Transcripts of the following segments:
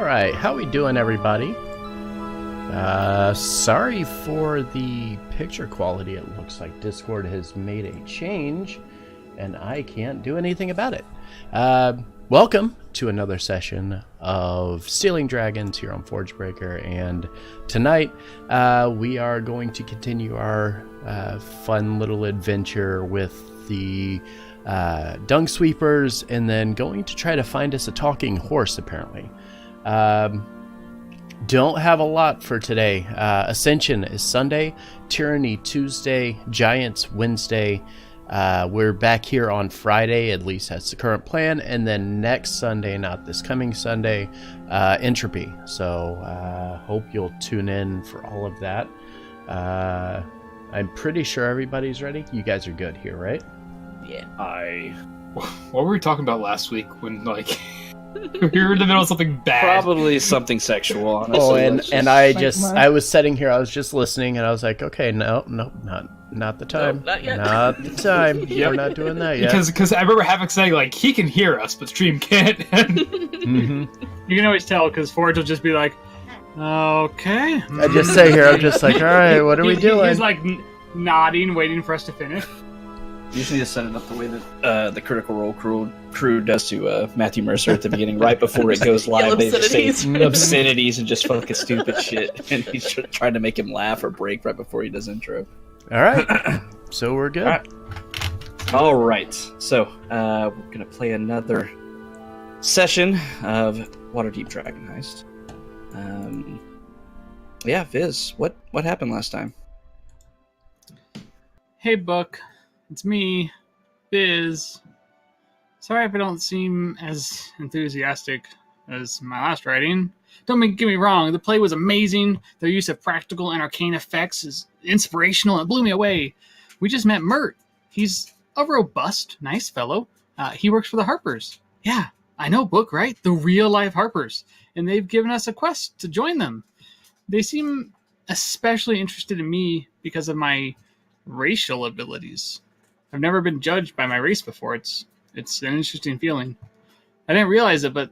right, how we doing, everybody? Sorry for the picture quality. It looks like Discord has made a change, and I can't do anything about it. Welcome to another session of Stealing Dragons here on Forgebreaker, and tonight we are going to continue our fun little adventure with the dung sweepers, and then going to try to find us a talking horse, apparently. Don't have a lot for today. Ascension is Sunday, Tyranny Tuesday, Giants Wednesday. We're back here on Friday, at least that's the current plan, and then next Sunday, not this coming Sunday, Entropy. So hope you'll tune in for all of that. I'm pretty sure everybody's ready. You guys are good here, right? Yeah. What were we talking about last week when, like, we were in the middle of something bad? Probably something sexual, honestly. Oh, and I was sitting here, I was just listening, and I was like, okay, no, not the time. No, not yet. Not the time. We're not doing that yet. Because I remember Havoc saying, like, he can hear us, but Stream can't. Mm-hmm. You can always tell, because Forge will just be like, okay. I just sit here, I'm just like, all right, what are we doing? He's like nodding, waiting for us to finish. You just need to set it up the way that the Critical Role crew does to Matthew Mercer at the beginning, right before it goes live. They just say obscenities and just fucking stupid shit, and he's trying to make him laugh or break right before he does intro. All right, so we're good. All right. So we're gonna play another session of Waterdeep Dragon Heist. Yeah, Viz, what happened last time? Hey, Book. It's me, Biz. Sorry if I don't seem as enthusiastic as my last writing. Don't get me wrong, the play was amazing. Their use of practical and arcane effects is inspirational and it blew me away. We just met Mert. He's a robust, nice fellow. He works for the Harpers. Yeah, I know, Book, right? The real-life Harpers. And they've given us a quest to join them. They seem especially interested in me because of my racial abilities. I've never been judged by my race before. It's an interesting feeling. I didn't realize it, but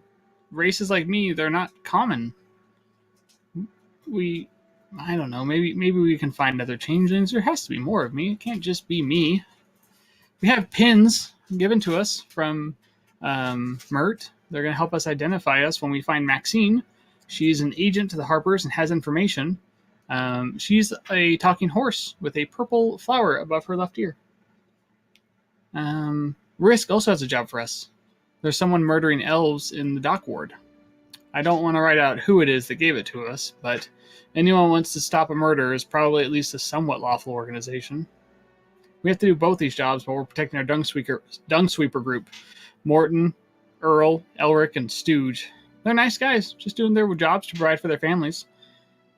races like me, they're not common. I don't know, maybe we can find other changelings. There has to be more of me. It can't just be me. We have pins given to us from Mert. They're going to help us identify us when we find Maxine. She's an agent to the Harpers and has information. She's a talking horse with a purple flower above her left ear. Risk also has a job for us. There's someone murdering elves in the dock ward. I don't want to write out who it is that gave it to us, but anyone who wants to stop a murder is probably at least a somewhat lawful organization. We have to do both these jobs while we're protecting our dung sweeper group. Morton, Earl, Elric, and Stooge. They're nice guys, just doing their jobs to provide for their families.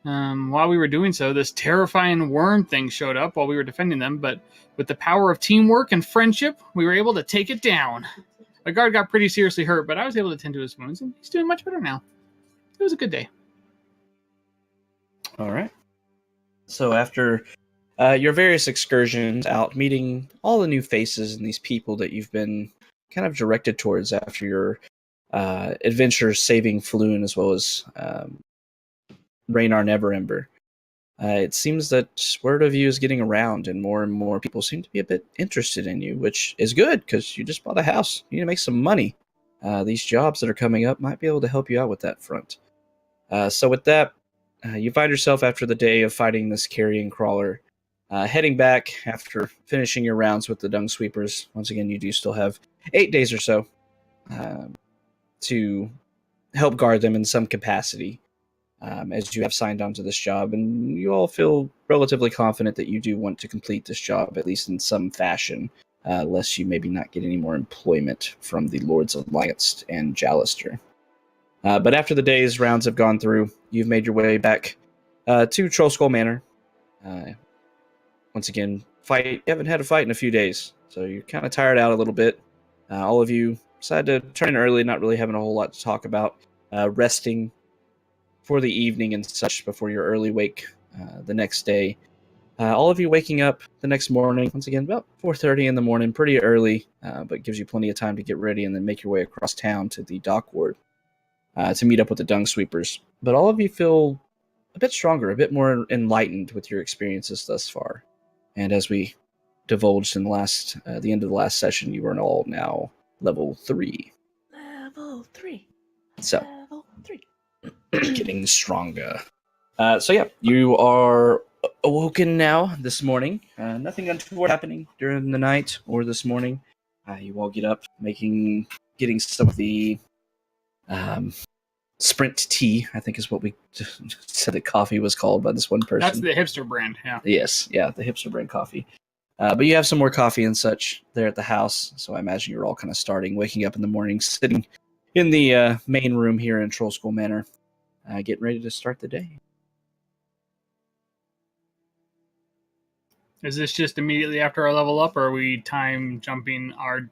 While we were doing so, this terrifying worm thing showed up while we were defending them, but with the power of teamwork and friendship, we were able to take it down. A guard got pretty seriously hurt, but I was able to tend to his wounds, and he's doing much better now. It was a good day. All right. So after your various excursions out, meeting all the new faces and these people that you've been kind of directed towards after your adventures saving Floon as well as Raynar Neverember, it seems that word of you is getting around and more people seem to be a bit interested in you, which is good because you just bought a house. You need to make some money. These jobs that are coming up might be able to help you out with that front. So with that, you find yourself after the day of fighting this carrion crawler, heading back after finishing your rounds with the dung sweepers. Once again, you do still have 8 days or so to help guard them in some capacity. As you have signed on to this job, and you all feel relatively confident that you do want to complete this job, at least in some fashion, lest you maybe not get any more employment from the Lords of Alliance and Jalister. But after the day's rounds have gone through, you've made your way back to Trollskull Manor. Once again, you haven't had a fight in a few days, so you're kind of tired out a little bit. All of you decided to turn in early, not really having a whole lot to talk about, resting for the evening and such before your early wake the next day. All of you waking up the next morning, once again, about 4:30 in the morning, pretty early, but gives you plenty of time to get ready and then make your way across town to the dock ward. to meet up with the Dung Sweepers. But all of you feel a bit stronger, a bit more enlightened with your experiences thus far. And as we divulged in the end of the last session, you are all now level 3. Level 3. So, Level 3. getting stronger. So yeah, you are awoken now this morning. Nothing untoward happening during the night or this morning. You all get up, getting some of the Sprint tea, I think is what we said that coffee was called by this one person. That's the hipster brand, yeah. Yes, yeah, the hipster brand coffee. But you have some more coffee and such there at the house, so I imagine you're all kind of waking up in the morning, sitting in the main room here in Troll School Manor, getting ready to start the day. Is this just immediately after our level up, or are we time jumping our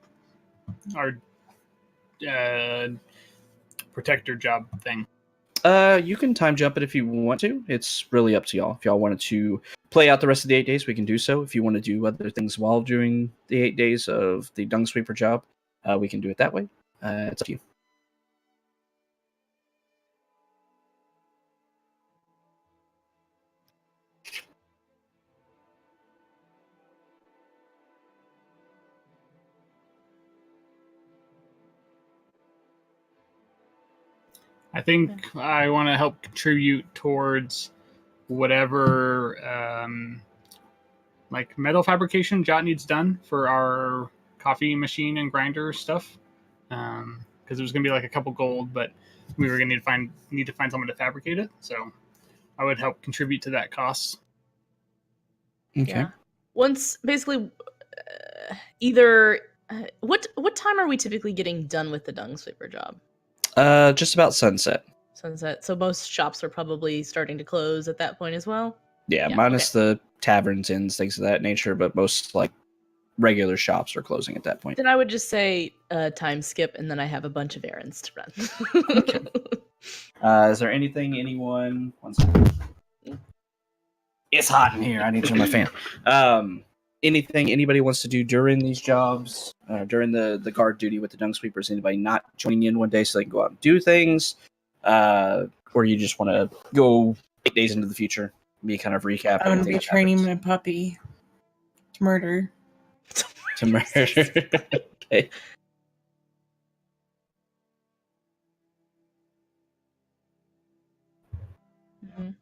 protector job thing? You can time jump it if you want to. It's really up to y'all. If y'all wanted to play out the rest of the 8 days, we can do so. If you want to do other things while doing the 8 days of the Dung Sweeper job, we can do it that way. It's up to you. I think I want to help contribute towards whatever like metal fabrication Jot needs done for our coffee machine and grinder stuff. Because it was going to be like a couple gold, but we were going to need to find someone to fabricate it. So I would help contribute to that cost. Okay. Yeah. Once, basically, either... what time are we typically getting done with the Dung Sweeper job? Just about sunset. Sunset. So most shops are probably starting to close at that point as well? Yeah, Yeah, minus the taverns, inns, things of that nature, but most like regular shops are closing at that point. Then I would just say time skip, and then I have a bunch of errands to run. Okay. Is there anything anyone wants to... It's hot in here. I need to turn my fan. Anything anybody wants to do during these jobs, during the guard duty with the Dung Sweepers? Anybody not joining in one day so they can go out and do things? Or you just want to go 8 days into the future? Me kind of recap. I'm going to be everything that training happens. my puppy to murder. To murder. Okay. Mhm.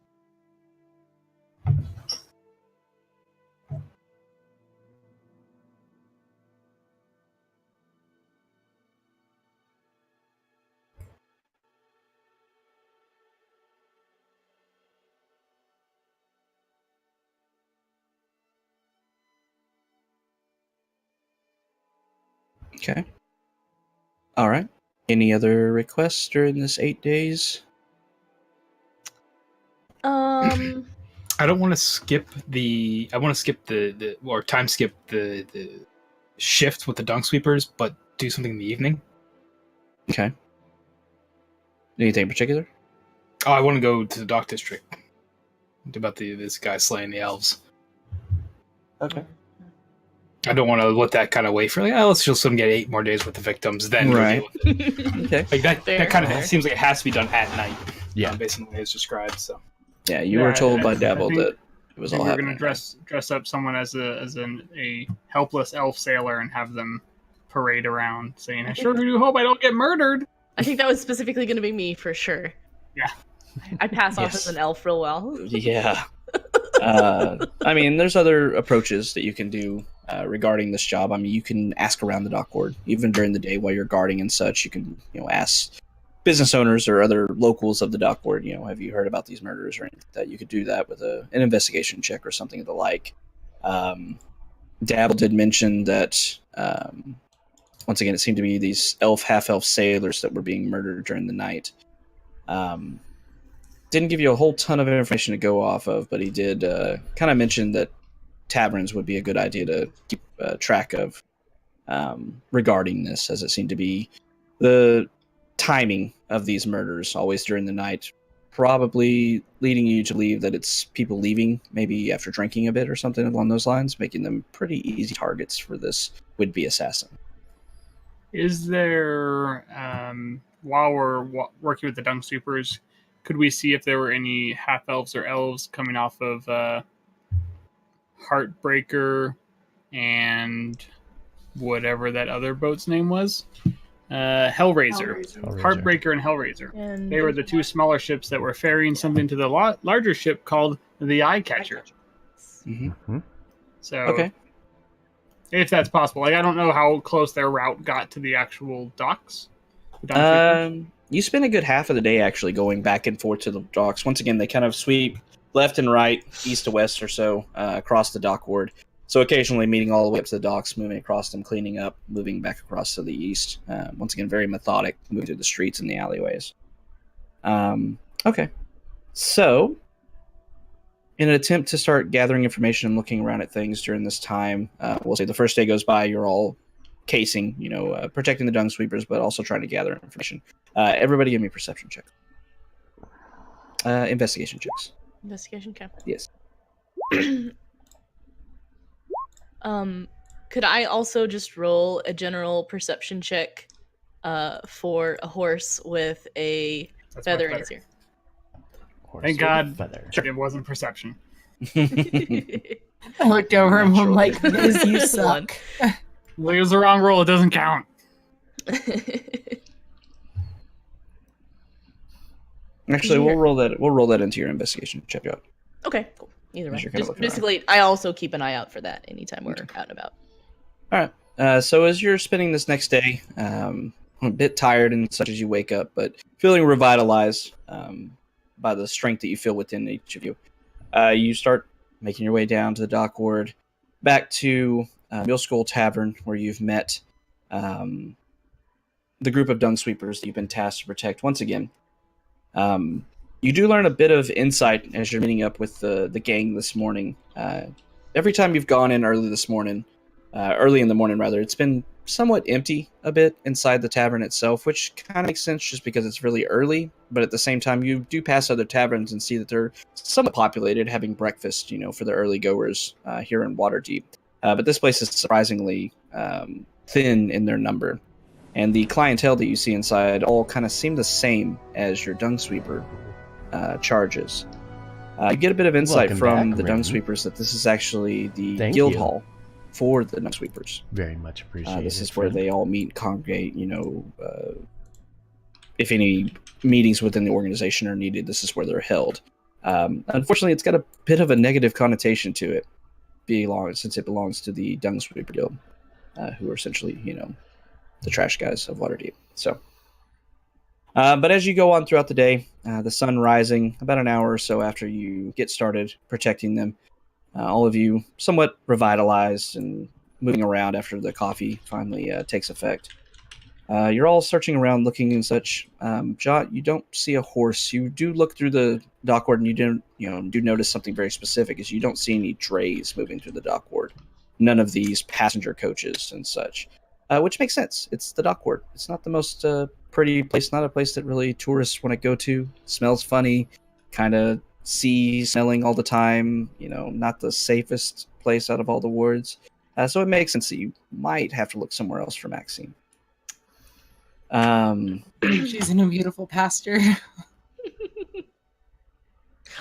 Okay. All right. Any other requests during this 8 days? I don't want to skip the. I want to skip the or time skip the shift with the Dung Sweepers, but do something in the evening. Okay. Anything in particular? Oh, I want to go to the Dock District. About this guy slaying the elves. Okay. I don't want to let that kind of wait for let's just let them get 8 more days with the victims, then Right. go deal with it. Okay. Like that Fair, kind of fair. seems like it has to be done at night. Yeah. Based on the way it's described. So Yeah, you Yeah, were told by I Dabble think- that it was I think all we're happening. going to dress up someone as a helpless elf sailor and have them parade around saying, "I sure do hope I don't get murdered." I think that was specifically going to be me for sure. Yeah. I pass off Yes. as an elf real well. Yeah. I mean, there's other approaches that you can do regarding this job. I mean, you can ask around the dock ward, even during the day while you're guarding and such. You can, ask business owners or other locals of the dock ward, have you heard about these murders or anything like that? You could do that with an investigation check or something of the like. Dabble did mention that, once again, it seemed to be these half-elf sailors that were being murdered during the night. Didn't give you a whole ton of information to go off of, but he did kind of mention that taverns would be a good idea to keep track of regarding this, as it seemed to be the timing of these murders always during the night, probably leading you to believe that it's people leaving maybe after drinking a bit or something along those lines, making them pretty easy targets for this would-be assassin. Is there while we're working with the dung sweepers, could we see if there were any half elves or elves coming off of Heartbreaker and whatever that other boat's name was? Hellraiser. Heartbreaker and Hellraiser. And They were the two smaller ships that were ferrying something to the larger ship called the Eye Catcher. Mm-hmm. So, Okay. if that's possible, like I don't know how close their route got to the actual docks. The dock sweepers. You spend a good half of the day actually going back and forth to the docks. Once again, they kind of sweep left and right, east to west or so, across the dockward. So occasionally meeting all the way up to the docks, moving across them, cleaning up, moving back across to the east. Once again, very methodic, moving through the streets and the alleyways. Okay. So, in an attempt to start gathering information and looking around at things during this time, we'll say the first day goes by, you're all casing, protecting the dung sweepers, but also trying to gather information. Everybody give me a perception check. Investigation checks. Investigation camp. Yes. Could I also just roll a general perception check for a horse with a That's feather much in its better. ear? Horse Thank with a God. feather. It wasn't perception. I looked over him. I'm like, Liz, you suck. It was the wrong roll. It doesn't count. Actually, we'll roll that. We'll roll that into your investigation check out. Okay, cool. Either way. As you're kinda Just looking around. basically, I also keep an eye out for that anytime we're out and about. All right. So as you're spending this next day, a bit tired and such as you wake up, but feeling revitalized by the strength that you feel within each of you, you start making your way down to the dockward, back to Mill Skull Tavern, where you've met the group of dung sweepers that you've been tasked to protect once again. You do learn a bit of insight as you're meeting up with the gang this morning. Every time you've gone in early in the morning, it's been somewhat empty a bit inside the tavern itself, which kind of makes sense just because it's really early. But at the same time, you do pass other taverns and see that they're somewhat populated, having breakfast, for the early goers here in Waterdeep. But this place is surprisingly thin in their number. And the clientele that you see inside all kind of seem the same as your dung sweeper charges. You get a bit of insight Welcome from back, the dung Raven. sweepers that this is actually the Thank guild you. hall for the dung sweepers. Very much appreciated. This is where friend. they all meet and congregate. If any meetings within the organization are needed, this is where they're held. Unfortunately, it's got a bit of a negative connotation to it, since it belongs to the Dung Sweeper Guild, who are essentially, the trash guys of Waterdeep. So, but as you go on throughout the day, the sun rising about an hour or so after you get started protecting them, all of you somewhat revitalized and moving around after the coffee finally takes effect. You're all searching around, looking and such. Jot, you don't see a horse. You do look through the dockward, and you do notice something very specific, is you don't see any drays moving through the dockward. None of these passenger coaches and such, which makes sense. It's the dockward. It's not the most pretty place. Not a place that really tourists want to go to. Smells funny, kind of smelling all the time. Not the safest place out of all the wards. So it makes sense that you might have to look somewhere else for Maxine. She's in a beautiful pasture.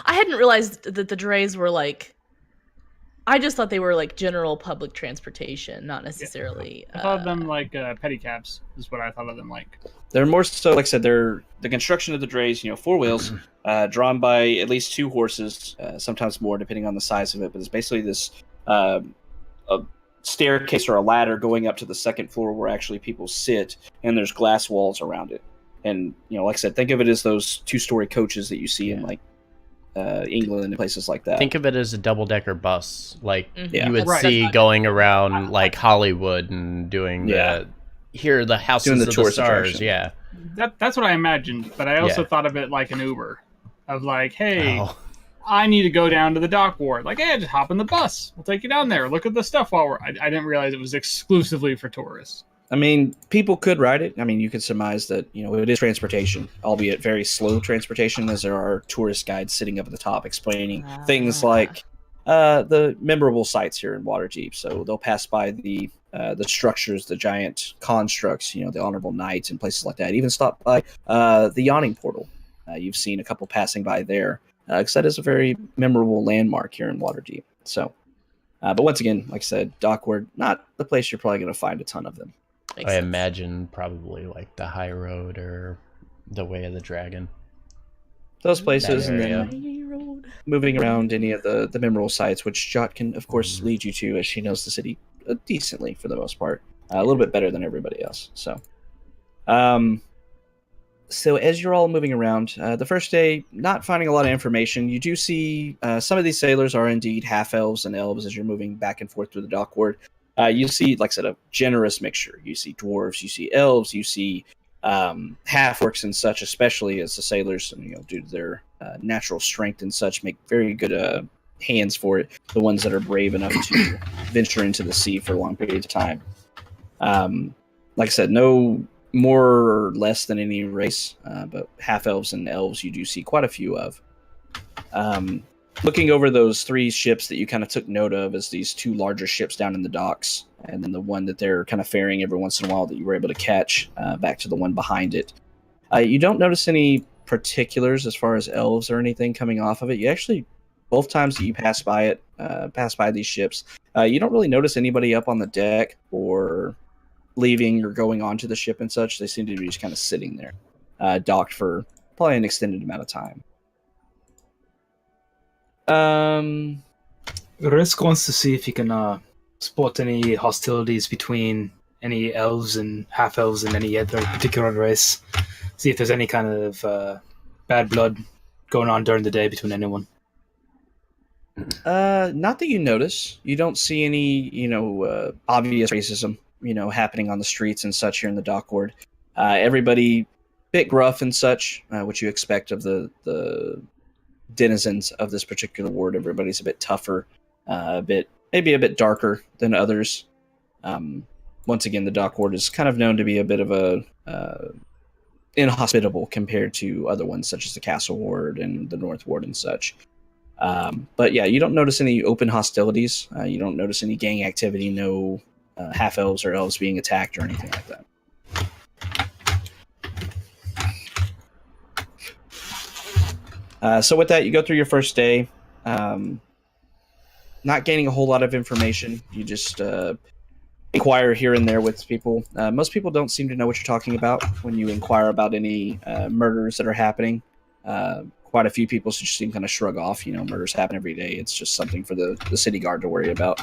I hadn't realized that the drays were like. I just thought they were like general public transportation, not necessarily. I thought of them like pedicabs, is what I thought of them like. They're more so, like I said, they're the construction of the drays, 4 wheels, drawn by at least 2 horses, sometimes more, depending on the size of it. But it's basically this a staircase or a ladder going up to the second floor where actually people sit, and there's glass walls around it. And, like I said, think of it as those 2-story coaches that you see in, like, England and places like that. Think of it as a double-decker bus, like Mhm. you would Right. see going around like Hollywood and doing Yeah. here are the houses Doing the of the tourist stars. attraction. Yeah. That's what I imagined, but I also Yeah. thought of it like an Uber, of like, hey, Oh, I need to go down to the dock ward. Like, hey, just hop in the bus. We'll take you down there. Look at the stuff while I didn't realize it was exclusively for tourists. I mean, people could ride it. I mean, you could surmise that, it is transportation, albeit very slow transportation, as there are tourist guides sitting up at the top explaining things like the memorable sites here in Waterdeep. So they'll pass by the the structures, the giant constructs, the Honorable Knights and places like that. Even stopped by the Yawning Portal. You've seen a couple passing by there, because that is a very memorable landmark here in Waterdeep. So, but once again, like I said, Dockward, not the place you're probably going to find a ton of them. I imagine probably like the High Road or the Way of the Dragon. Those places, and then moving around any of the memorable sites, which Jot can, of course, lead you to, as she knows the city decently for the most part, a little bit better than everybody else. So, so as you're all moving around, the first day, not finding a lot of information, you do see some of these sailors are indeed half-elves and elves as you're moving back and forth through the Dockward. You see, like I said, a generous mixture. You see dwarves, you see elves, you see half-orcs and such, especially as the sailors, due to their natural strength and such, make very good hands for it. The ones that are brave enough to venture into the sea for long periods of time. Like I said, no more or less than any race, but half-elves and elves you do see quite a few of. Looking over those 3 ships that you kind of took note of as these 2 larger ships down in the docks, and then the one that they're kind of ferrying every once in a while that you were able to catch back to the one behind it. You don't notice any particulars as far as elves or anything coming off of it. You actually, both times that you pass by these ships, you don't really notice anybody up on the deck or leaving or going onto the ship and such. They seem to be just kind of sitting there, docked for probably an extended amount of time. Risk wants to see if he can spot any hostilities between any elves and half-elves and any other particular race. See if there's any kind of bad blood going on during the day between anyone. Not that you notice. You don't see any, obvious racism, happening on the streets and such here in the Dockward. Everybody bit gruff and such, which you expect of the denizens of this particular ward. Everybody's a bit tougher, maybe a bit darker than others. Once again, the Dock Ward is kind of known to be a bit of a inhospitable compared to other ones such as the Castle Ward and the North Ward and such. But yeah, you don't notice any open hostilities. You don't notice any gang activity, no half-elves or elves being attacked or anything like that. So with that, you go through your first day, not gaining a whole lot of information. You just inquire here and there with people. Most people don't seem to know what you're talking about when you inquire about any murders that are happening. Quite a few people just seem kind of shrug off. Murders happen every day. It's just something for the city guard to worry about.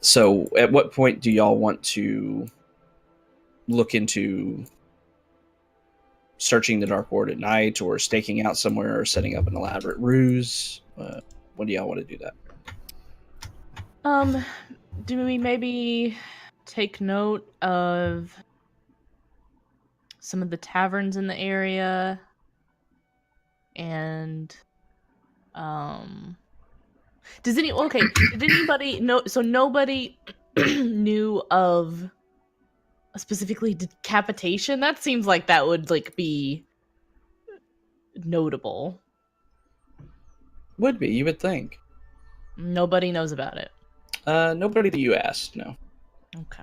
So at what point do y'all want to look into searching the Dark Ward at night, or staking out somewhere, or setting up an elaborate ruse? When do y'all want to do that? Do we maybe take note of some of the taverns in the area? And did anybody know? So nobody knew of specifically decapitation. That seems like that would be notable. Would be, you would think. Nobody knows about it. Nobody that you asked, no. Okay.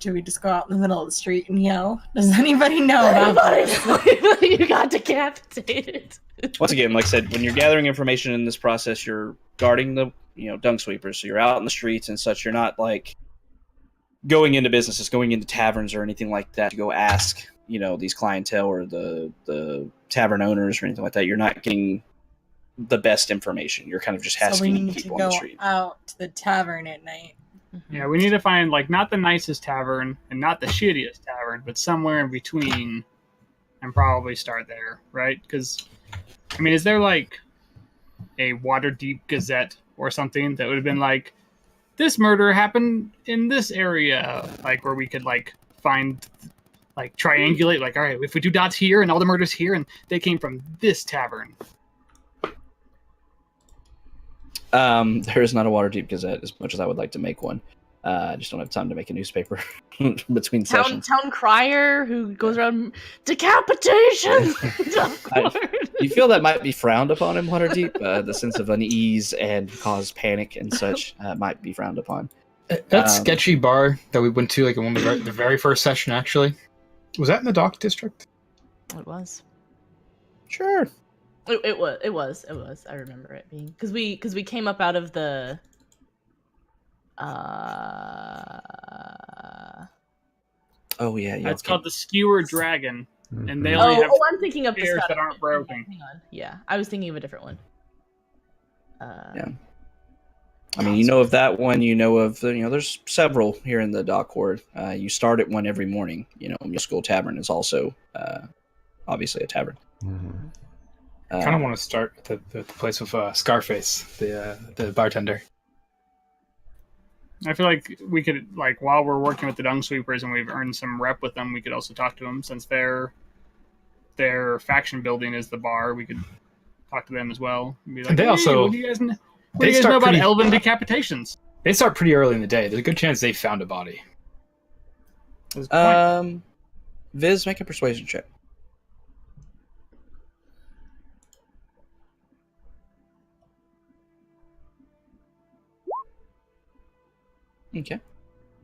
Should we just go out in the middle of the street and yell? Does anybody know about this? You got decapitated. Once again, like I said, when you're gathering information in this process, you're guarding the dung sweepers, so you're out in the streets and such. You're not going into businesses, going into taverns or anything like that to go ask these clientele or the tavern owners or anything like that. You're not getting the best information. You're kind of just asking people on the street. So we need to go out to the tavern at night. Yeah, we need to find not the nicest tavern and not the shittiest tavern, but somewhere in between, and probably start there, right? Because, is there a Waterdeep Gazette or something that would have been this murder happened in this area, where we could find, triangulate, all right, if we do dots here and all the murders here, and they came from this tavern. There is not a Waterdeep Gazette, as much as I would like to make one. I just don't have time to make a newspaper between sessions. Town crier who goes around decapitation. You feel that might be frowned upon in Waterdeep. The sense of unease and cause panic and such might be frowned upon. That sketchy bar that we went to, like in one of the very first session, actually, was that in the Dock District? It was. Sure. It was. I remember it being because we came up out of the. Oh yeah. It's called the Skewer Dragon, and they Oh, only have I'm thinking of the stairs Scott- that aren't broken. Hang on. Yeah, I was thinking of a different one. Yeah. I mean, you know of that one. You know of there's several here in the Dock Horde. You start at one every morning. Mule School Tavern is also obviously a tavern. Mm-hmm. I kind of want to start at the place with Scarface, the bartender. I feel like we could, like, while we're working with the Dung Sweepers and we've earned some rep with them, we could also talk to them since their faction building is the bar. We could talk to them as well. And be like, They hey, also- what do you guys know start about pretty- elven decapitations? They start pretty early in the day. There's a good chance they found a body. That's the point. Viz, make a persuasion check. Okay.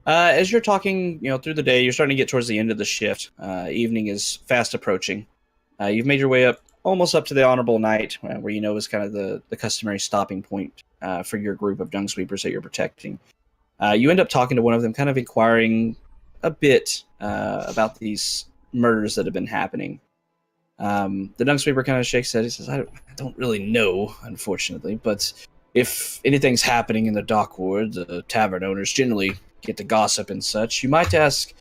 As you're talking, through the day, you're starting to get towards the end of the shift. Evening is fast approaching. You've made your way up almost up to the Honorable Night, where is kind of the customary stopping point for your group of dung sweepers that you're protecting. You end up talking to one of them, kind of inquiring a bit about these murders that have been happening. The dung sweeper kind of shakes his head. He says, I don't really know, unfortunately, but if anything's happening in the Dock Ward, the tavern owners generally get to gossip and such. You might ask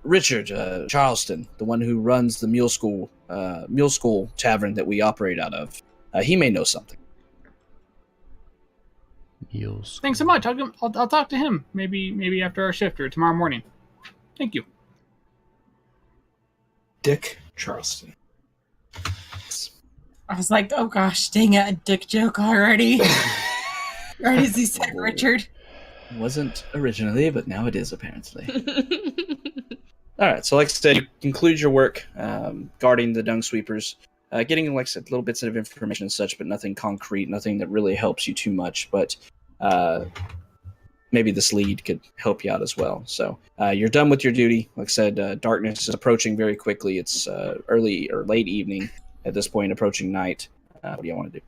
Richard Charleston, the one who runs the Mule School Tavern that we operate out of. He may know something. Mules. Thanks so much. I'll talk to him. Maybe after our shift or tomorrow morning. Thank you. Dick Charleston. I was like, oh gosh, dang it, a dick joke already. Right as he said, Richard. Wasn't originally, but now it is apparently. All right, so like I said, you conclude your work guarding the dung sweepers, getting, like I said, little bits of information and such, but nothing concrete, nothing that really helps you too much. But maybe this lead could help you out as well. So you're done with your duty. Like I said, darkness is approaching very quickly. It's early or late evening at this point, approaching night. What do you want to do?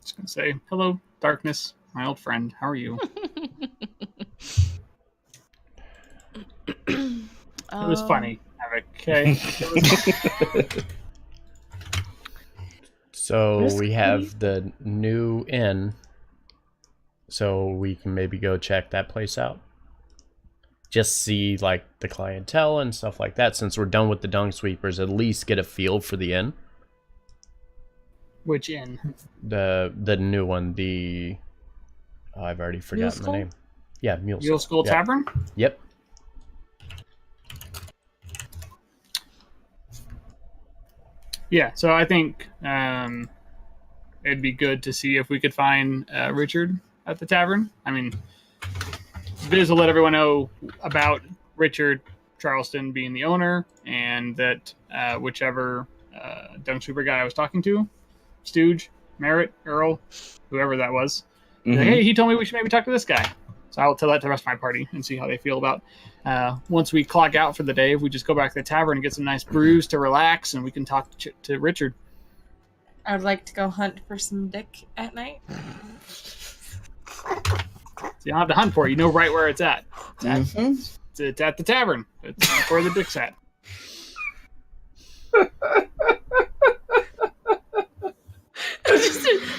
Just gonna say hello, darkness, my old friend. How are you? It was funny. Okay. So we have the new inn, so we can maybe go check that place out. Just see like the clientele and stuff like that. Since we're done with the dung sweepers, at least get a feel for the inn. Which inn? The new one. I've already forgotten the name. Yeah, Mule School Yep. Tavern? Yep. Yeah, so I think it'd be good to see if we could find Richard at the tavern. I mean, Viz will let everyone know about Richard Charleston being the owner, and that whichever dung sweeper guy I was talking to, Stooge, Merritt, Earl, whoever that was, like, hey, he told me we should maybe talk to this guy. So I'll tell that to the rest of my party and see how they feel about once we clock out for the day, if we just go back to the tavern and get some nice brews to relax, and we can talk to Richard. I would like to go hunt for some dick at night. So you don't have to hunt for it. You know right where it's at. It's at the tavern. It's where the dick's at.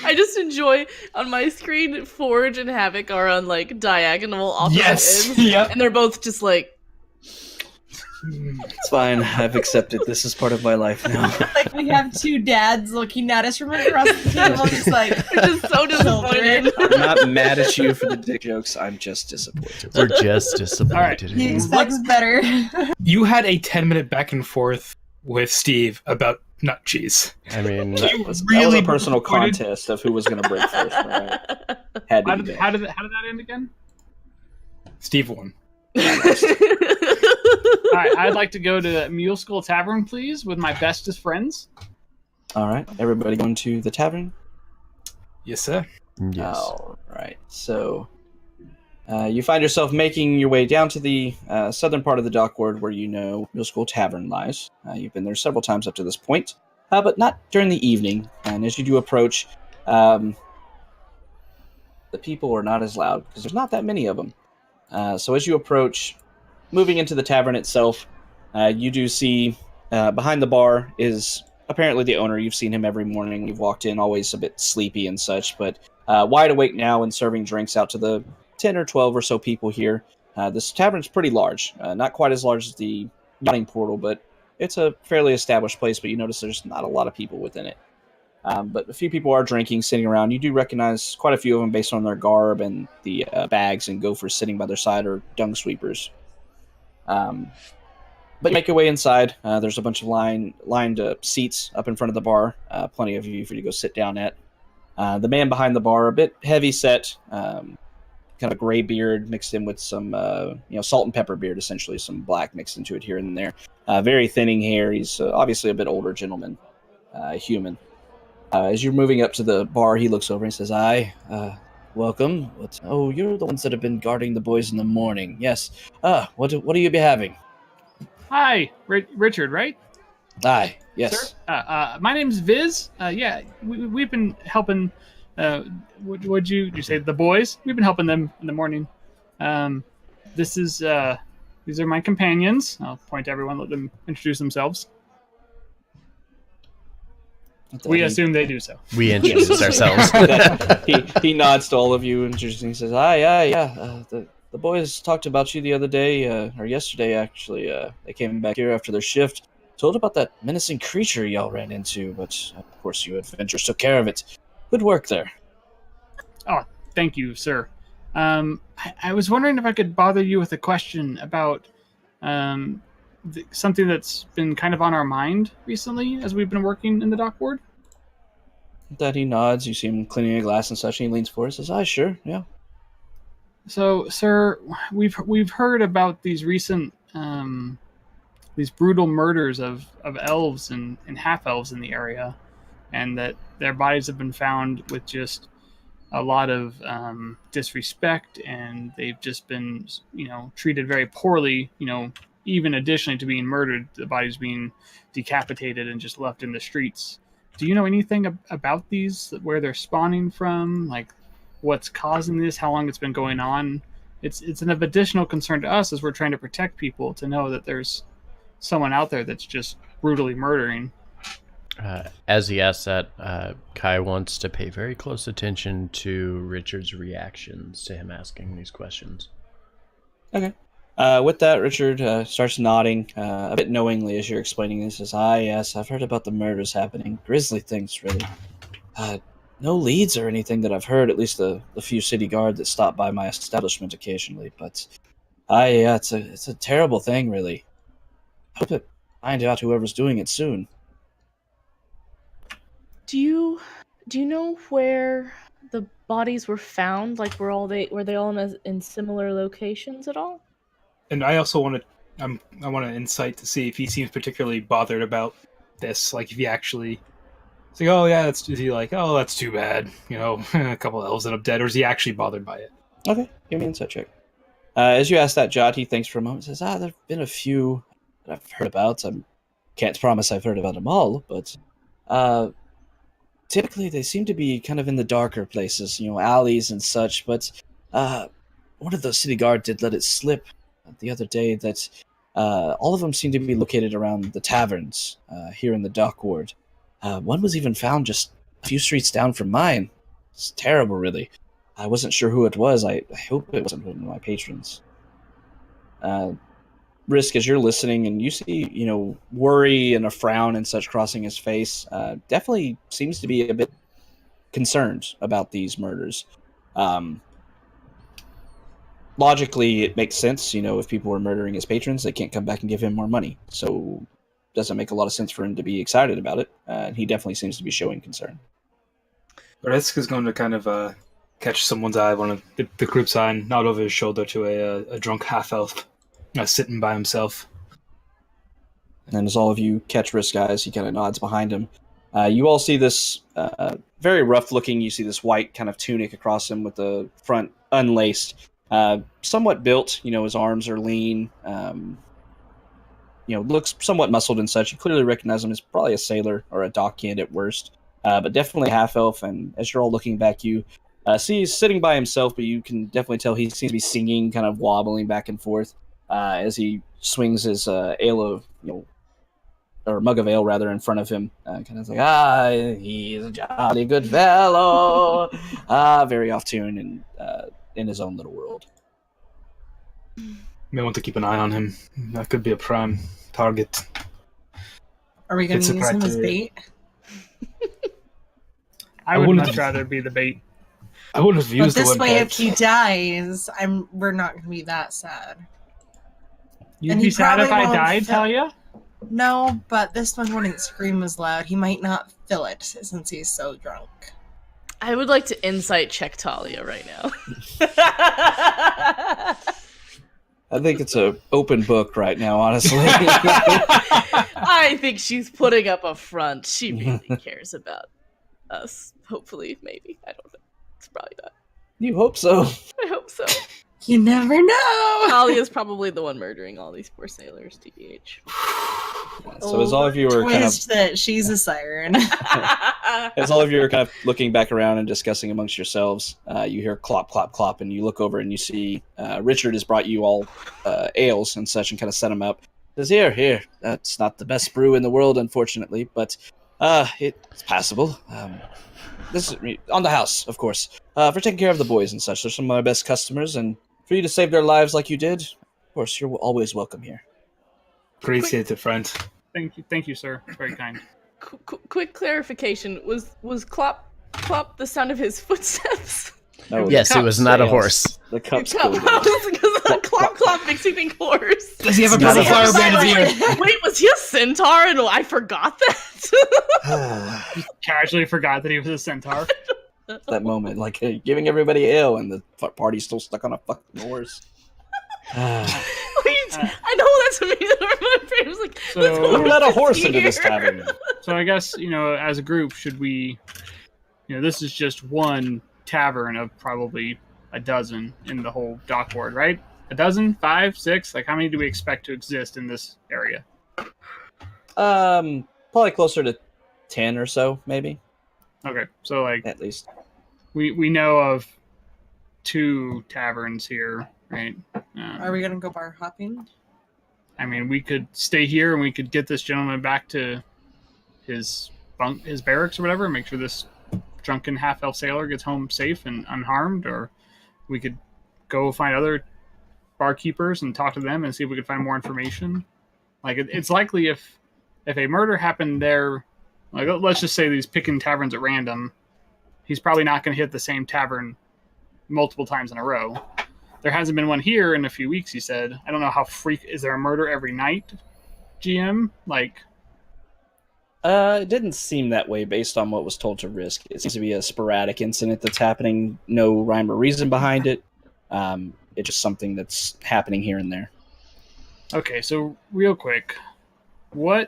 I just enjoy on my screen Forge and Havoc are on like diagonal opposite ends. Yep. And they're both just like It's fine. I've accepted this as part of my life now. Like we have two dads looking at us from across the table, just like just so disappointed. I'm not mad at you for the dick jokes. I'm just disappointed. We're just disappointed. he in you. expects better. You had a 10-minute back and forth with Steve about nut cheese. I mean, That was really a personal disappointed? contest of who was going to break first. Right? Had to How be did, that. how did that end again? Steve won. All right, I'd like to go to Mule School Tavern, please, with my bestest friends. All right, everybody going to the tavern? Yes, sir. Yes. All right, so you find yourself making your way down to the southern part of the dockyard where Middle School Tavern lies. You've been there several times up to this point, but not during the evening. And as you do approach, um, the people are not as loud because there's not that many of them. So as you approach, moving into the tavern itself, you do see behind the bar is apparently the owner. You've seen him every morning when you've walked in, always a bit sleepy and such, but wide awake now and serving drinks out to the 10 or 12 or so people here. This tavern's pretty large, not quite as large as the yachting portal, but it's a fairly established place, but you notice there's not a lot of people within it. But a few people are drinking, sitting around. You do recognize quite a few of them based on their garb and the bags and gophers sitting by their side or dung sweepers. But you make your way inside. There's a bunch of lined seats up in front of the bar. Plenty of you for you to go sit down at. The man behind the bar, a bit heavy set, kind of a gray beard mixed in with some salt and pepper beard, essentially some black mixed into it here and there. Very thinning hair. He's obviously a bit older gentleman, human. As you're moving up to the bar, he looks over and says, "Aye, welcome. Oh, you're the ones that have been guarding the boys in the morning. Yes. What do you be having?" Hi, Richard, right? Aye, yes. Sir? My name's Viz. Yeah, we've been helping. Would you say the boys? We've been helping them in the morning. These are my companions. I'll point to everyone, let them introduce themselves. We assume they do so. We introduce ourselves. he nods to all of you and he says, "Aye, yeah. The boys talked about you the other day, or yesterday actually. They came back here after their shift, told about that menacing creature y'all ran into, but of course you adventurers took care of it. Good work there." Oh, thank you, sir. I was wondering if I could bother you with a question about something that's been kind of on our mind recently as we've been working in the dock ward. That he nods. You see him cleaning a glass and such, and he leans forward and says, "Aye, sure, yeah." So, sir, we've heard about these recent these brutal murders of elves and half elves in the area, and that their bodies have been found with just a lot of disrespect, and they've just been treated very poorly. Even additionally to being murdered, the bodies being decapitated and just left in the streets. Do you know anything about these? Where they're spawning from? Like, what's causing this? How long it's been going on? It's an additional concern to us as we're trying to protect people, to know that there's someone out there that's just brutally murdering. As he asks that, Kai wants to pay very close attention to Richard's reactions to him asking these questions. Okay. With that, Richard starts nodding a bit knowingly as you're explaining this. Says, "Ah, yes, I've heard about the murders happening. Grisly things, really. No leads or anything that I've heard, at least the few city guard that stop by my establishment occasionally. But, yeah, it's a terrible thing, really. Hope to find out whoever's doing it soon." Do you know where the bodies were found? Like, were they all in similar locations at all? And I also want to, I want an insight to see if he seems particularly bothered about this. Like, if he actually, it's like, oh yeah, is he like, oh, that's too bad, a couple elves end up dead, or is he actually bothered by it? Okay, give me an insight check. As you ask that, Jot, he thinks for a moment, says, there've been a few that I've heard about. I can't promise I've heard about them all, but typically they seem to be kind of in the darker places, alleys and such, but one of the city guard did let it slip the other day that all of them seem to be located around the taverns here in the dock ward. One was even found just a few streets down from mine. It's terrible, really. I wasn't sure who it was. I hope it wasn't one of my patrons. Risk, as you're listening and you see, worry and a frown and such crossing his face, definitely seems to be a bit concerned about these murders. Logically, it makes sense. If people were murdering his patrons, they can't come back and give him more money. So it doesn't make a lot of sense for him to be excited about it. And he definitely seems to be showing concern. Risk is going to kind of catch someone's eye, one of the group's eye, and nod over his shoulder to a drunk half-elf sitting by himself. And as all of you catch Risk eyes, he kind of nods behind him. You all see this very rough looking. You see this white kind of tunic across him with the front unlaced, somewhat built. His arms are lean. Looks somewhat muscled and such. You clearly recognize him as probably a sailor or a dockhand at worst, but definitely a half elf. And as you're all looking back, you see he's sitting by himself, but you can definitely tell he seems to be singing, kind of wobbling back and forth as he swings his ale of or mug of ale rather in front of him, kind of like he's a jolly good fellow, very off tune and in his own little world. May want to keep an eye on him. That could be a prime target. Are we going It's to a use him as criteria. bait? I would wouldn't- much rather be the bait. I wouldn't have But used the this word way, bait. if he dies, we're not going to be that sad. You'd And be he sad if probably I won't died, fit- Talia? No, but this one wouldn't scream as loud. He might not feel it since he's so drunk. I would like to insight check Talia right now. I think it's an open book right now, honestly. I think she's putting up a front. She really cares about us. Hopefully, maybe. I don't know. It's probably not. You hope so. I hope so. You never know. Talia's probably the one murdering all these poor sailors, TBH. So as all of you are kind of Twist that she's a siren. as all of you are kind of looking back around and discussing amongst yourselves, you hear clop, clop, clop, and you look over and you see Richard has brought you all ales and such and kind of set them up. Says, here. That's not the best brew in the world, unfortunately, but it's passable. This is on the house, of course, for taking care of the boys and such. They're some of my best customers, and for you to save their lives like you did, of course, you're always welcome here. Appreciate it, friend. Thank you, sir. Very kind. Quick clarification: was clop the sound of his footsteps? No, Yes, it cup was not a sales. horse. The cups. Because clop makes me think horse. Does he have a It's not purple a horse. fire brand here? Wait, was he a centaur? And I forgot that. Casually forgot that he was a centaur. That moment, like giving everybody ale, and the party's still stuck on a fucking horse. I know that's amazing. I was like, So- this Who horse let a is horse into this here. tavern? So I guess, as a group, should we, this is just one tavern of probably a dozen in the whole dock ward, right? A dozen? 5, 6? Like, how many do we expect to exist in this area? Probably closer to 10 or so, maybe, Okay, so, like, at least. we know of 2 taverns here, right? Are we going to go bar hopping? I mean, we could stay here and we could get this gentleman back to his barracks or whatever, and make sure this drunken half-elf sailor gets home safe and unharmed, or we could go find other barkeepers and talk to them and see if we could find more information. Like, it's likely if a murder happened there, like, let's just say he's picking taverns at random, he's probably not going to hit the same tavern multiple times in a row. There hasn't been one here in a few weeks, he said. I don't know how is there a murder every night, GM? Like, It didn't seem that way based on what was told to Risk. It seems to be a sporadic incident that's happening, no rhyme or reason behind it. It's just something that's happening here and there. okay, so real quick, all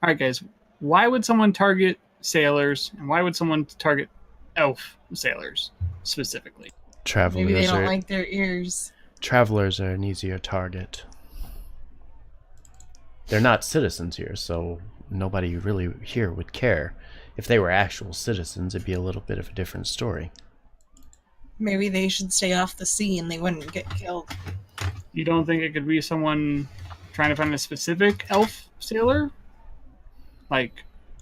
right, guys, why would someone target sailors, and why would someone target elf sailors specifically? Maybe they Travelers don't are like their ears. travelers are an easier target. They're not citizens here, so nobody really here would care. If they were actual citizens, it'd be a little bit of a different story. Maybe they should stay off the sea and they wouldn't get killed. You don't think it could be someone trying to find a specific elf sailor? Like,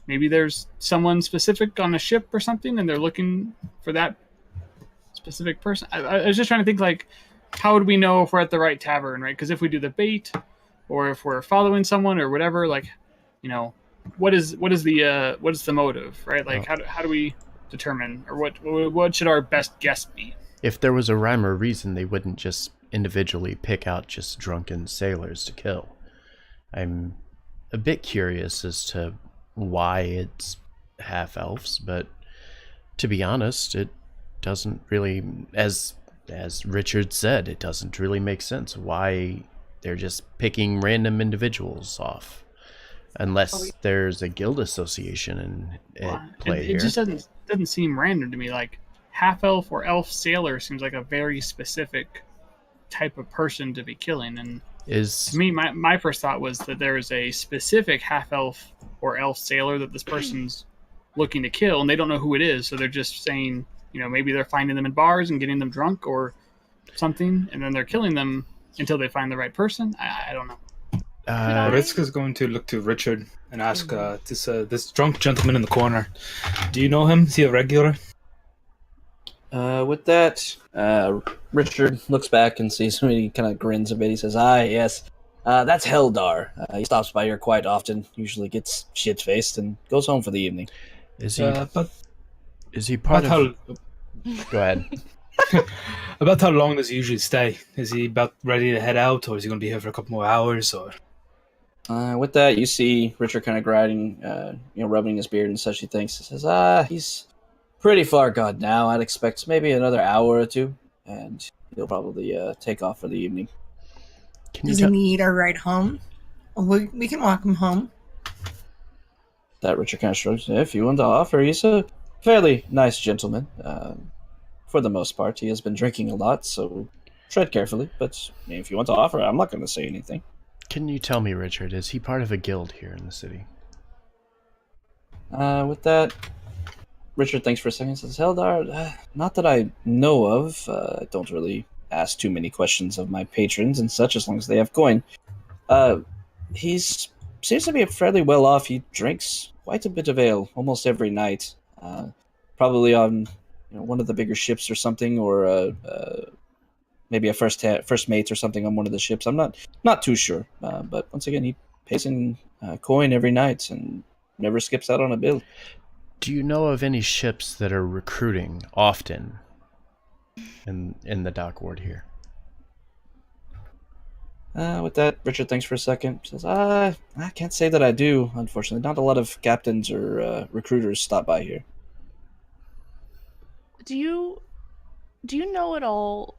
maybe there's someone specific on a ship or something, and they're looking for that specific person. I was just trying to think, like, how would we know if we're at the right tavern, right? Because if we do the bait, or if we're following someone or whatever, like, what is the motive, right? Like, how do we determine, or what should our best guess be? If there was a rhyme or reason, they wouldn't just individually pick out just drunken sailors to kill. I'm a bit curious as to why it's half-elves, but to be honest, it doesn't really, as Richard said, it doesn't really make sense why they're just picking random individuals off. unless there's a guild association at play it here. just doesn't seem random to me. Like half elf or elf sailor seems like a very specific type of person to be killing. And to me, my first thought was that there is a specific half elf or elf sailor that this person's looking to kill, and they don't know who it is. So they're just saying, maybe they're finding them in bars and getting them drunk or something, and then they're killing them until they find the right person. I don't know. Ritzka's going to look to Richard and ask this drunk gentleman in the corner, do you know him? Is he a regular? With that, Richard looks back and sees him. He kind of grins a bit. He says, yes, that's Heldar. He stops by here quite often, usually gets shit-faced and goes home for the evening. Is he part of... Go ahead. About how long does he usually stay? Is he about ready to head out, or is he going to be here for a couple more hours? Or with that, you see Richard kind of grinding, rubbing his beard and such. He thinks, he says, he's pretty far gone now. I'd expect maybe another hour or two, and he'll probably take off for the evening. Does he need a ride home? We can walk him home. That Richard kind of shrugs. If you want to offer, he's a fairly nice gentleman. For the most part, he has been drinking a lot, so tread carefully. But if you want to offer, I'm not going to say anything. Can you tell me, Richard, is he part of a guild here in the city? With that, Richard thinks for a second and says, Heldar, not that I know of. I don't really ask too many questions of my patrons and such, as long as they have coin. He seems to be fairly well off. He drinks quite a bit of ale almost every night. Probably on one of the bigger ships or something, or maybe a first mate or something on one of the ships. I'm not too sure. But once again, he pays in coin every night and never skips out on a bill. Do you know of any ships that are recruiting often in the dock ward here? With that, Richard thinks for a second. Says, I can't say that I do, unfortunately. Not a lot of captains or recruiters stop by here. Do you know at all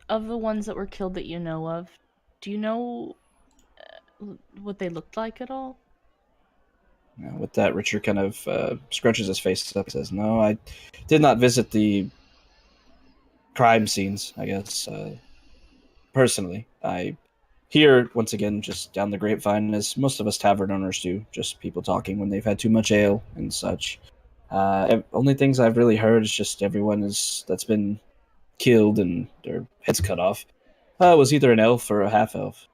of the ones that were killed that you know of? Do you know what they looked like at all? With that, Richard kind of scrunches his face up and says, no, I did not visit the crime scenes, I guess. Personally, I hear, once again, just down the grapevine, as most of us tavern owners do, just people talking when they've had too much ale and such. Only things I've really heard is just everyone that's been killed and their heads cut off was either an elf or a half-elf.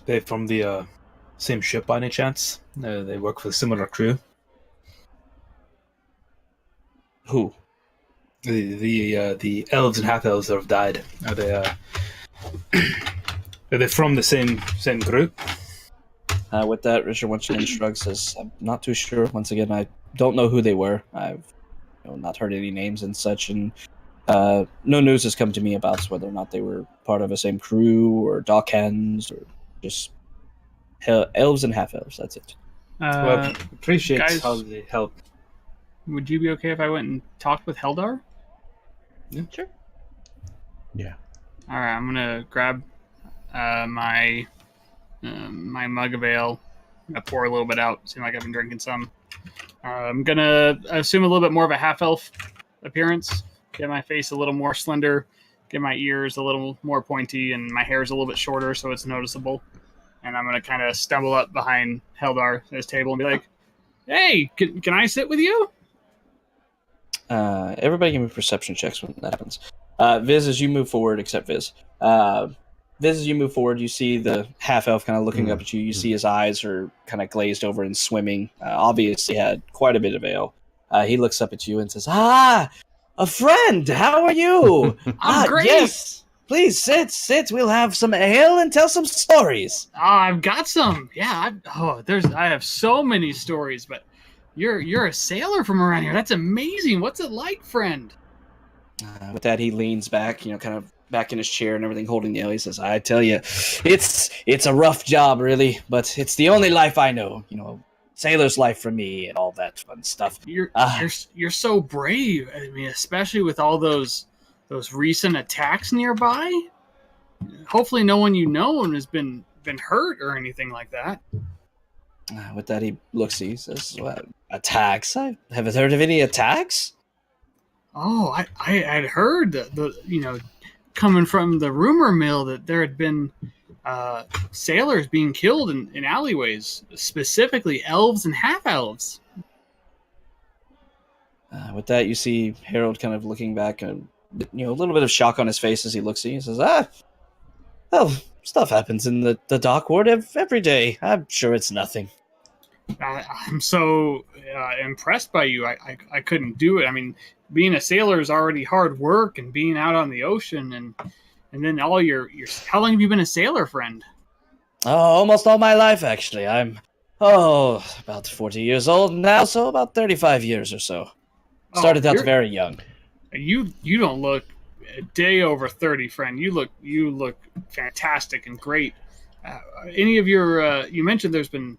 they from the same ship by any chance? They work for a similar crew. Who? The elves and half elves that have died. Are they from the same group? With that, Richard once again shrugs, says, I'm not too sure. Once again, I don't know who they were. I've not heard any names and such, and no news has come to me about whether or not they were part of the same crew or dock hands or just elves and half-elves. That's it. Well, appreciate guys, how they help. Would you be okay if I went and talked with Heldar? Yeah. Sure. Yeah. All right, I'm gonna grab my mug of ale. I'm gonna pour a little bit out. Seem like I've been drinking some. I'm gonna assume a little bit more of a half elf appearance. Get my face a little more slender. Get my ears a little more pointy, and my hair is a little bit shorter, so it's noticeable. And I'm gonna kind of stumble up behind Heldar at his table and be like, "Hey, can I sit with you?" Everybody give me perception checks when that happens. Viz, as you move forward, except Viz. Viz, as you move forward, you see the half-elf kind of looking up at you. You see his eyes are kind of glazed over and swimming. Obviously had quite a bit of ale. He looks up at you and says, a friend! How are you? I'm great! Yes! Please, sit. We'll have some ale and tell some stories. I've got some. Yeah, I have so many stories, but you're a sailor from around here. That's amazing. What's it like, friend? With that, he leans back, kind of back in his chair and everything, holding the ale. He says, I tell you, it's a rough job, really, but it's the only life I know. Sailor's life for me and all that fun stuff. You're so brave. I mean, especially with all those those recent attacks nearby? Hopefully, no one you know has been hurt or anything like that. With that, he looks. He says, "What attacks? I haven't heard of any attacks." Oh, I had heard the coming from the rumor mill that there had been sailors being killed in alleyways, specifically elves and half elves. With that, you see Harold kind of looking back, and a little bit of shock on his face as he looks at you. He says, well, stuff happens in the dock ward every day. I'm sure it's nothing." I'm so impressed by you. I couldn't do it. I mean, being a sailor is already hard work, and being out on the ocean, and then all your how long have you been a sailor, friend? Oh, almost all my life, actually. I'm, about 40 years old now, so about 35 years or so. Started out very young. You don't look a day over 30, friend. You look fantastic and great. Any of your you mentioned there's been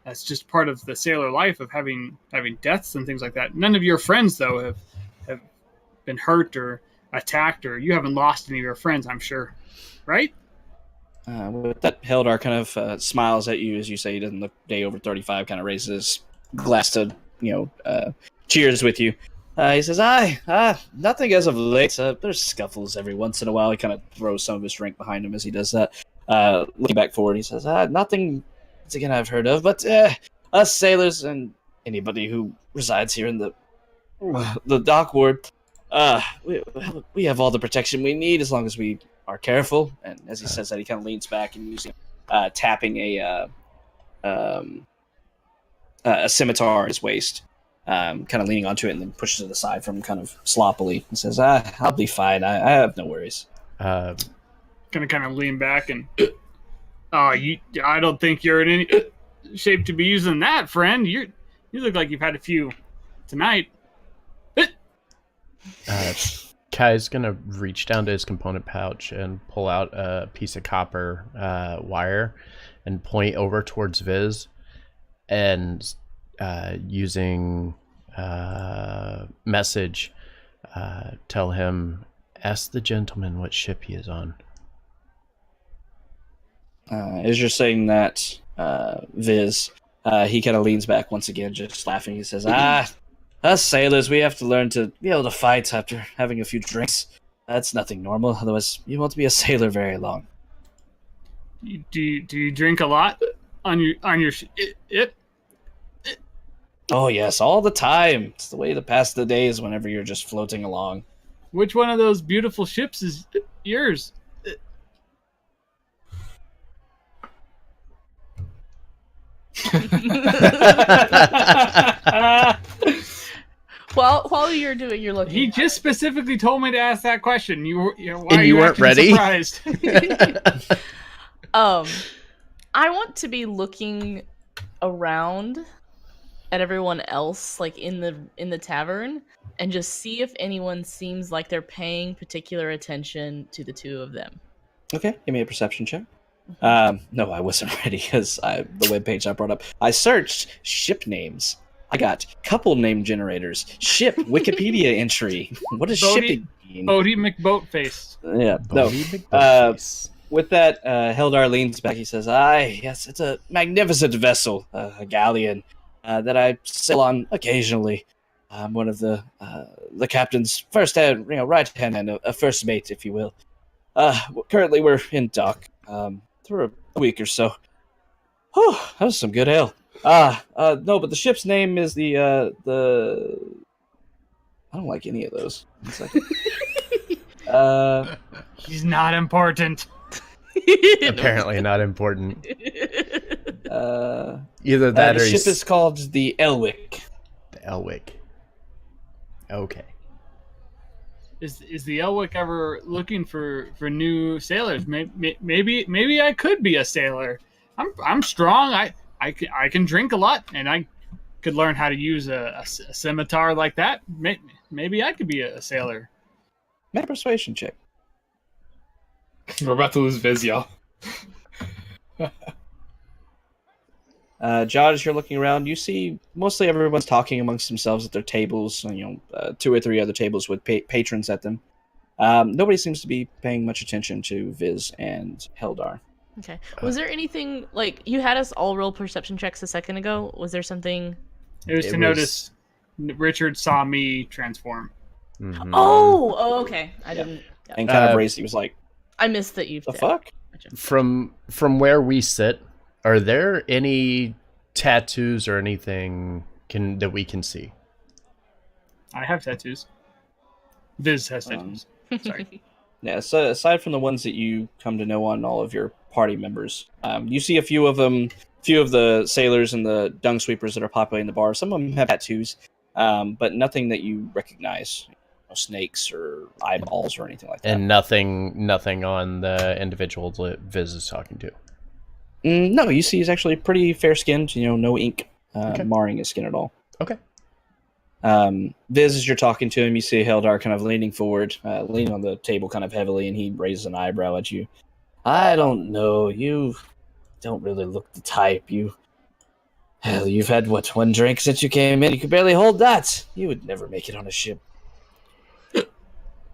that's just part of the sailor life of having deaths and things like that. None of your friends though have been hurt or attacked, or you haven't lost any of your friends, I'm sure, right? With that, Hildar kind of smiles at you as you say he doesn't look day over 35. Kind of raises his glass to cheers with you. He says, nothing as of late. There's scuffles every once in a while. He kind of throws some of his drink behind him as he does that. Looking back forward, he says, nothing, once again, I've heard of, but us sailors and anybody who resides here in the dock ward, we have all the protection we need as long as we are careful. And as he says that, he kind of leans back and using tapping a scimitar on his waist. Kind of leaning onto it and then pushes it aside from kind of sloppily and says, I'll be fine. I have no worries. Gonna kind of lean back and, I don't think you're in any shape to be using that, friend. You look like you've had a few tonight. Kai's gonna reach down to his component pouch and pull out a piece of copper wire and point over towards Viz and using message, tell him, ask the gentleman what ship he is on. As you're saying that, Viz, he kind of leans back once again, just laughing. He says, us sailors, we have to learn to be able to fight after having a few drinks. That's nothing normal, otherwise you won't be a sailor very long. Do you drink a lot on your ship? Oh yes, all the time. It's the way to pass the days whenever you're just floating along. Which one of those beautiful ships is yours? Well, while you're doing your looking, He just specifically told me to ask that question. Why And are you weren't acting ready? Surprised? I want to be looking around at everyone else, like in the tavern, and just see if anyone seems like they're paying particular attention to the two of them. Okay, give me a perception check. No, I wasn't ready because the webpage I brought up. I searched ship names. I got couple name generators. Ship Wikipedia entry. What does shipping mean? Bodie McBoatface. Yeah, no. With that, Hildar leans back. He says, yes, it's a magnificent vessel, a galleon, that I sail on occasionally. I'm one of the captain's first hand, right hand and a first mate, if you will. Currently, we're in dock for a week or so. Whew, that was some good ale. No, but the ship's name is the I don't like any of those. One second. He's not important. Apparently not important. Either that the or ship is called the Elwick. The Elwick. Okay. Is the Elwick ever looking for new sailors? Maybe I could be a sailor. I'm strong. I can drink a lot, and I could learn how to use a scimitar like that. Maybe I could be a sailor. Make a persuasion check. We're about to lose Viz, y'all. John, as you're looking around, you see mostly everyone's talking amongst themselves at their tables. 2 or 3 other tables with patrons at them. Nobody seems to be paying much attention to Viz and Heldar. Okay. Was there anything like you had us all roll perception checks a second ago? Was there something? It was to notice Richard saw me transform. Mhm. Oh, okay. I didn't. Yeah. And kind of raised. He was like, I missed that. "The fuck." Gotcha. From where we sit, are there any tattoos or anything that we can see? I have tattoos. Viz has tattoos. Sorry. Yeah, so aside from the ones that you come to know on all of your party members, you see a few of them, few of the sailors and the dung sweepers that are populating the bar. Some of them have tattoos, but nothing that you recognize. No snakes or eyeballs or anything like that. And nothing on the individual that Viz is talking to. No, you see he's actually pretty fair-skinned, no ink marring his skin at all. Okay. Viz, as you're talking to him, you see Heldar kind of leaning forward, leaning on the table kind of heavily, and he raises an eyebrow at you. I don't know, you don't really look the type. Hell, you've had, one drink since you came in? You could barely hold that. You would never make it on a ship.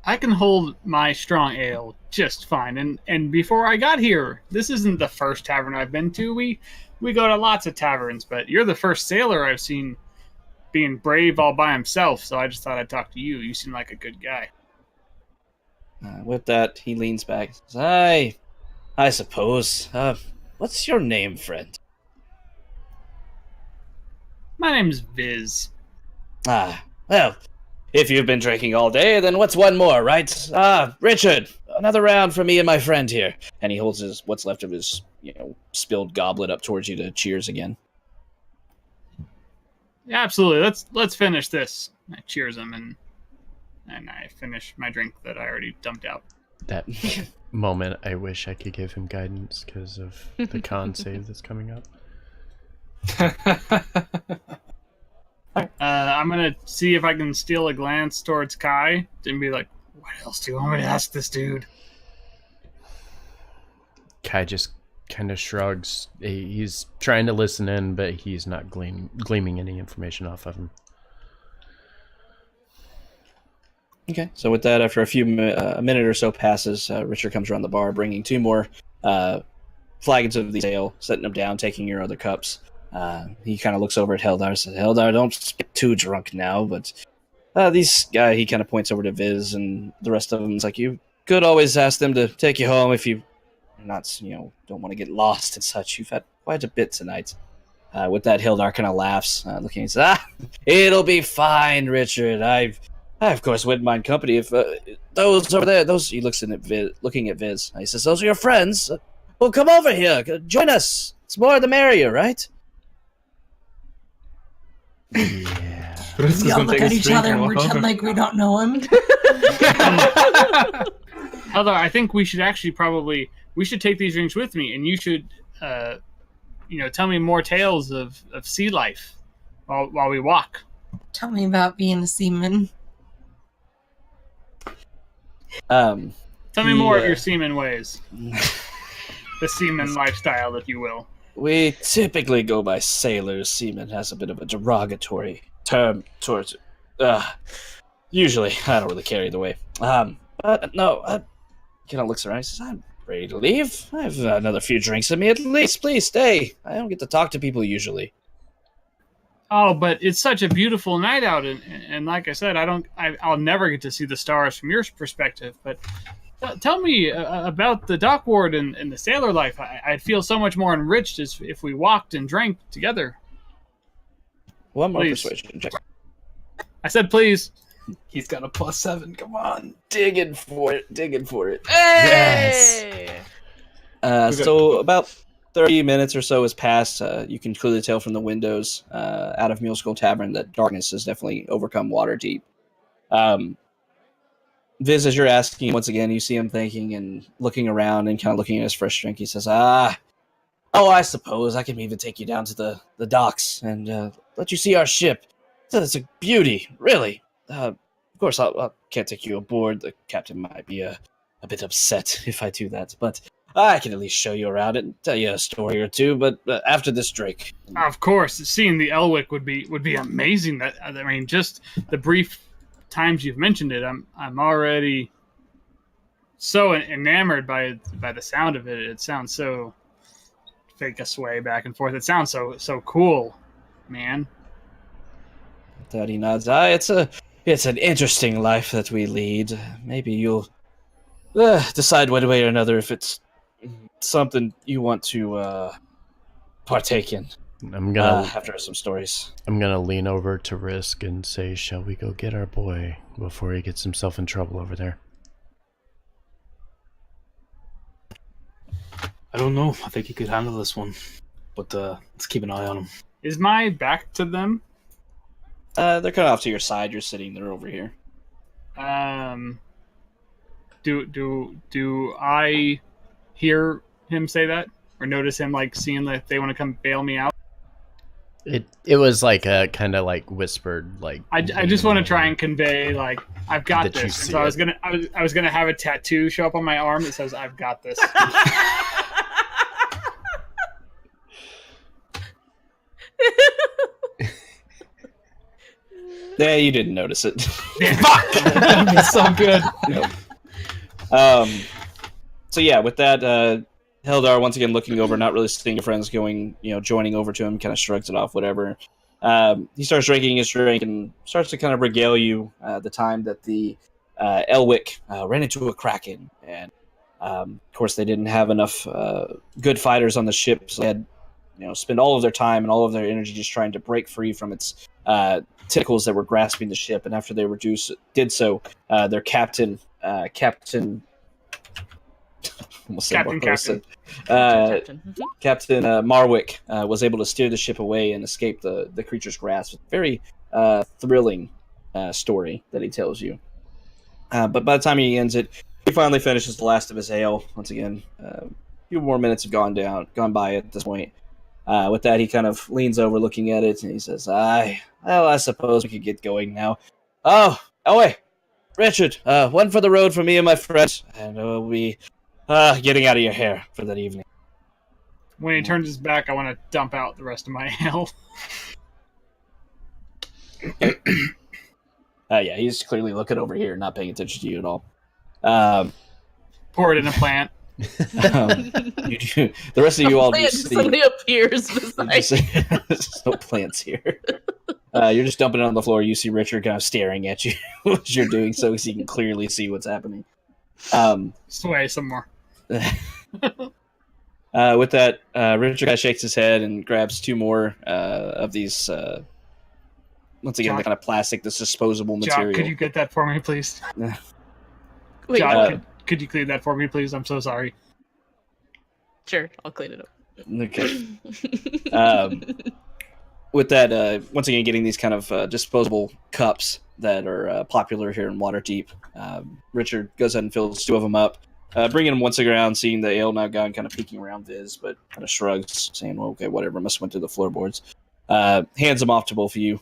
I can hold my strong ale just fine. And before I got here, this isn't the first tavern I've been to. We go to lots of taverns, but you're the first sailor I've seen being brave all by himself, so I just thought I'd talk to you. You seem like a good guy. With that, he leans back and says, I suppose. What's your name, friend? My name's Viz. Well, if you've been drinking all day, then what's one more, right? Richard, another round for me and my friend here. And he holds what's left of his, spilled goblet up towards you to cheers again. Yeah, absolutely. Let's finish this. I cheers him and I finish my drink that I already dumped out. That moment, I wish I could give him guidance because of the con save that's coming up. I'm gonna see if I can steal a glance towards Kai and be like, "What else do you want me to ask this dude?" Kai just kind of shrugs. He's trying to listen in, but he's not gleaming any information off of him. Okay, so with that, after a minute or so passes, Richard comes around the bar, bringing two more flagons of the ale, setting them down, taking your other cups. He kind of looks over at Heldar and says, Heldar, don't get too drunk now, but these guys, he kind of points over to Viz and the rest of them. It's like, you could always ask them to take you home if you not, don't want to get lost and such. You've had quite a bit tonight. With that, Hildar kind of laughs, looking and says, it'll be fine, Richard. I of course wouldn't mind company if those over there, he looks looking at Viz. He says, those are your friends. Well, come over here. Join us. It's more the merrier, right? Yeah. We all look at each other and pretend like we don't know him. Although I think we should actually we should take these drinks with me, and you should, tell me more tales of sea life while we walk. Tell me about being a seaman. Tell me more of your seaman ways. The seaman lifestyle, if you will. We typically go by sailors. Seaman has a bit of a derogatory term towards it. Usually, I don't really care either way. But no, kind of looks around. He says, I'm ready to leave. I have another few drinks in me at least. Please stay. I don't get to talk to people usually. Oh, but it's such a beautiful night out, and like I said, I'll never get to see the stars from your perspective. But tell me about the dock ward and the sailor life. I'd feel so much more enriched if we walked and drank together. One more Please. persuasion check. I said, please. He's got a +7. Come on. Digging for it. Hey! Yes. So about 30 minutes or so has passed. You can clearly tell from the windows out of Mule Skull Tavern that darkness has definitely overcome Waterdeep. Viz, as you're asking once again, you see him thinking and looking around and kind of looking at his fresh drink. He says, I suppose I can even take you down to the docks and let you see our ship. It's a beauty, really. Of course, I can't take you aboard. The captain might be a bit upset if I do that, but I can at least show you around it and tell you a story or two. But after this drink, Of course, seeing the Elwick would be amazing. Just the brief times you've mentioned it, I'm already so enamored by the sound of it. It sounds so fake a sway back and forth. It sounds so cool, man. Daddy nods. It's an interesting life that we lead. Maybe you'll decide one way or another if it's something you want to partake in. After some stories. I'm gonna lean over to Risk and say, "Shall we go get our boy before he gets himself in trouble over there?" I don't know. I think he could handle this one, but let's keep an eye on him. Is my back to them? They're kind of off to your side. You're sitting there over here. Do I hear him say that, or notice him like seeing that they want to come bail me out? It was like a kind of like whispered like. I just want to try and convey like I've got this. And so I was gonna have a tattoo show up on my arm that says I've got this. Yeah, you didn't notice it. Fuck! That'd be so good. So yeah, with that, Heldar once again looking over, not really seeing your friends going, joining over to him, kind of shrugs it off, whatever. He starts drinking his drink and starts to kind of regale you the time that the Elwick ran into a kraken, and of course they didn't have enough good fighters on the ship, so they had spend all of their time and all of their energy just trying to break free from its tentacles that were grasping the ship. And after they did so, their captain Captain Marwick was able to steer the ship away and escape the creature's grasp. Very thrilling story that he tells you. But by the time he ends it, he finally finishes the last of his ale. Once again, a few more minutes have gone by at this point. With that, he kind of leans over looking at it, and he says, I suppose we could get going now. Oh, wait, Richard, one for the road for me and my friends, and we'll be getting out of your hair for that evening. When he turns his back, I want to dump out the rest of my ale. Yeah, he's clearly looking over here, not paying attention to you at all. Pour it in a plant. The rest of you all just suddenly appears beside there's no plants here. You're just dumping it on the floor. You see Richard kind of staring at you as you're doing so you can clearly see what's happening. Sway some more. With that, Richard kind of shakes his head and grabs two more of these once again, the kind of plastic, this disposable material. John, could you get that for me, please? Wait, John, could you clean that for me, please? I'm so sorry. Sure, I'll clean it up. Okay. With that, once again, getting these kind of disposable cups that are popular here in Waterdeep. Richard goes ahead and fills two of them up, bringing them once around, seeing the ale now gone, kind of peeking around Viz, but kind of shrugs, saying, well, okay, whatever, must have went through the floorboards. Hands them off to both of you,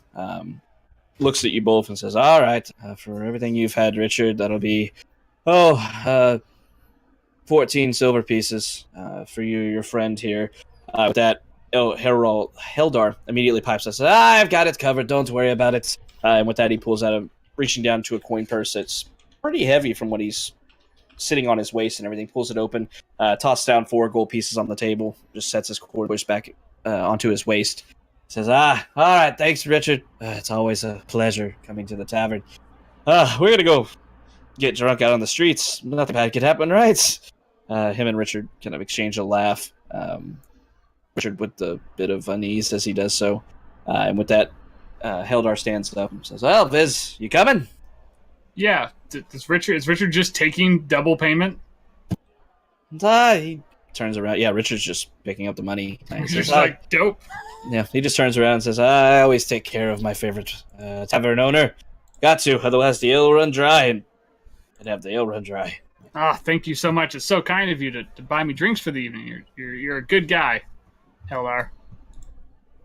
looks at you both and says, all right, for everything you've had, Richard, that'll be, 14 silver pieces for you, your friend here. With that, Heldar immediately pipes us, I've got it covered, don't worry about it. And with that, he pulls out reaching down to a coin purse that's pretty heavy from what he's sitting on his waist and everything, pulls it open, tosses down 4 gold pieces on the table, just sets his cord push back onto his waist. Says, all right, thanks, Richard. It's always a pleasure coming to the tavern. We're going to go get drunk out on the streets. Nothing bad could happen, right? Him and Richard kind of exchange a laugh. Richard with a bit of unease as he does so. And with that, Heldar stands up and says, well, Viz, you coming? Yeah. Is Richard just taking double payment? He turns around. Yeah, Richard's just picking up the money. He's just like, dope. Yeah, he just turns around and says, I always take care of my favorite tavern owner. Got to, otherwise the ale will run dry, and I'd have the ale run dry. Thank you so much. It's so kind of you to buy me drinks for the evening. You're a good guy, Heldar.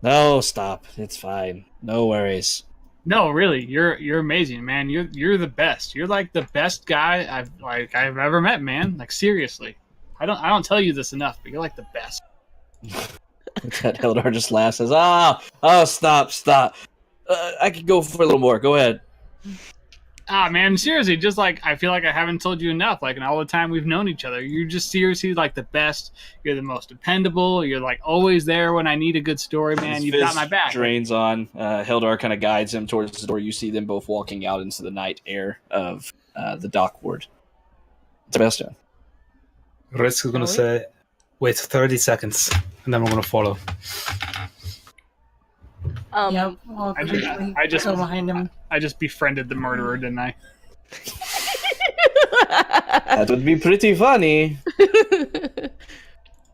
No, stop. It's fine. No worries. No, really, you're amazing, man. You're the best. You're like the best guy I've ever met, man. Like seriously. I don't tell you this enough, but you're like the best. That Heldar just laughs, says, stop. I could go for a little more. Go ahead. Ah, man, seriously, just like I feel like I haven't told you enough. Like in all the time we've known each other, you're just seriously like the best. You're the most dependable. You're like always there when I need a good story, man. You've got my back. Drains on. Hildar kind of guides him towards the door. You see them both walking out into the night air of the dock ward. Sebastian. Risk is going to say, wait 30 seconds, and then we're going to follow. Yep. I'll I just go behind him. I just befriended the murderer, didn't I? That would be pretty funny.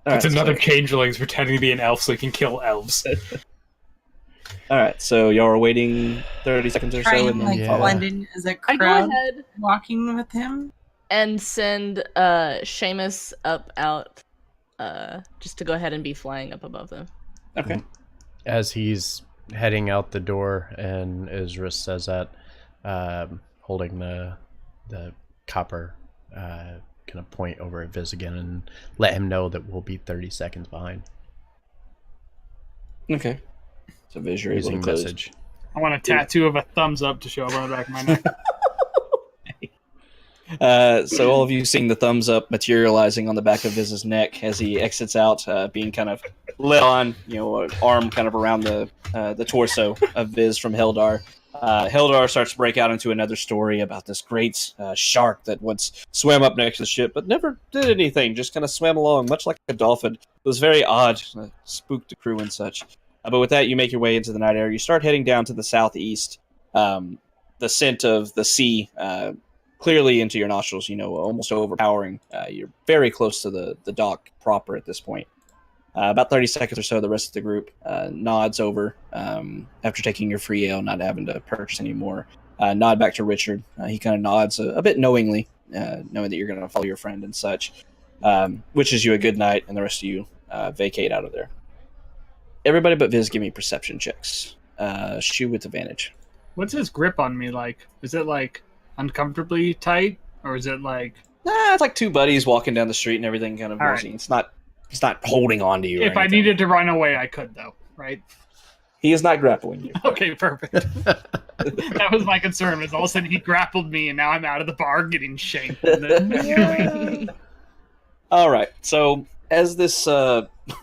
It's another changelings pretending to be an elf so he can kill elves. All right, so y'all are waiting 30 seconds or Try so, and and then blend in as a I go crowd ahead walking with him. and send Seamus out just to go ahead and be flying up above them. Okay. As he's heading out the door, and Isra says that, holding the copper, kind of point over at Viz again and let him know that we'll be 30 seconds behind. Okay. So Viz, you're able to Using close. message. I want a tattoo of a thumbs up to show up on the back of my neck. So all of you seeing the thumbs up materializing on the back of Viz's neck as he exits out, being kind of lit on, arm kind of around the torso of Viz from Hildar. Hildar starts to break out into another story about this great shark that once swam up next to the ship, but never did anything, just kind of swam along, much like a dolphin. It was very odd, spooked the crew and such. But with that, you make your way into the night air. You start heading down to the southeast. The scent of the sea clearly into your nostrils, almost overpowering. You're very close to the dock proper at this point. About 30 seconds or so, the rest of the group nods over after taking your free ale, not having to purchase any more. Nod back to Richard. He kind of nods a bit knowingly, knowing that you're going to follow your friend and such, wishes you a good night, and the rest of you vacate out of there. Everybody but Viz, give me perception checks. Shoot with advantage. What's his grip on me like? Is it like uncomfortably tight, or is it like? Nah, it's like two buddies walking down the street and everything kind of. Right. It's not holding on to you. If I needed to run away, I could, though, right? He is not grappling you. Okay, perfect. That was my concern. Was all of a sudden he grappled me, and now I'm out of the bar getting shanked. All right. So as this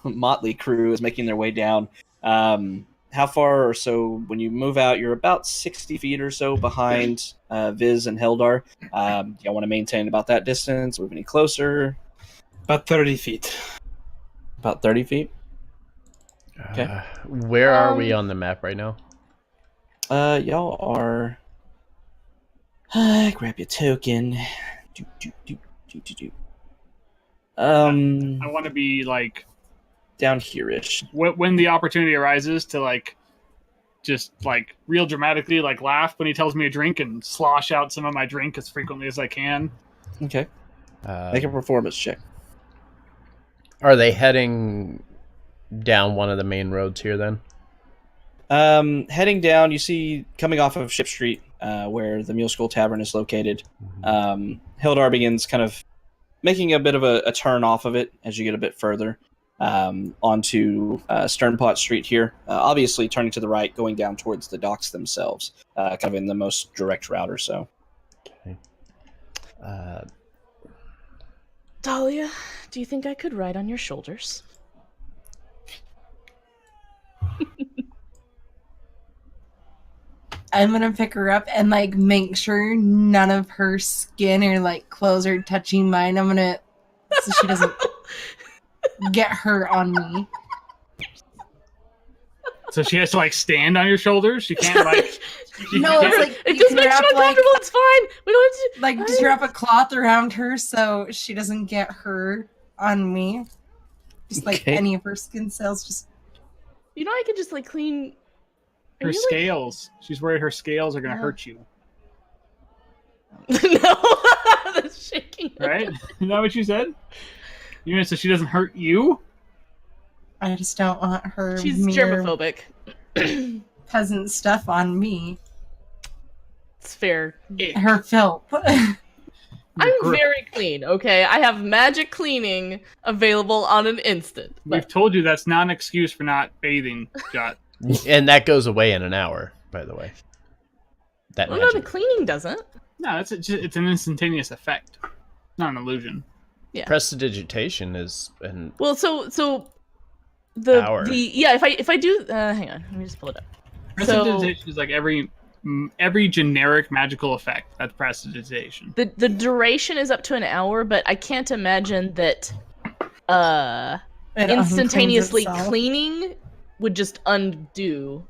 motley crew is making their way down, how far or so when you move out? You're about 60 feet or so behind Viz and Hildar. Y'all want to maintain about that distance? Move any closer? About 30 feet. About 30 feet. Okay. Where are we on the map right now? Y'all are. Grab your token. I want to be like down here-ish. when the opportunity arises to like just like real dramatically like laugh when he tells me a drink and slosh out some of my drink as frequently as I can. Okay. Make a performance check. Are they heading down one of the main roads here then? Heading down, you see coming off of Ship Street, where the Mule Skull Tavern is located. Hildar begins kind of making a bit of a turn off of it as you get a bit further onto Sternpot Street here. Obviously, turning to the right, going down towards the docks themselves, kind of in the most direct route or so. Okay. Dahlia, do you think I could ride on your shoulders? I'm gonna pick her up and like make sure none of her skin or like clothes are touching mine. I'm gonna so she doesn't get hurt on me. So she has to like stand on your shoulders. She can't like. No, it's like It you just makes wrap, me uncomfortable. It's fine. We don't have to. like just wrap a cloth around her so she doesn't get hurt on me. Just like Okay. any of her skin cells. Just You know, I could just like clean. Are Her you, scales. She's worried her scales are gonna Oh. hurt you. No, that's shaking. Right? Is that what you said? You mean so she doesn't hurt you? I just don't want her She's mere germophobic. peasant stuff on me. It's fair. Her filth. I'm very clean, okay? I have magic cleaning available on an instant. We've told you that's not an excuse for not bathing, Jot. And that goes away in an hour, by the way. that Well, no, magic. the cleaning doesn't. No, it's an instantaneous effect, not an illusion. Yeah. Prestidigitation is an Well, so the Hour. if I do hang on, let me just pull it up. So Prestidigitation is like every generic magical effect. That's prestidigitation. the duration is up to an hour, but I can't imagine that It instantaneously uncleans itself. cleaning would just undo.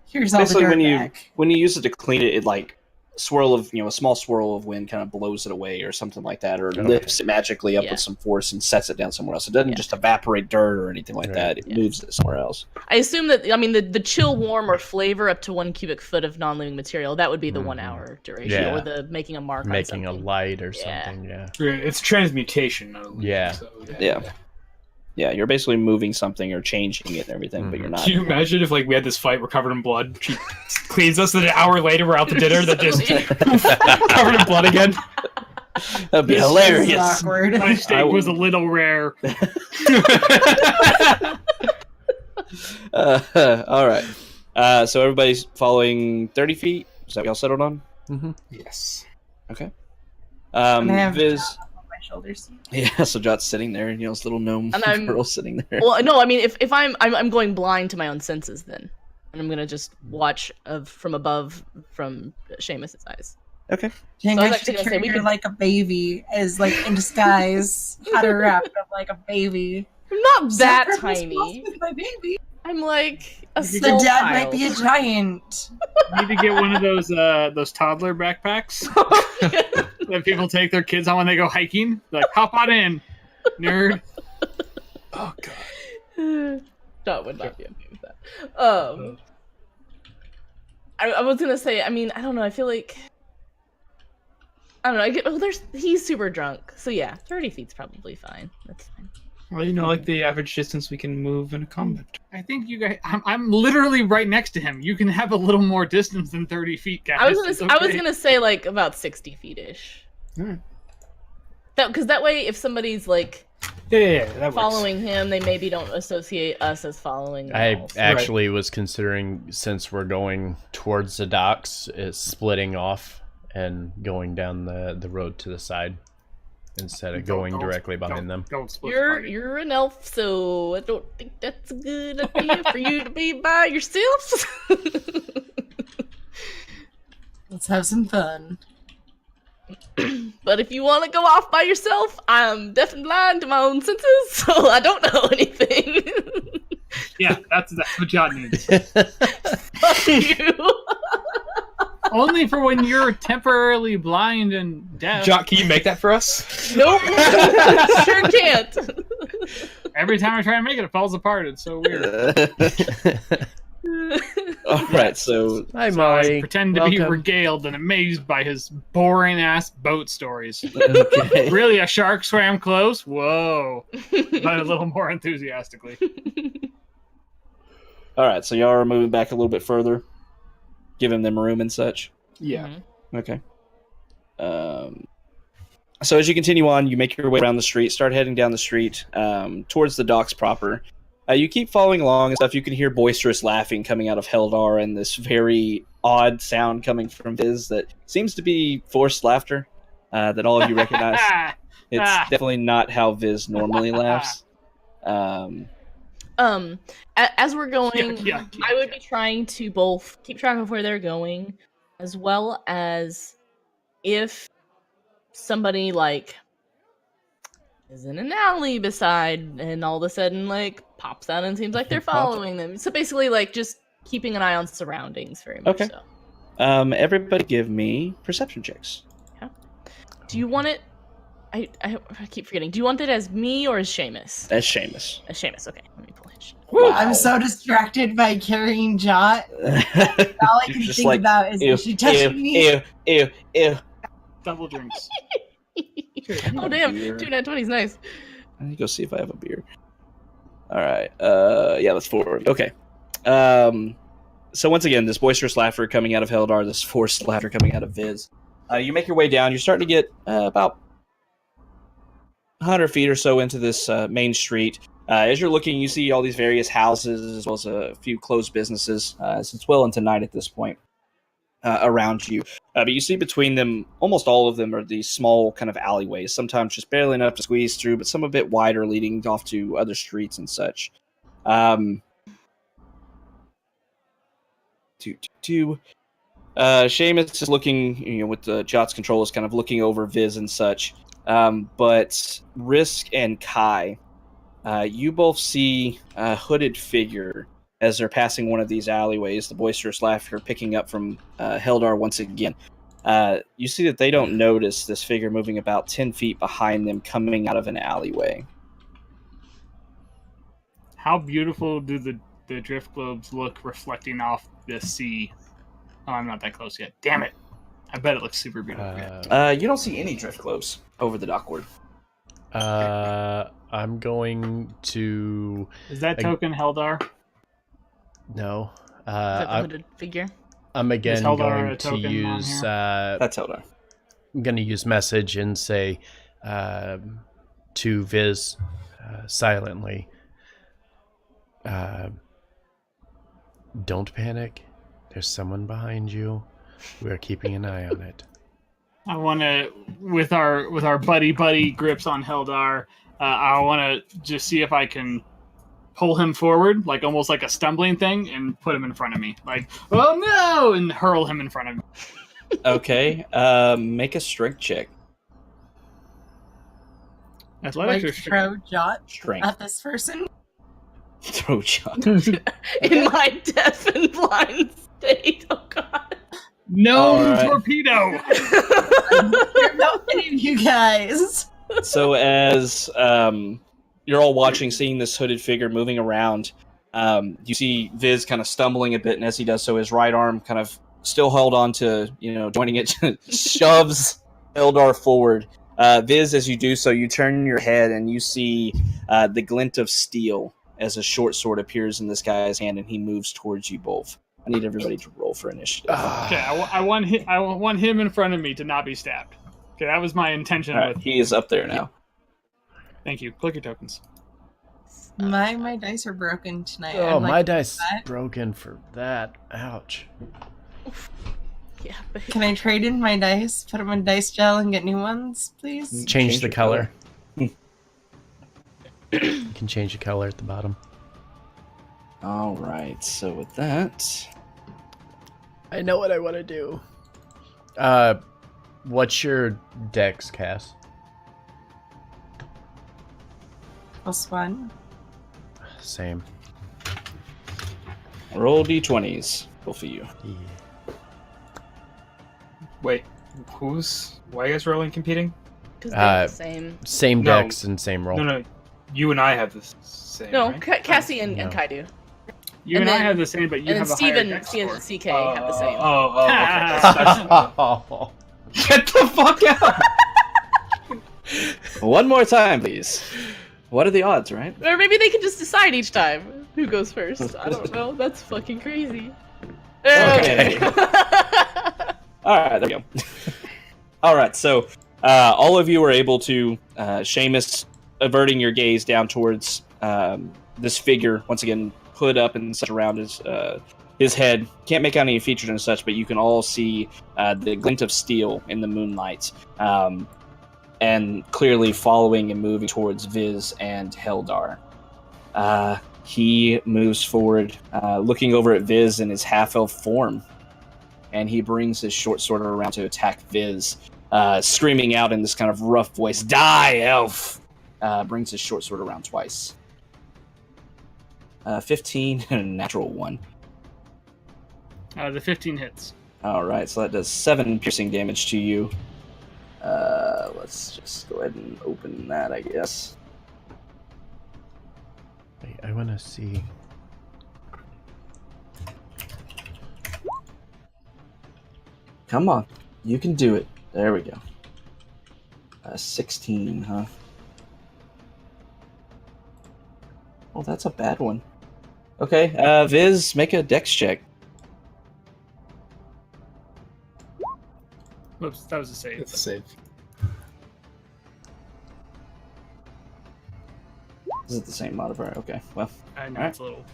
Here's all the Basically, dirt back. when you use it to clean it, it like a small swirl of wind kind of blows it away or something like that, or lifts it magically up Yeah. with some force and sets it down somewhere else. It doesn't Yeah. just evaporate dirt or anything like Right. that. It Yeah. moves it somewhere else. I assume that the chill, warm, or flavor up to 1 cubic foot of non-living material. That would be the Mhm. 1 hour duration, Yeah. or the making a mark, making a on something. light or Yeah. something. Yeah. It's transmutation. Not illusion, Yeah. So, Yeah. Yeah, you're basically moving something or changing it and everything, but you're not. Can you imagine if we had this fight, we're covered in blood, she cleans us, and an hour later we're out to dinner, that just covered in blood again? That'd be This is hilarious. awkward. My steak I was a little rare. All right. So everybody's following 30 feet. Is that what y'all settled on? Mm-hmm. Yes. Okay. And I have Viz. on my shoulders. Yeah, so Jot's sitting there, and this little gnome And I'm- girl sitting there. Well, no, I mean, if I'm going blind to my own senses, then, and I'm gonna just watch from above from Seamus's eyes. Okay. Dang, So I was I actually should gonna say, we her could- like a baby, as like in disguise, had her wrapped up like a baby. I'm not that Shepherd was tiny. supposed to be my baby. I'm like a The small dad child. might be a giant. Need to get one of those toddler backpacks that people take their kids on when they go hiking. Like, hop on in, nerd. Oh god. That would not be okay with that. I was gonna say, I mean, I don't know. I feel like I don't know. He's super drunk, so yeah, 30 feet's probably fine. That's fine. Well, like the average distance we can move in a combat. I think you guys. I'm literally right next to him. You can have a little more distance than 30 feet, guys. I was It's gonna okay. say like about 60 feet ish. Alright. Because that way, if somebody's like Yeah, that works. following him, they maybe don't associate us as following them I also. actually was considering, since we're going towards the docks, is splitting off and going down the road to the side instead of going directly behind them. Don't split the party. You're an elf, so I don't think that's a good idea for you to be by yourself. Let's have some fun. But if you want to go off by yourself, I'm deaf and blind to my own senses, so I don't know anything. Yeah, that's what John needs. Fuck you. Only for when you're temporarily blind and deaf. Jock, can you make that for us? Nope. Sure can't. Every time I try to make it, it falls apart. It's so weird. All right, so Hi, I Molly. pretend to be Welcome. regaled and amazed by his boring ass boat stories. okay. Really, a shark swam close? Whoa. But a little more enthusiastically. All right, so y'all are moving back a little bit further, giving them room and such. Yeah. Mhm. Okay. So as you continue on, you make your way around the street, start heading down the street towards the docks proper. You keep following along and stuff. You can hear boisterous laughing coming out of Heldar and this very odd sound coming from Viz that seems to be forced laughter that all of you recognize. It's definitely not how Viz normally laughs. As we're going, Yeah. I would be trying to both keep track of where they're going, as well as if somebody like is in an alley beside, and all of a sudden like pops out and seems like they're following them. So basically, like just keeping an eye on surroundings, very much Okay. so. Everybody give me perception checks. Do you want it? I keep forgetting. Do you want it as me or as Seamus? That's Seamus. As Seamus, okay. Let me pull it. I'm so distracted by carrying Jot. All I can Just think like, about is, Ew, is she touching me? ew, ew, ew. Double drinks. Oh damn, Beer. 2 nat 20s, nice. Let me go see if I have a beer. All right. Yeah, that's 4. Okay. So once again, this boisterous laughter coming out of Heldar, this forced laughter coming out of Viz. You make your way down. You're starting to get about 100 feet or so into this main street. As you're looking, you see all these various houses as well as a few closed businesses. So it's well into night at this point. around you. But you see between them, almost all of them are these small kind of alleyways, sometimes just barely enough to squeeze through, but some a bit wider, leading off to other streets and such. Seamus is looking, with the Jot's controls, kind of looking over Viz and such. But Risk and Kai, you both see a hooded figure as they're passing one of these alleyways, the boisterous laughter picking up from Heldar once again. You see that they don't notice this figure moving about 10 feet behind them, coming out of an alleyway. How beautiful do the drift globes look reflecting off the sea? Oh, I'm not that close yet. Damn it. I bet it looks super beautiful. You don't see any drift globes over the dockboard. I'm going to... Is that token Heldar? No. Is that the hooded figure? I'm again going to use... That's Heldar. I'm going to use message and say to Viz silently, don't panic. There's someone behind you. We're keeping an eye on it. I want to, with our buddy grips on Heldar, I want to just see if I can pull him forward, like almost like a stumbling thing, and put him in front of me. Like, oh no! And hurl him in front of me. Okay, make a strength check. Athletics or throw Jot Strength. at this person. Throw Jot. In my deaf and blind state. Oh god. No torpedo. Not any of you guys. So as you're all watching, seeing this hooded figure moving around, you see Viz kind of stumbling a bit, and as he does so, his right arm kind of still held on to, joining it, shoves Eldar forward. Viz, as you do so, you turn your head and you see the glint of steel as a short sword appears in this guy's hand, and he moves towards you both. I need everybody to roll for initiative. Okay, I want him in front of me to not be stabbed. Okay, that was my intention. Right, he is up there now. Thank you. Click your tokens. My dice are broken tonight. Oh, my dice broken for that. Ouch. Yeah. But... Can I trade in my dice, put them in dice gel, and get new ones, please? Change the color. You can change the color at the bottom. All right, so with that... I know what I want to do. What's your dex, Cass? +1. Same. Roll d20s, both of you. Yeah. Wait, why are you guys rolling competing? Because they're the same. Same No. dex and same roll. No, you and I have the same. No, right? Cassie and No. Kai do. You and I have the same, but you And have then a higher Steven dex and score. CK have the same. Okay. Get the fuck out! One more time, please. What are the odds, right? Or maybe they can just decide each time who goes first. I don't know. That's fucking crazy. Okay. Alright, there you go. Alright, so all of you were able to, Seamus averting your gaze down towards this figure, once again, hood up and such around his head. Can't make out any features and such, but you can all see the glint of steel in the moonlight. And clearly following and moving towards Viz and Heldar. He moves forward, looking over at Viz in his half-elf form. And he brings his short sword around to attack Viz, screaming out in this kind of rough voice, "Die, elf!" Brings his short sword around twice. 15 and a natural 1. The 15 hits. Alright, so that does 7 piercing damage to you. Let's just go ahead and open that, I guess. Wait, I want to see. Come on, you can do it. There we go. 16, huh? Well, that's a bad one. Okay, Viz, make a dex check. Whoops, that was a save. It's a save. Is it the same modifier? Okay, well. I know Alright. it's a little.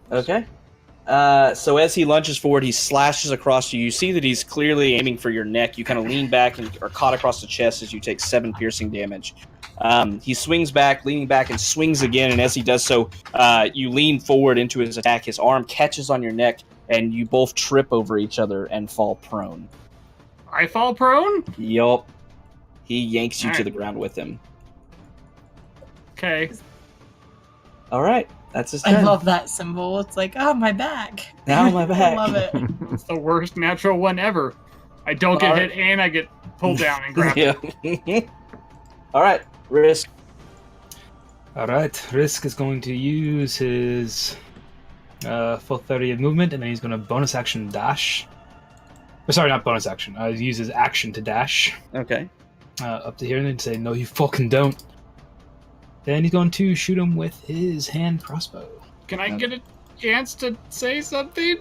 Okay. So as he lunges forward, he slashes across you. You see that he's clearly aiming for your neck. You kind of lean back and are caught across the chest as you take 7 piercing damage. He swings back, leaning back, and swings again. And as he does so, you lean forward into his attack. His arm catches on your neck, and you both trip over each other and fall prone. I fall prone? Yup. He yanks you All to right. the ground with him. Okay. All right. That's his turn. I love that symbol. It's like, oh, my back. Now my back. I love it. It's the worst natural one ever. I don't get hit and I get pulled down and grabbed. Yeah. All right. Risk. All right, Risk is going to use his full 30 of movement, and then he's going to bonus action dash. Sorry, not bonus action. Use his action to dash Okay. up to here, and then say, "No, you fucking don't." Then he's going to shoot him with his hand crossbow, Can I get a chance to say something?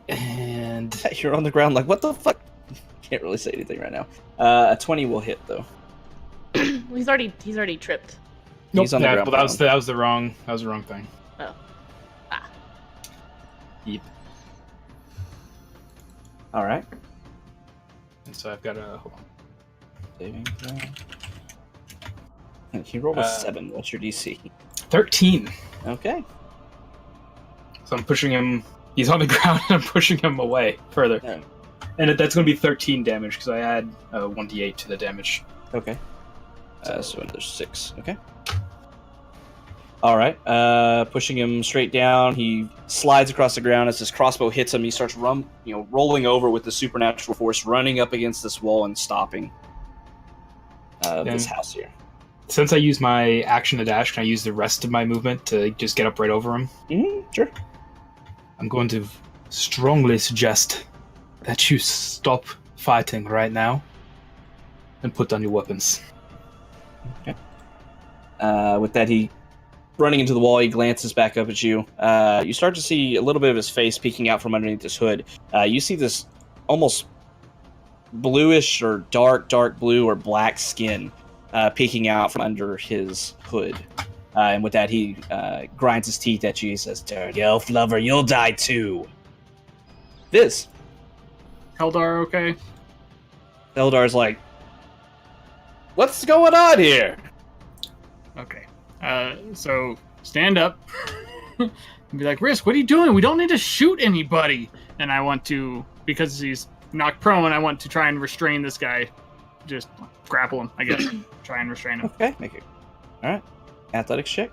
and You're on the ground like, what the fuck? Can't really say anything right now. A 20 will hit, though. He's already tripped. He's on the ground. Well, that was the wrong thing. Oh. Ah. Yep. All right. And so I've got a hold on. Saving throw. He rolled a 7. What's your DC? 13. Okay. So I'm pushing him. He's on the ground, and I'm pushing him away further. Yeah. And that's going to be 13 damage because I add 1d8 to the damage. Okay. So there's 6. Okay. All right. Pushing him straight down. He slides across the ground as his crossbow hits him. He starts rolling over with the supernatural force, running up against this wall and stopping this house here. Since I use my action to dash, can I use the rest of my movement to just get up right over him? Mm-hmm, sure. I'm going to strongly suggest that you stop fighting right now and put down your weapons. Okay. With that, he running into the wall. He glances back up at you. You start to see a little bit of his face peeking out from underneath this hood. You see this almost bluish or dark blue or black skin peeking out from under his hood. And with that, he grinds his teeth at you. He says, "Dirty elf lover, you'll die too." Viz. Eldar, okay? Eldar's like, "What's going on here?" Okay. So stand up and be like, Risk, what are you doing? We don't need to shoot anybody. And I want to, because he's knocked prone, I want to try and restrain this guy. Just grapple him, I guess. Try and restrain him. Okay, make it. All right. Athletics check.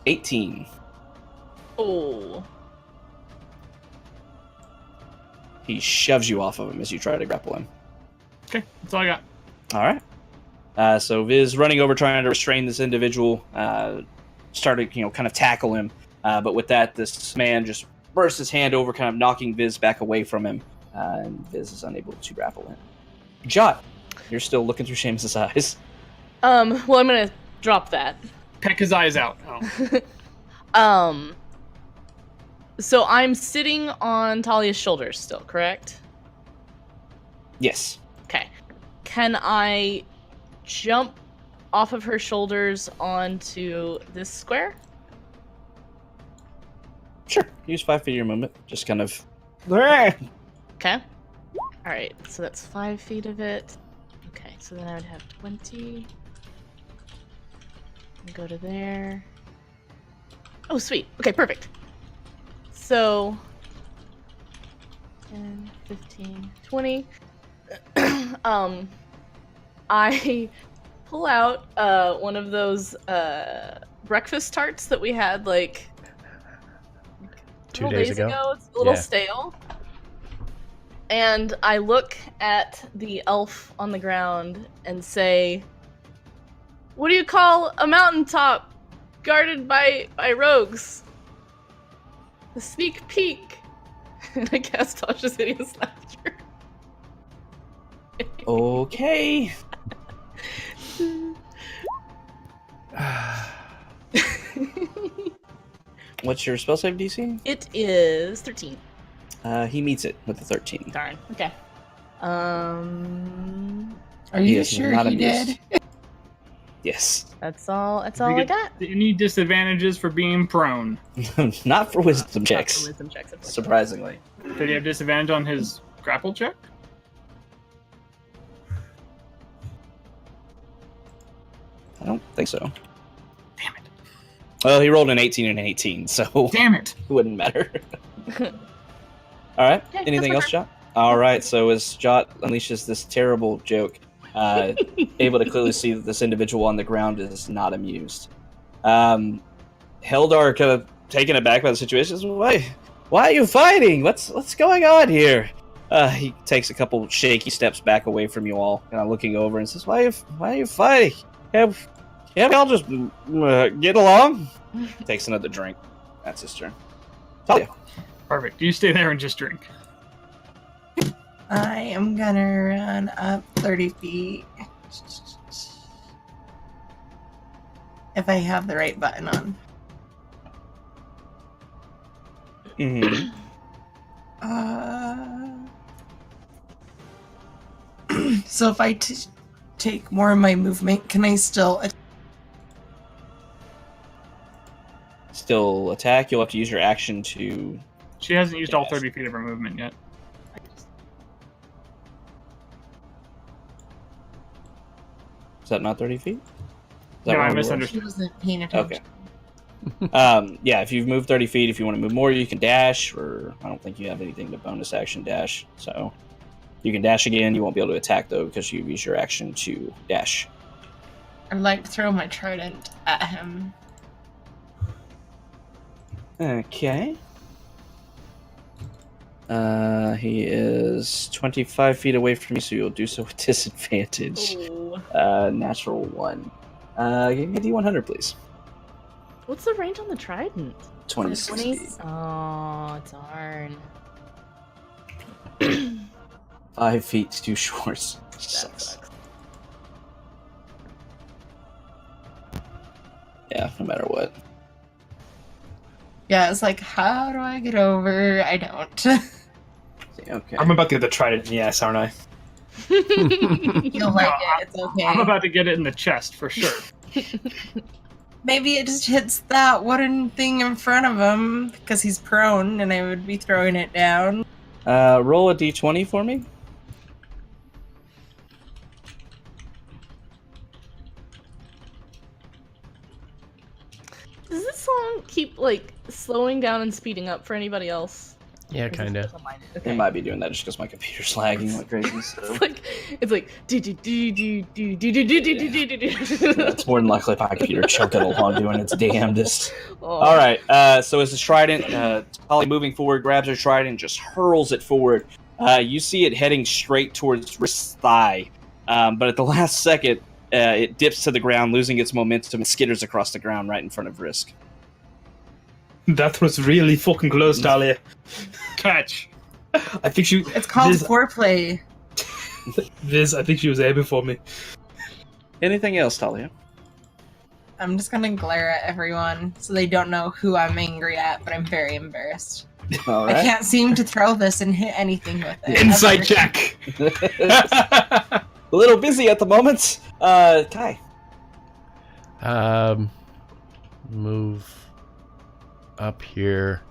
18. Oh. He shoves you off of him as you try to grapple him. Okay, that's all I got. All right. So Viz running over trying to restrain this individual, started, kind of tackle him. But with that, this man just bursts his hand over, kind of knocking Viz back away from him. And Viz is unable to grapple him. Jot, you're still looking through Seamus's eyes. Well, I'm gonna drop that. Peck his eyes out. Oh. So I'm sitting on Talia's shoulders still, correct? Yes. Okay. Can I jump off of her shoulders onto this square? Sure. Use 5 feet of your movement. Just kind of... Okay. Alright, so that's 5 feet of it. Okay, so then I would have 20. And go to there. Oh, sweet. Okay, perfect. So... 10, 15, 20. I pull out one of those breakfast tarts that we had like 2 days ago. It's a little Yeah. stale. And I look at the elf on the ground and say, "What do you call a mountaintop guarded by rogues? The sneak peek." And I cast Tasha's Hideous Laughter. Okay. What's your spell save DC? It is 13. He meets it with the 13. Darn. Okay. Are He you is sure not he amused. did? Yes. That's all. That's Do all we I get got. Any disadvantages for being prone? Not for wisdom Not checks, for wisdom checks, unfortunately. surprisingly. Did he have disadvantage on his grapple check? I don't think so. Damn it. Well, he rolled an 18 and an 18, so Damn it. it wouldn't matter. All right. Yeah, Anything that's else, Jot? All right. So as Jot unleashes this terrible joke, able to clearly see that this individual on the ground is not amused. Heldar, kind of taken aback by the situation, says, Why are you fighting? What's going on here? He takes a couple shaky steps back away from you all, kind of looking over and says, Why are you fighting? Can't we all just get along? Takes another drink. That's his turn. Talia. Perfect. You stay there and just drink. I am gonna run up 30 feet. If I have the right button on. Mm-hmm. So if I take more of my movement, can I still... Still attack. You'll have to use your action to... She hasn't used all Yes. 30 feet of her movement yet. Is that not 30 feet? Is that No, I wrong with misunderstood. She wasn't paying attention. Okay. Yeah, if you've moved 30 feet, if you want to move more, you can dash, or I don't think you have anything to bonus action dash. So you can dash again. You won't be able to attack, though, because you use your action to dash. I'd like to throw my trident at him. Okay. He is 25 feet away from you, so you'll do so with disadvantage. Ooh. Natural 1. Give me a D100, please. What's the range on the trident? 26 20? feet. Oh, darn. 5 feet too short. That Sucks. sucks. Yeah, no matter what. Yeah, it's like, how do I get over? I don't. Okay. I'm about to get the trident in the ass, aren't I? You'll like it. It's okay. I'm about to get it in the chest for sure. Maybe it just hits that wooden thing in front of him because he's prone, and I would be throwing it down. Roll a d20 for me. Does this song keep like slowing down and speeding up for anybody else? Yeah, kind of. They might be doing that just because my computer's lagging like crazy. So It's like that's more than likely my computer chugging along doing its damnedest. Oh. All right. So as the trident, Holly moving forward, grabs her trident, and just hurls it forward. You see it heading straight towards Risk's thigh, but at the last second, it dips to the ground, losing its momentum, and skitters across the ground right in front of Risk. That was really fucking close, Talia. Catch. I think she. It's called Viz, foreplay. Viz, I think she was there before me. Anything else, Talia? I'm just gonna glare at everyone so they don't know who I'm angry at, but I'm very embarrassed. All I right. can't seem to throw this and hit anything with it. Inside ever. check. A little busy at the moment. Kai. Move up here.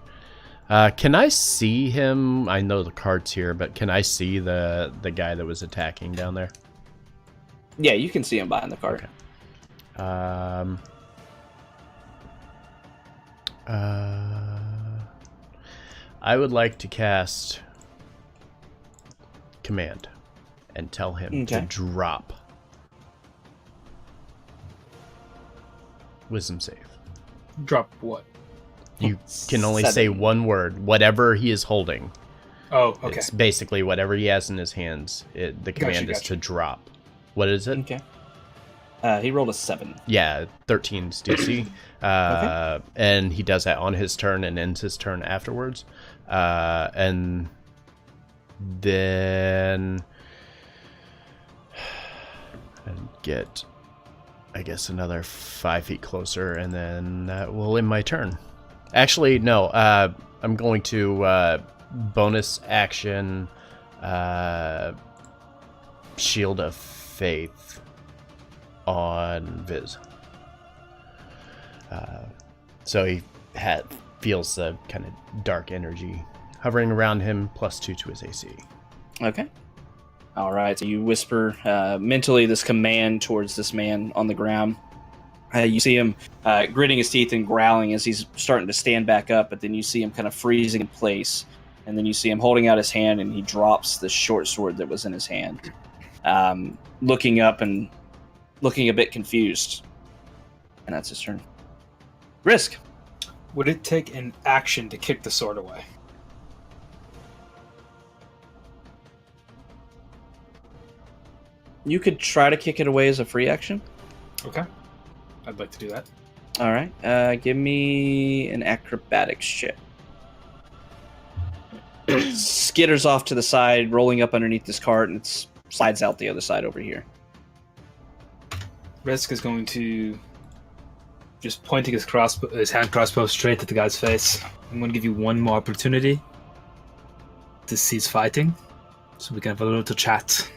Can I see him? I know the cart's here, but can I see the guy that was attacking down there? Yeah, you can see him behind the cart. Okay. I would like to cast Command and tell him to Okay. drop. Wisdom save. Drop what? You can only say 7. one word. Whatever he is holding. Oh, okay. It's basically whatever he has in his hands. The command is gotcha. to drop. What is it? Okay. He rolled a 7. Yeah, 13's DC. And he does that on his turn and ends his turn afterwards. And then and get, I guess, another 5 feet closer, and then that will end my turn. Actually, no. I'm going to bonus action Shield of Faith on Viz. So he feels the kind of dark energy hovering around him, +2 to his AC. Okay. All right. So you whisper mentally this command towards this man on the ground. You see him gritting his teeth and growling as he's starting to stand back up, but then you see him kind of freezing in place. And then you see him holding out his hand, and he drops the short sword that was in his hand, looking up and looking a bit confused. And that's his turn. Risk. Would it take an action to kick the sword away? You could try to kick it away as a free action. Okay. I'd like to do that. All right. Give me an acrobatics check. Skitters off to the side, rolling up underneath this cart, and it slides out the other side over here. Risk is going to just pointing his hand crossbow straight at the guy's face. I'm going to give you one more opportunity to cease fighting, so we can have a little chat.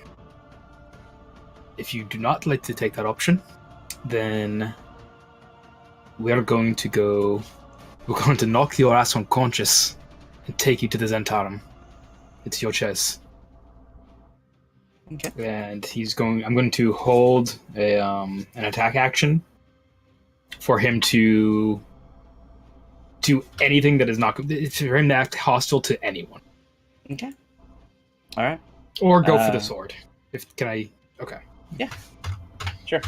If you do not like to take that option, then we're going to knock your ass unconscious and take you to the Zentarum. It's your choice. Okay. And I'm going to hold an attack action for him to do anything that is not, for him to act hostile to anyone. Okay. All right. Or go for the sword. Okay. Yeah. Sure.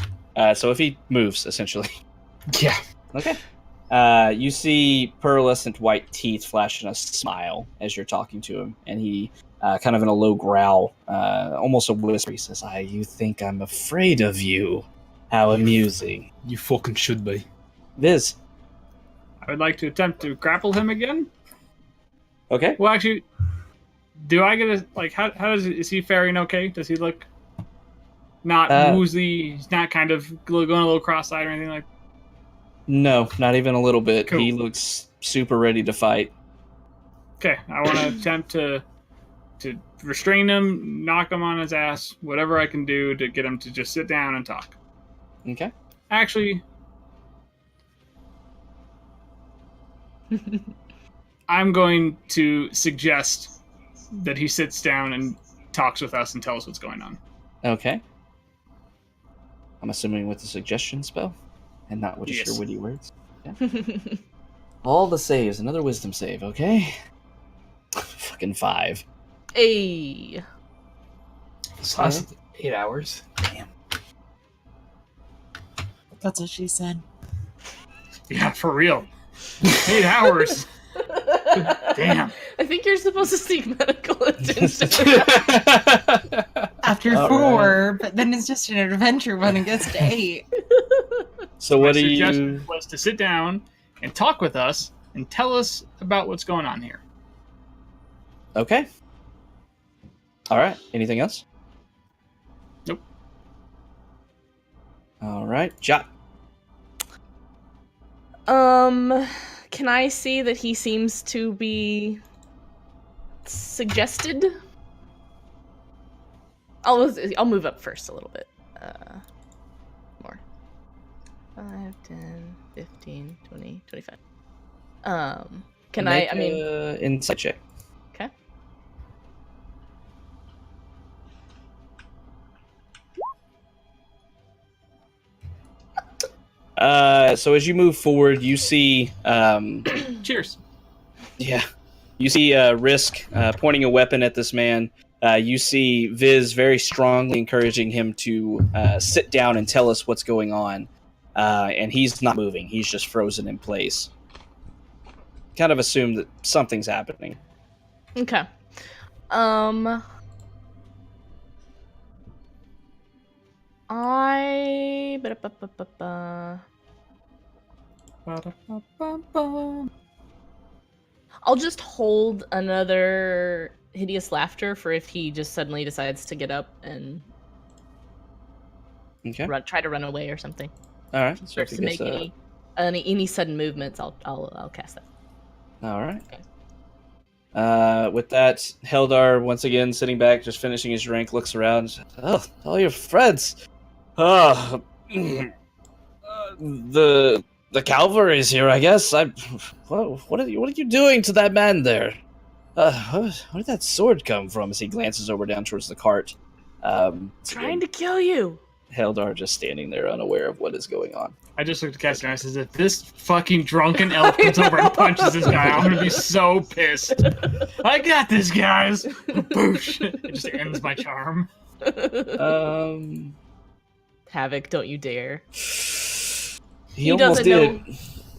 So if he moves, essentially. Yeah. Okay. You see pearlescent white teeth flashing a smile as you're talking to him, and he, kind of in a low growl, almost a whisper, he says, you think I'm afraid of you? How amusing. You fucking should be. Viz. I would like to attempt to grapple him again. Okay. Well, actually, do I get is he faring okay? Does he look not woozy? He's not kind of going a little cross-eyed or anything like that? No, not even a little bit. Cool. He looks super ready to fight. Okay, I want to attempt to restrain him, knock him on his ass, whatever I can do to get him to just sit down and talk. Okay. Actually, I'm going to suggest that he sits down and talks with us and tells us what's going on. Okay. I'm assuming with the suggestion spell and not with Yes. your witty words. Okay. All the saves. Another wisdom save, okay? Fucking 5. Hey. This lasted 8 hours. Damn. That's what she said. Yeah, for real. 8 hours. Damn. I think you're supposed to seek medical attention. After All 4, but then it's just an adventure when it gets to 8. So My what do suggestion you... was to sit down and talk with us and tell us about what's going on here. Okay. All right. Anything else? Nope. All right. Jot. Can I see that he seems to be suggested? I'll move up first a little bit. More. 5, 10, 15, 20, 25. Can Make I mean... insight check. Okay. So as you move forward, you see... Cheers. Yeah. You see Risk pointing a weapon at this man. You see Viz very strongly encouraging him to sit down and tell us what's going on. And he's not moving. He's just frozen in place. Kind of assume that something's happening. Okay. I'll just hold another hideous laughter for if he just suddenly decides to get up and Okay. try to run away or something. All right. So Starts if to he make gets, any sudden movements, I'll cast that. all right. Okay. With that, Heldar once again sitting back, just finishing his drink, looks around. And says, oh, all your friends. Oh, The cavalry's here, I guess. What are you doing to that man there? Where did that sword come from? As he glances over down towards the cart. Trying to kill you. Heldar just standing there, unaware of what is going on. I just looked at Cassidy and I says, if this fucking drunken elf comes over and punches this guy, I'm gonna be so pissed. I got this, guys. Boosh! It just ends my charm. Havoc, don't you dare. He almost doesn't did.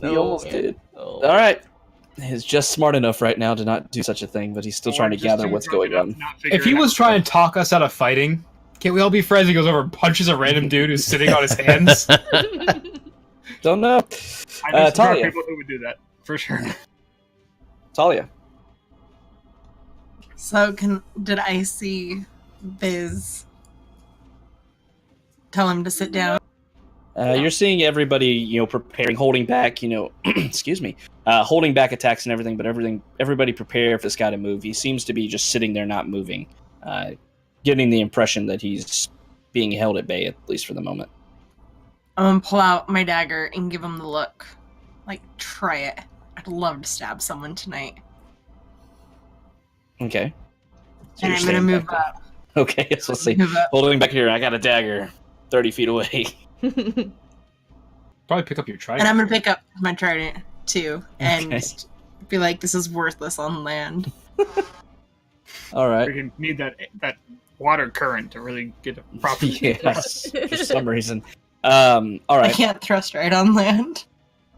know. He almost did. Oh. All right. He's just smart enough right now to not do such a thing, but he's still trying to gather what's going on. If he was trying to talk us out of fighting, can't we all be friends? He goes over and punches a random dude who's sitting on his hands. Don't know. I know Talia. people who would do that for sure. Talia. So did I see Biz tell him to sit down? You're seeing everybody, preparing, holding back, excuse me, holding back attacks and everything, but everybody prepare for this guy to move. He seems to be just sitting there not moving, getting the impression that he's being held at bay, at least for the moment. I'm gonna pull out my dagger and give him the look. Like, try it. I'd love to stab someone tonight. Okay. So And you're I'm gonna staying move back up. there. Okay, so let's see. Move up. Holding back here, I got a dagger 30 feet away. Probably pick up your trident. And I'm gonna pick up my trident too, and Okay. be like, "This is worthless on land." All right. We need that water current to really get a proper. Yes, for some reason. All I right. can't thrust right on land.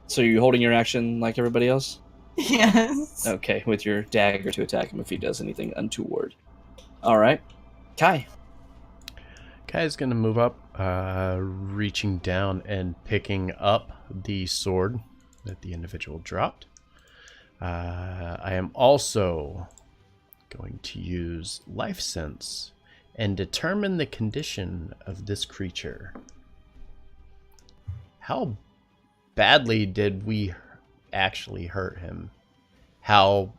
So you're holding your action like everybody else? Yes. Okay, with your dagger to attack him if he does anything untoward. All right. Kai. Kai's gonna move up, reaching down and picking up the sword that the individual dropped. I am also going to use Life Sense and determine the condition of this creature. How badly did we actually hurt him? How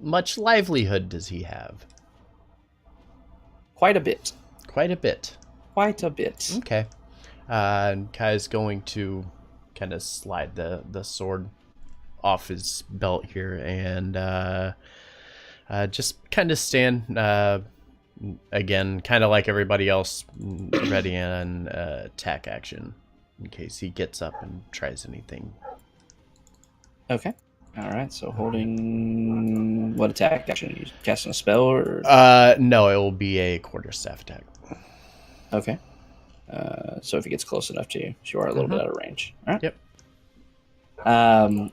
much livelihood does he have? Quite a bit. Quite a bit. Quite a bit. Okay. And Kai's going to kind of slide the sword off his belt here and just kind of stand again, kind of like everybody else, ready in attack action in case he gets up and tries anything. Okay. All right. So holding what attack action? Are you casting a spell or? No, it will be a quarterstaff attack. Okay. So if he gets close enough to you, you are a little bit out of range. All right. Yep.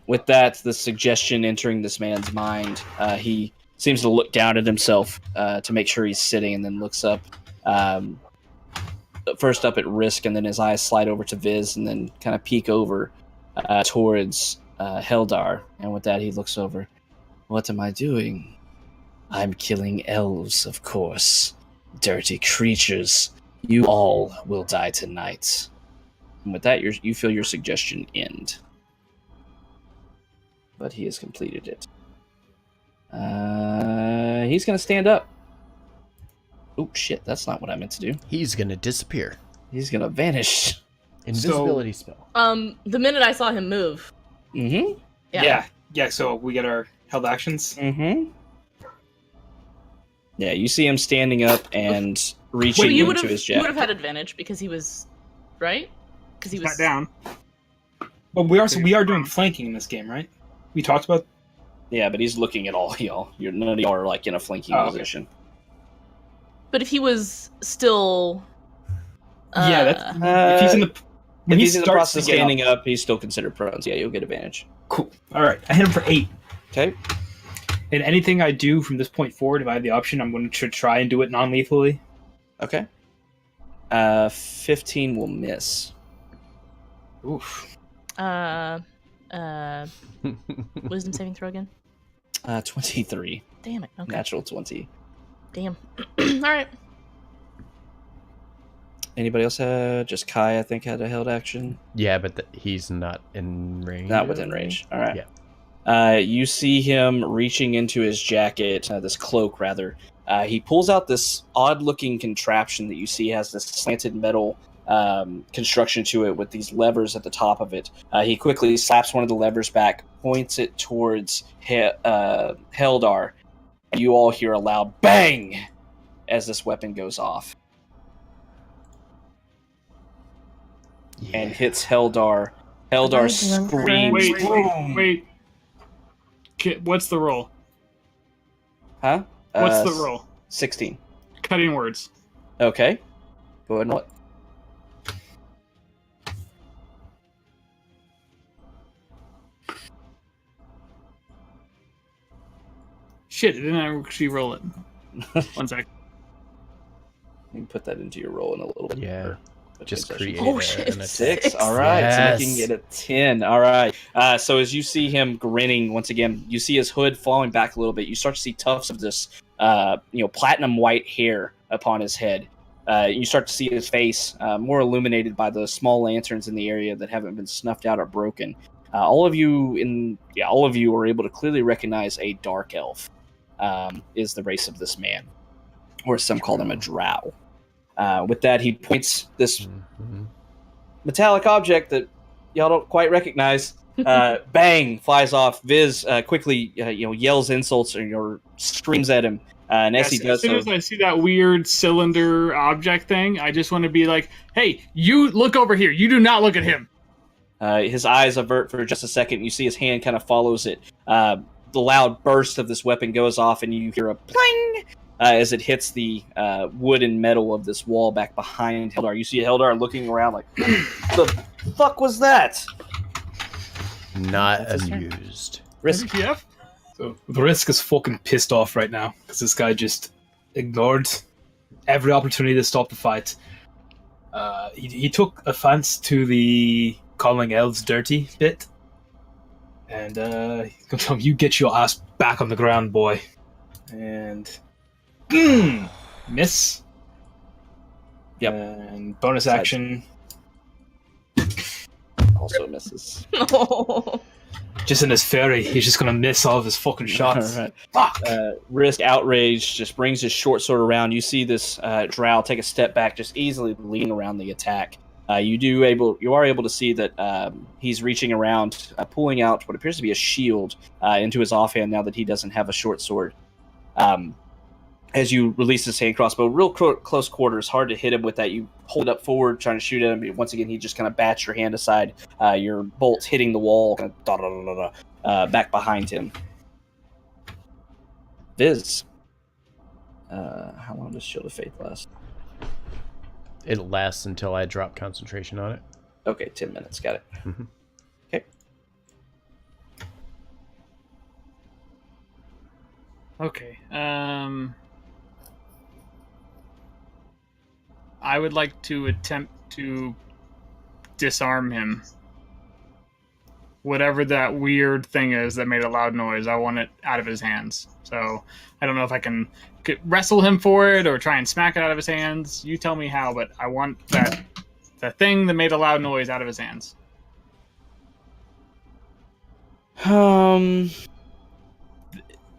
With that, the suggestion entering this man's mind, he seems to look down at himself to make sure he's sitting, and then looks up. First up at Risk, and then his eyes slide over to Viz, and then kind of peek over towards Heldar. And with that, he looks over. What am I doing? I'm killing elves, of course. Dirty creatures. You all will die tonight. And with that, you feel your suggestion end. But he has completed it. He's going to stand up. Oh, shit, that's not what I meant to do. He's going to disappear. He's going to vanish. Invisibility spell. The minute I saw him move. Mm-hmm. Yeah, so we get our held actions. Mm-hmm. Yeah, you see him standing up and reaching you into his You would jacket. have had advantage because he was, right? Because he was Not down. Well, we are doing flanking in this game, right? We talked about. Yeah, but he's looking at all y'all. None of y'all are like in a flanking Okay. position. But if he was still, Yeah, that's if he's in the. If he's in the starts process of to get standing up, he's still considered prone. So yeah, you'll get advantage. Cool. All right, I hit him for 8. Okay. And anything I do from this point forward, if I have the option, I'm going to try and do it non-lethally. Okay. 15 will miss. Oof. wisdom saving throw again. 23. Damn it. Okay. Natural 20. Damn. All right. Anybody else had? Just Kai, I think, had a held action. Yeah, but he's not in range. Not within range. All right. Yeah. You see him reaching into his jacket, this cloak, rather. He pulls out this odd-looking contraption that you see has this slanted metal construction to it with these levers at the top of it. He quickly slaps one of the levers back, points it towards Heldar. You all hear a loud bang as this weapon goes off and hits Heldar. Heldar screams. Wait. What's the roll? Huh? What's the roll? 16. Cutting words. Okay. Go ahead and what? Shit, didn't I actually roll it? 1 sec. You can put that into your roll in a little bit. Yeah. Just create Oh, shit. a 6. All right. Yes. So making it a 10. All right. So as you see him grinning once again, you see his hood falling back a little bit. You start to see tufts of this, platinum white hair upon his head. You start to see his face more illuminated by the small lanterns in the area that haven't been snuffed out or broken. All of you are able to clearly recognize a dark elf. Is the race of this man, or some call him a drow. With that, he points this metallic object that y'all don't quite recognize. Bang! Flies off. Viz quickly, yells insults or screams at him. And as he does so, as soon as I see that weird cylinder object thing, I just want to be like, "Hey, you look over here! You do not look at him." His eyes avert for just a second. You see his hand kind of follows it. The loud burst of this weapon goes off, and you hear a pling as it hits the wood and metal of this wall back behind Heldar. You see Heldar looking around like, "What the fuck was that?" Not amused. Risk. WTF? So the Risk is fucking pissed off right now because this guy just ignored every opportunity to stop the fight. He took offense to the calling elves dirty bit, and he's gonna tell him, "You get your ass back on the ground, boy." And miss. Yep. And bonus action. Also misses. Just in his fairy, he's just gonna miss all of his fucking shots. All right. Fuck! Risk outrage just brings his short sword around. You see this drow take a step back, just easily leading around the attack. You are able to see that he's reaching around, pulling out what appears to be a shield into his offhand now that he doesn't have a short sword. As you release his hand crossbow, real close quarters, hard to hit him with that. You hold it up forward, trying to shoot at him. Once again, he just kind of bats your hand aside. Your bolt hitting the wall, kind of back behind him. Viz, how long does Shield of Faith last? It lasts until I drop concentration on it. Okay, 10 minutes. Got it. Mm-hmm. Okay. Okay. I would like to attempt to disarm him. Whatever that weird thing is that made a loud noise, I want it out of his hands. So I don't know if I can wrestle him for it or try and smack it out of his hands. You tell me how, but I want that thing that made a loud noise out of his hands.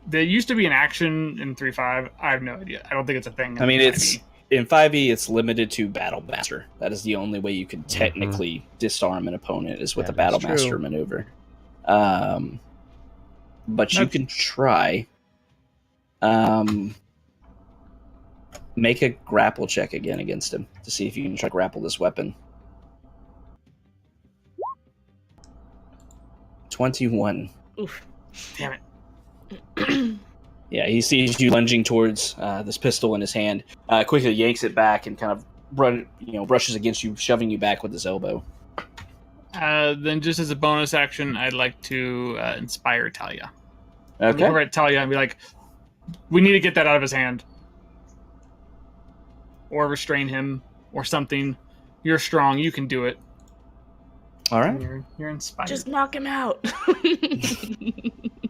There used to be an action in 3.5. I have no idea. I don't think it's a thing. I mean, it's in 5e. It's limited to Battle Master. That is the only way you can technically disarm an opponent is with a Battle Master maneuver. But you can try. Make a grapple check again against him to see if you can try to grapple this weapon. 21. Oof. Damn it. Yeah, he sees you lunging towards this pistol in his hand. Quickly yanks it back and kind of brushes against you, shoving you back with his elbow. Then, just as a bonus action, I'd like to inspire Talia. Okay. I'd over at Talia and be like, "We need to get that out of his hand, or restrain him, or something. You're strong. You can do it." All right. You're inspired. Just knock him out.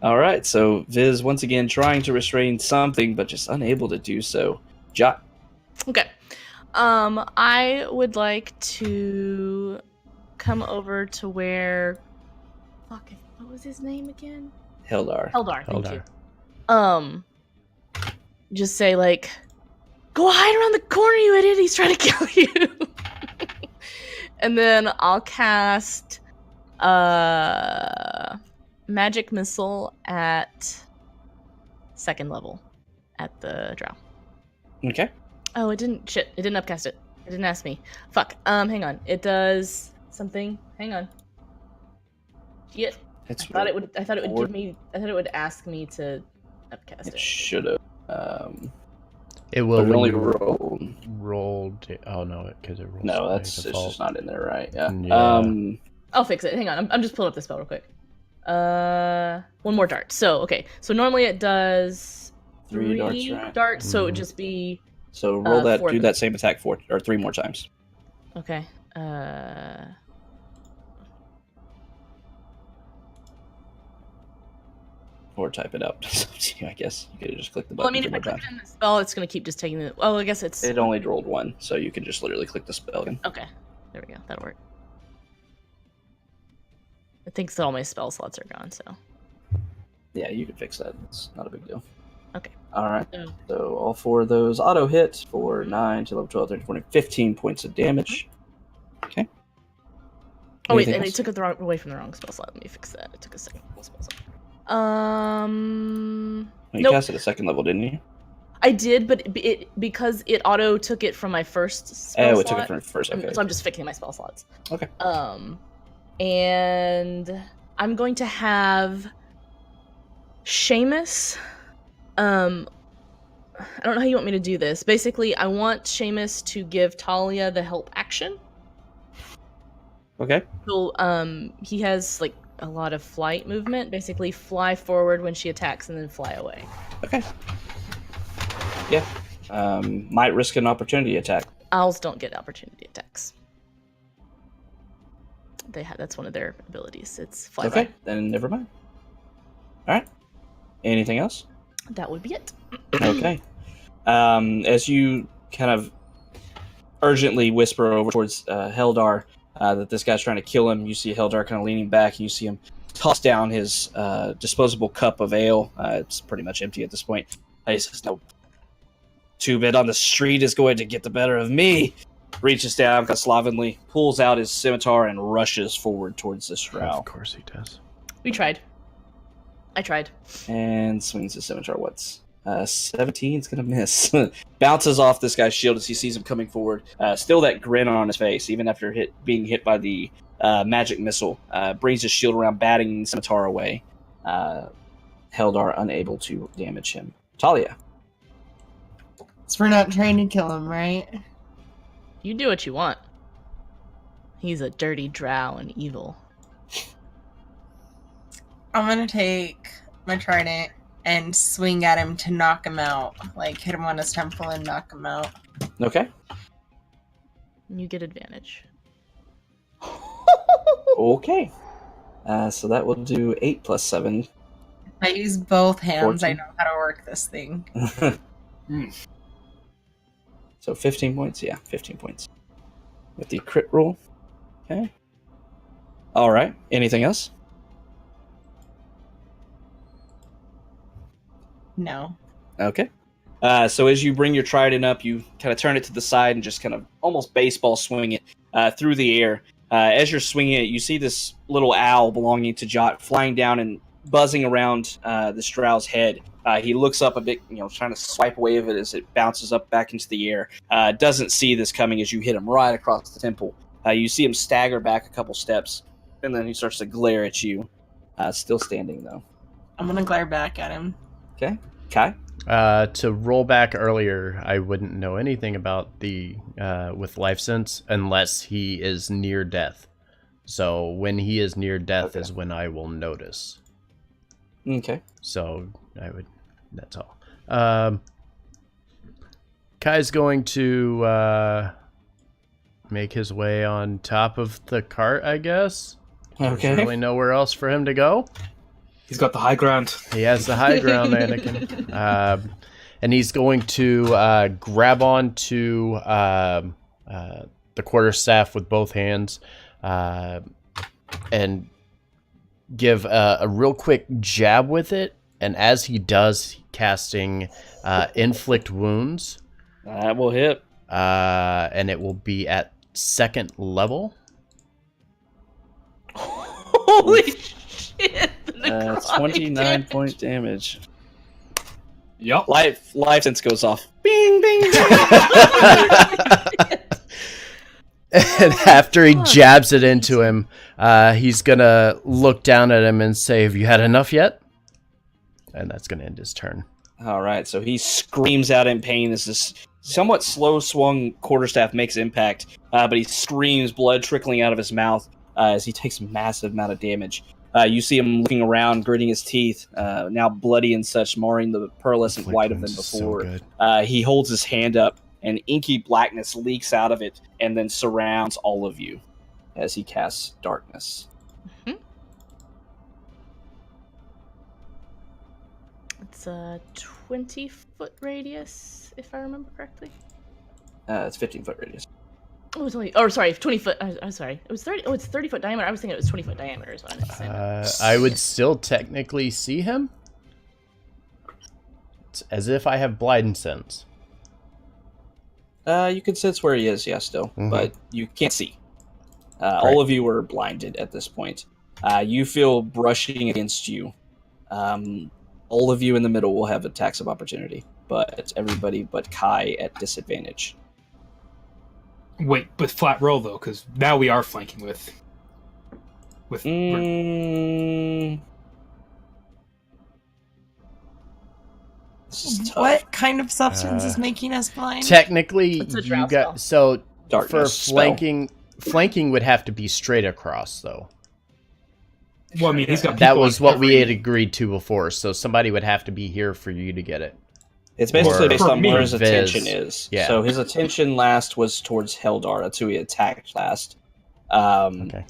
All right. So Viz once again trying to restrain something, but just unable to do so. Jot. Okay. I would like to come over to where. Fuck. What was his name again? Heldar. Thank you. Just say like, "Go hide around the corner, you idiot! He's trying to kill you." And then I'll cast magic missile at 2nd level at the drow. Okay. Oh, it didn't. Shit, it didn't upcast it. It didn't ask me. Fuck. Hang on. It does something. Hang on. Shit. I thought it would give me. I thought it would ask me to upcast it. It should have. It will But it only rolled. Oh no, because it rolls. No, by it's default. just not in there, right? Yeah. Yeah. I'll fix it. Hang on. I'm just pulling up the spell real quick. One more dart. So okay. So normally it does 3 darts, right? darts. So it would just be. So roll that. 4 Do that same attack 4 or 3 more times. Okay. Or type it out. It's up to you, I guess. You could just click the Well, I button. mean, if I click in the spell, it's gonna keep just taking the. Oh, I guess it's. It only rolled 1, so you could just literally click the spell again. Okay. There we go. That'll work. It thinks that all my spell slots are gone, so. Yeah, you can fix that. It's not a big deal. Okay. Alright. So, So all 4 of those auto hit for 9 to level 12, 13, 14, 15 points of damage. Okay. oh wait, Anything and it else? took it away from the wrong spell slot. Let me fix that. It took a second spell slot. Well, you Nope. cast it at 2nd level, didn't you? I did, but because it auto took it from my first spell Oh, it slot. took it from first. Okay. So I'm just fixing my spell slots. Okay. And I'm going to have Seamus. I don't know how you want me to do this. Basically, I want Seamus to give Talia the help action. Okay. So, he has like a lot of flight movement. Basically, fly forward when she attacks and then fly away. Okay. Yeah. Might risk an opportunity attack. Owls don't get opportunity attacks. That's one of their abilities. It's fly. Okay, then never mind. Alright. Anything else? That would be it. Okay. As you kind of urgently whisper over towards Heldar that this guy's trying to kill him, you see Heldar kind of leaning back, and you see him toss down his disposable cup of ale. It's pretty much empty at this point. He says, "No, 2-bit on the street is going to get the better of me." Reaches down, kind of slovenly, pulls out his scimitar, and rushes forward towards this drow. Of course he does. We tried. I tried. And swings his scimitar. What's 17's gonna miss. Bounces off this guy's shield as he sees him coming forward. Still that grin on his face, even after being hit by the magic missile. Brings his shield around, batting the scimitar away. Heldar unable to damage him. Talia. So we're not trying to kill him, right? You do what you want. He's a dirty drow and evil. I'm gonna take my trident and swing at him to knock him out. Like, hit him on his temple and knock him out. Okay. You get advantage. Okay. So that will do 8 plus 7. I use both hands. 14. I know how to work this thing. So 15 points? Yeah, 15 points. With the crit roll. Okay. Alright. Anything else? No. Okay. So as you bring your trident up, you kind of turn it to the side and just kind of almost baseball swing it through the air. As you're swinging it, you see this little owl belonging to Jot flying down and buzzing around the Strow's head. He looks up a bit, trying to swipe away of it as it bounces up back into the air. Doesn't see this coming as you hit him right across the temple. You see him stagger back a couple steps, and then he starts to glare at you. Still standing, though. I'm gonna glare back at him. Okay. Kai? To roll back earlier, I wouldn't know anything about the with life sense unless he is near death. So when he is near death is when I will notice. Okay. So I would. That's all. Kai's going to make his way on top of the cart, I guess. Okay. There's really nowhere else for him to go. He's got the high ground. He has the high ground, Anakin. And he's going to grab onto the quarterstaff with both hands and give a real quick jab with it. And as he does, casting Inflict Wounds. That will hit. And it will be at 2nd level. Holy shit! 29 point damage. Yup. Life sense goes off. Bing, bing, bing. And after he jabs it into him, he's gonna look down at him and say, "Have you had enough yet?" And that's gonna end his turn. All right, so he screams out in pain as this somewhat slow-swung quarterstaff makes impact, but he screams, blood trickling out of his mouth as he takes a massive amount of damage. You see him looking around, gritting his teeth, now bloody and such, marring the pearlescent white of them before. He holds his hand up, and inky blackness leaks out of it and then surrounds all of you as he casts darkness. Mm-hmm. It's a 20-foot radius, if I remember correctly. It's 15-foot radius. Oh, it's only. Oh, sorry, 20 foot. I'm sorry. It was 30. Oh, it's 30-foot diameter. I was thinking it was 20-foot diameter. Is what I meant to say. I would still technically see him. It's as if I have blind sense. You can sense where he is, yeah, still, but you can't see. All of you are blinded at this point. You feel brushing against you. All of you in the middle will have attacks of opportunity, but everybody but Kai at disadvantage. Wait, but flat roll though, because now we are flanking with. This is tough. What kind of substance is making us blind? Technically, It's a you drow got spell. so Darkness for flanking. Flanking would have to be straight across, though. Well, I mean, he's got. That people was on what we every- had agreed to before. So somebody would have to be here for you to get it. It's basically Or based on where his Viz. attention is. Yeah. So his attention last was towards Heldar. That's who he attacked last. Okay.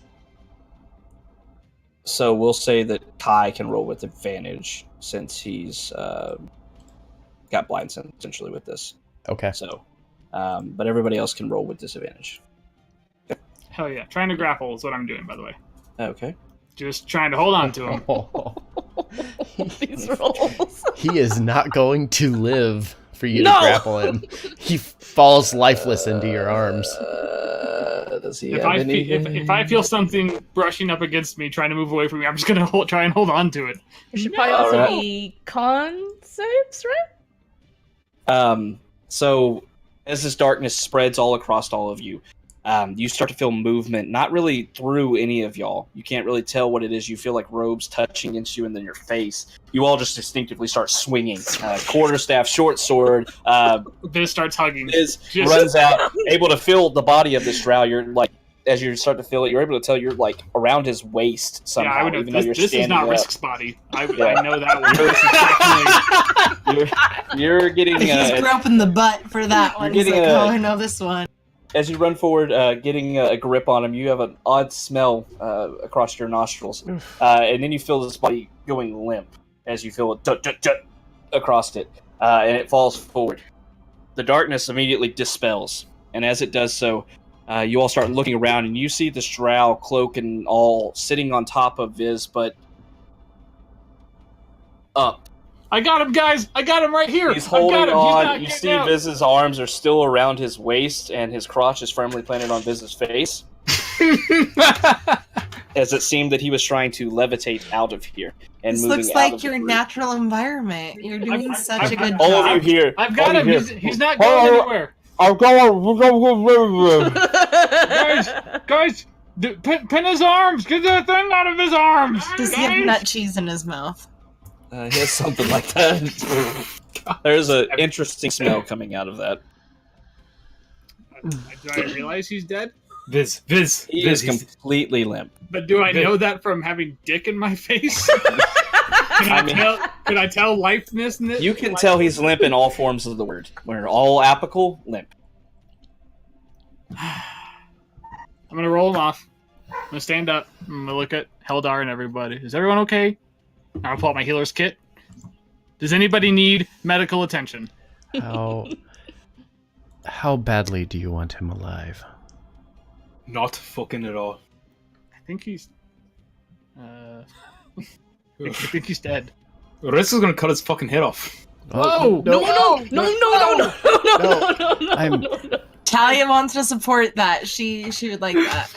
So we'll say that Kai can roll with advantage since he's got blind sense essentially with this. Okay. So, but everybody else can roll with disadvantage. Hell yeah. Trying to grapple is what I'm doing, by the way. Okay. Just trying to hold on to him. These rolls. He is not going to live for you No! to grapple him. He falls lifeless into your arms. Does he If have I, any? if I feel something brushing up against me, trying to move away from me, I'm just going to try and hold on to it. It should probably also Alright. be con saves, right? So as this darkness spreads all across all of you, you start to feel movement, not really through any of y'all. You can't really tell what it is. You feel like robes touching against you and then your face. You all just instinctively start swinging. Quarterstaff, short sword. Viz starts hugging. Is Just- runs out, able to feel the body of this drow. You're like, as you start to feel it, you're able to tell you're like around his waist Yeah, somehow. I would know. Even though you're This is standing not up. Risk's body. I Yeah. know that one. This is definitely... You're getting He's groping the butt for that one. He's getting like, a- oh, I know this one. as you run forward, getting a grip on him. You have an odd smell across your nostrils, and then you feel this body going limp as you feel it jut across it, and it falls forward. The darkness immediately dispels, and as it does so, you all start looking around, and you see this drow, cloak and all, sitting on top of Viz, but up. I got him, guys! I got him right here! He's I holding got him. on. He's You not see getting out. Viz's arms are still around his waist, and his crotch is firmly planted on Viz's face, as it seemed that he was trying to levitate out of here and This moving looks out like of your the group. natural environment. You're doing such a good All of you job. here. I've got all him. of you He's here. not going anywhere. I'm going. Guys, pin his arms! Get that thing out of his arms! Does he have nut cheese in his mouth? He has something like that. There's an interesting smell coming out of that. Do I realize he's dead? Viz, He is he's- completely limp. But do I know that from having dick in my face? Can I tell lifeness in it? You can tell he's limp in all forms of the word. We're all apical, limp. I'm gonna roll him off. I'm gonna stand up. I'm gonna look at Heldar and everybody. Is everyone okay? I'm gonna pull out my healer's kit. Does anybody need medical attention? How badly do you want him alive? not fucking at all. I think he's. I think he's dead. Risk is gonna cut his fucking head off. Oh, No. I'm- No. Talia wants to support that. She would like that.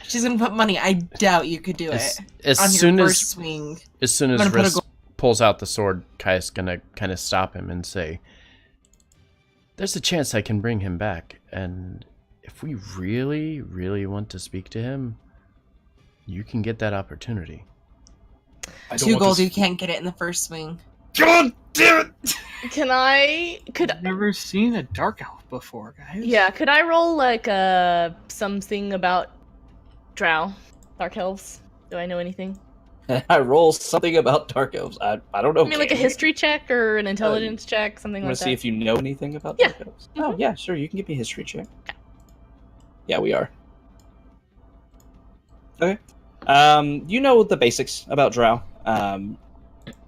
She's gonna put money. I doubt you could do it As on soon your as first swing. as soon as I'm gonna put a Riz pulls out the sword, Kaya's gonna kind of stop him and say, "There's a chance I can bring him back, and if we really, really want to speak to him, you can get that opportunity." I don't 2 want gold. to You can't get it in the first swing. God damn it! Could I've never seen a dark elf before, guys. yeah, could I roll like something about drow, dark elves? Do I know anything? I roll something about dark elves. I don't know. I mean, like a can you? history check or an intelligence check, something I'm gonna like see that. if you know anything about Yeah. dark elves. Oh yeah, sure. You can give me a history check. Yeah, we are. Okay. You know the basics about drow.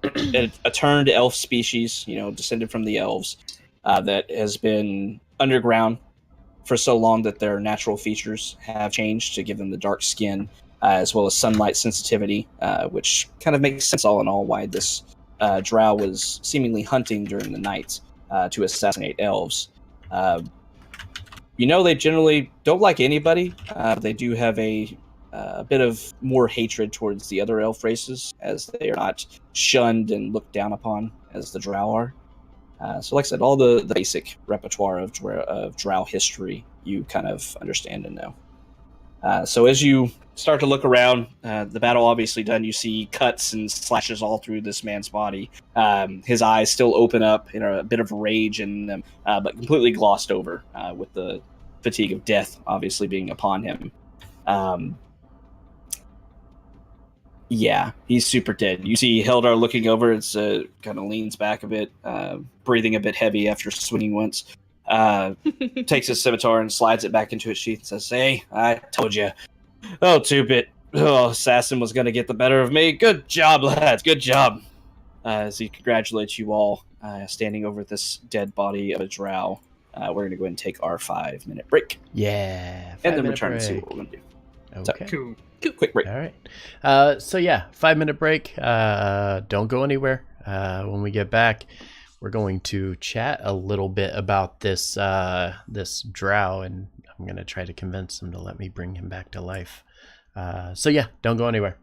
A turned elf species, descended from the elves, that has been underground for so long that their natural features have changed to give them the dark skin, as well as sunlight sensitivity, which kind of makes sense all in all why this drow was seemingly hunting during the night to assassinate elves. They generally don't like anybody. They do have a bit of more hatred towards the other elf races, as they are not shunned and looked down upon as the drow are. So, like I said, all the basic repertoire of drow history you kind of understand and know. So as you start to look around, the battle obviously done, you see cuts and slashes all through this man's body. His eyes still open up in a bit of rage in them, but completely glossed over with the fatigue of death obviously being upon him. Yeah, he's super dead. You see Hildar looking over. It's kind of leans back a bit, breathing a bit heavy after swinging once. Takes his scimitar and slides it back into its sheath and says, "Hey, I told you. Oh, 2-bit. Oh, assassin was going to get the better of me. Good job, lads. Good job." As he congratulates you all, standing over this dead body of a drow. We're going to go ahead and take our 5-minute break. Yeah. And then 5-minute return and see break. what we're going to do. Okay. Cool. Quick break. All right. So yeah, 5-minute break. Don't go anywhere. When we get back, we're going to chat a little bit about this drow, and I'm gonna try to convince him to let me bring him back to life. So yeah, don't go anywhere.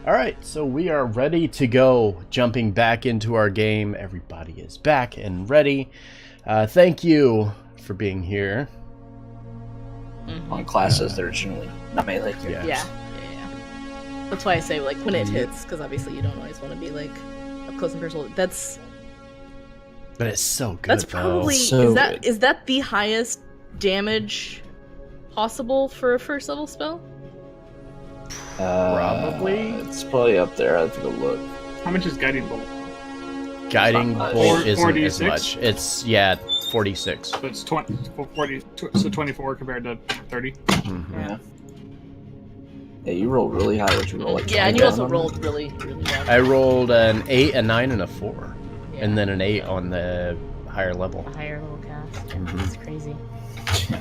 All right, so we are ready to go. Jumping back into our game. Everybody is back and ready. Thank you for being here. On classes that are generally not melee. Yeah. That's why I say, like, when it hits, because obviously you don't always want to be, like, up close and personal. But it's so good, That's probably... So is that the highest damage possible for a first level spell? Probably. It's probably up there. I have to go look. How much is Guiding Bolt? Guiding Bolt isn't 46? as much. It's, 46. So it's 40, so 24 compared to 30. Mhm. Yeah, you rolled really high. What you roll? Like Yeah, and you 29 also on rolled really, really well. I rolled an 8, a 9, and a 4. Yeah. And then an 8 on the higher level. A higher level cast. Mhm. It's crazy.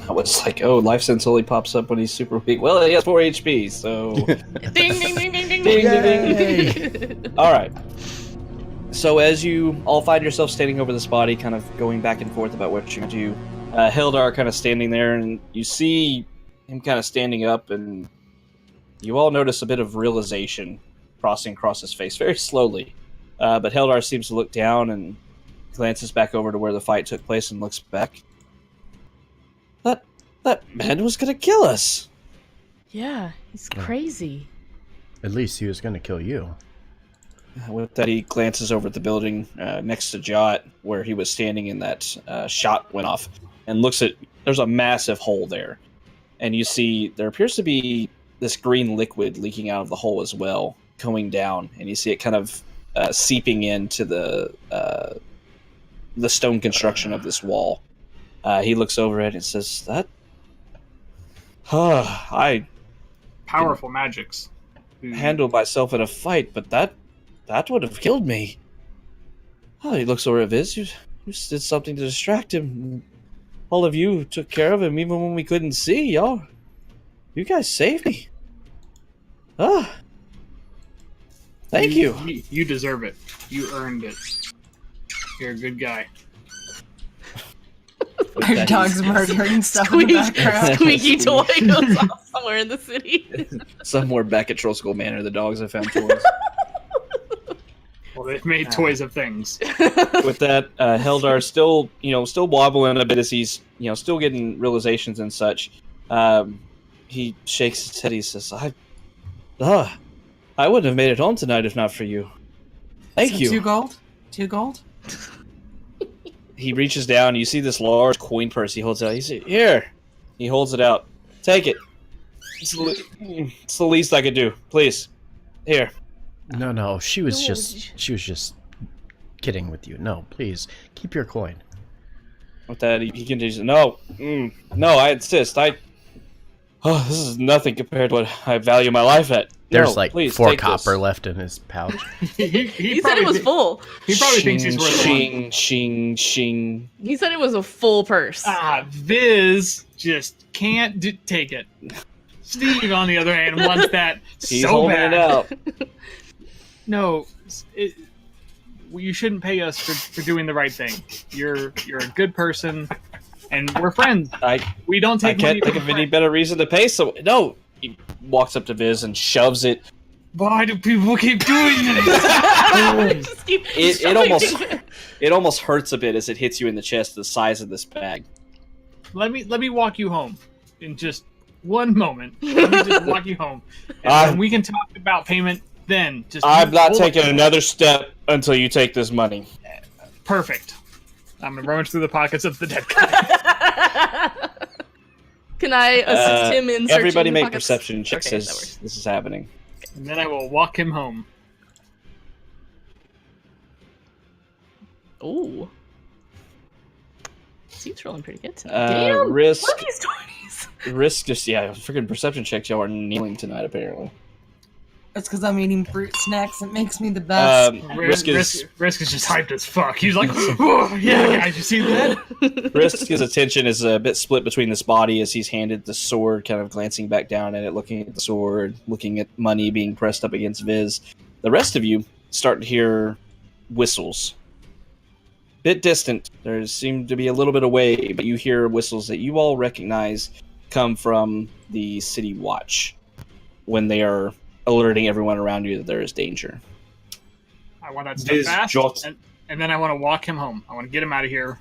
I was like, oh, life sense only pops up when he's super weak. Well, he has 4 HP, so. Ding, ding, ding, ding, ding, Ding, Yay! ding. All right. So as you all find yourself standing over this body, kind of going back and forth about what you do, Hildar kind of standing there, and you see him kind of standing up, and you all notice a bit of realization crossing across his face very slowly. But Hildar seems to look down and glances back over to where the fight took place and looks back. That man was gonna kill us. Yeah, he's crazy. At least he was going to kill you. With that, he glances over at the building next to Jot, where he was standing, and that shot went off, and looks at. There's a massive hole there, and you see there appears to be this green liquid leaking out of the hole as well, going down, and you see it kind of seeping into the stone construction of this wall. He looks over it and says, "That, I Powerful magics. handled myself in a fight, but that would have killed me." Oh, he looks over at Viz. You did something to distract him. All of you took care of him, even when we couldn't see. Y'all, you guys saved me. Thank you. You deserve it. You earned it. You're a good guy. Our dog's murdering stuff in the background. Squeaky toy goes off somewhere in the city. Somewhere back at Troll School Manor, the dogs have found toys. Well, they've made toys of things. With that, Hildar still wobbling a bit as he's, still getting realizations and such. He shakes his head. He says, I wouldn't have made it home tonight if not for you. Thank you. 2 gold? 2 gold? He reaches down. You see this large coin purse. He holds it out. He says, "Here." He holds it out. Take it. It's the least I could do. Please. Here. No, she was just kidding with you. No, please, keep your coin. With that, he continues. No, I insist. This is nothing compared to what I value my life at. There's no, please, 4 take copper this. left in his pouch. He said it was full. He probably thinks he's worth Shing, shing, shing. He said it was a full purse. Viz just can't take it. Steve, on the other hand, wants that He's so holding bad. it out. No, you shouldn't pay us for doing the right thing. You're a good person, and we're friends. We don't I take money can't think from of any friends. better reason to pay. So no, he walks up to Viz and shoves it. Why do people keep doing this? Just keep It shoving it almost hurts a bit as it hits you in the chest. The size of this bag. Let me walk you home in just one moment. Let me just walk you home, and then we can talk about payment. Then just I'm not hold taking it. another step until you take this money. Perfect. I'm gonna rummage through the pockets of the dead guy. Can I assist him in searching Everybody the make pockets? perception checks Okay, that as works. this is happening. And then I will walk him home. Ooh. Steve's rolling pretty good tonight. Damn! Risk, What are these 20s? freaking perception checks. Y'all are kneeling tonight, apparently. It's because I'm eating fruit snacks. It makes me the best. Risk is just hyped as fuck. He's like, "Whoa, yeah, guys, you see that?" Risk's attention is a bit split between this body as he's handed the sword, kind of glancing back down at it, looking at the sword, looking at money being pressed up against Viz. The rest of you start to hear whistles. Bit distant. There seem to be a little bit away, but you hear whistles that you all recognize come from the City Watch when they are alerting everyone around you that there is danger. I want that stuff fast, Jot. and then I want to walk him home. I want to get him out of here.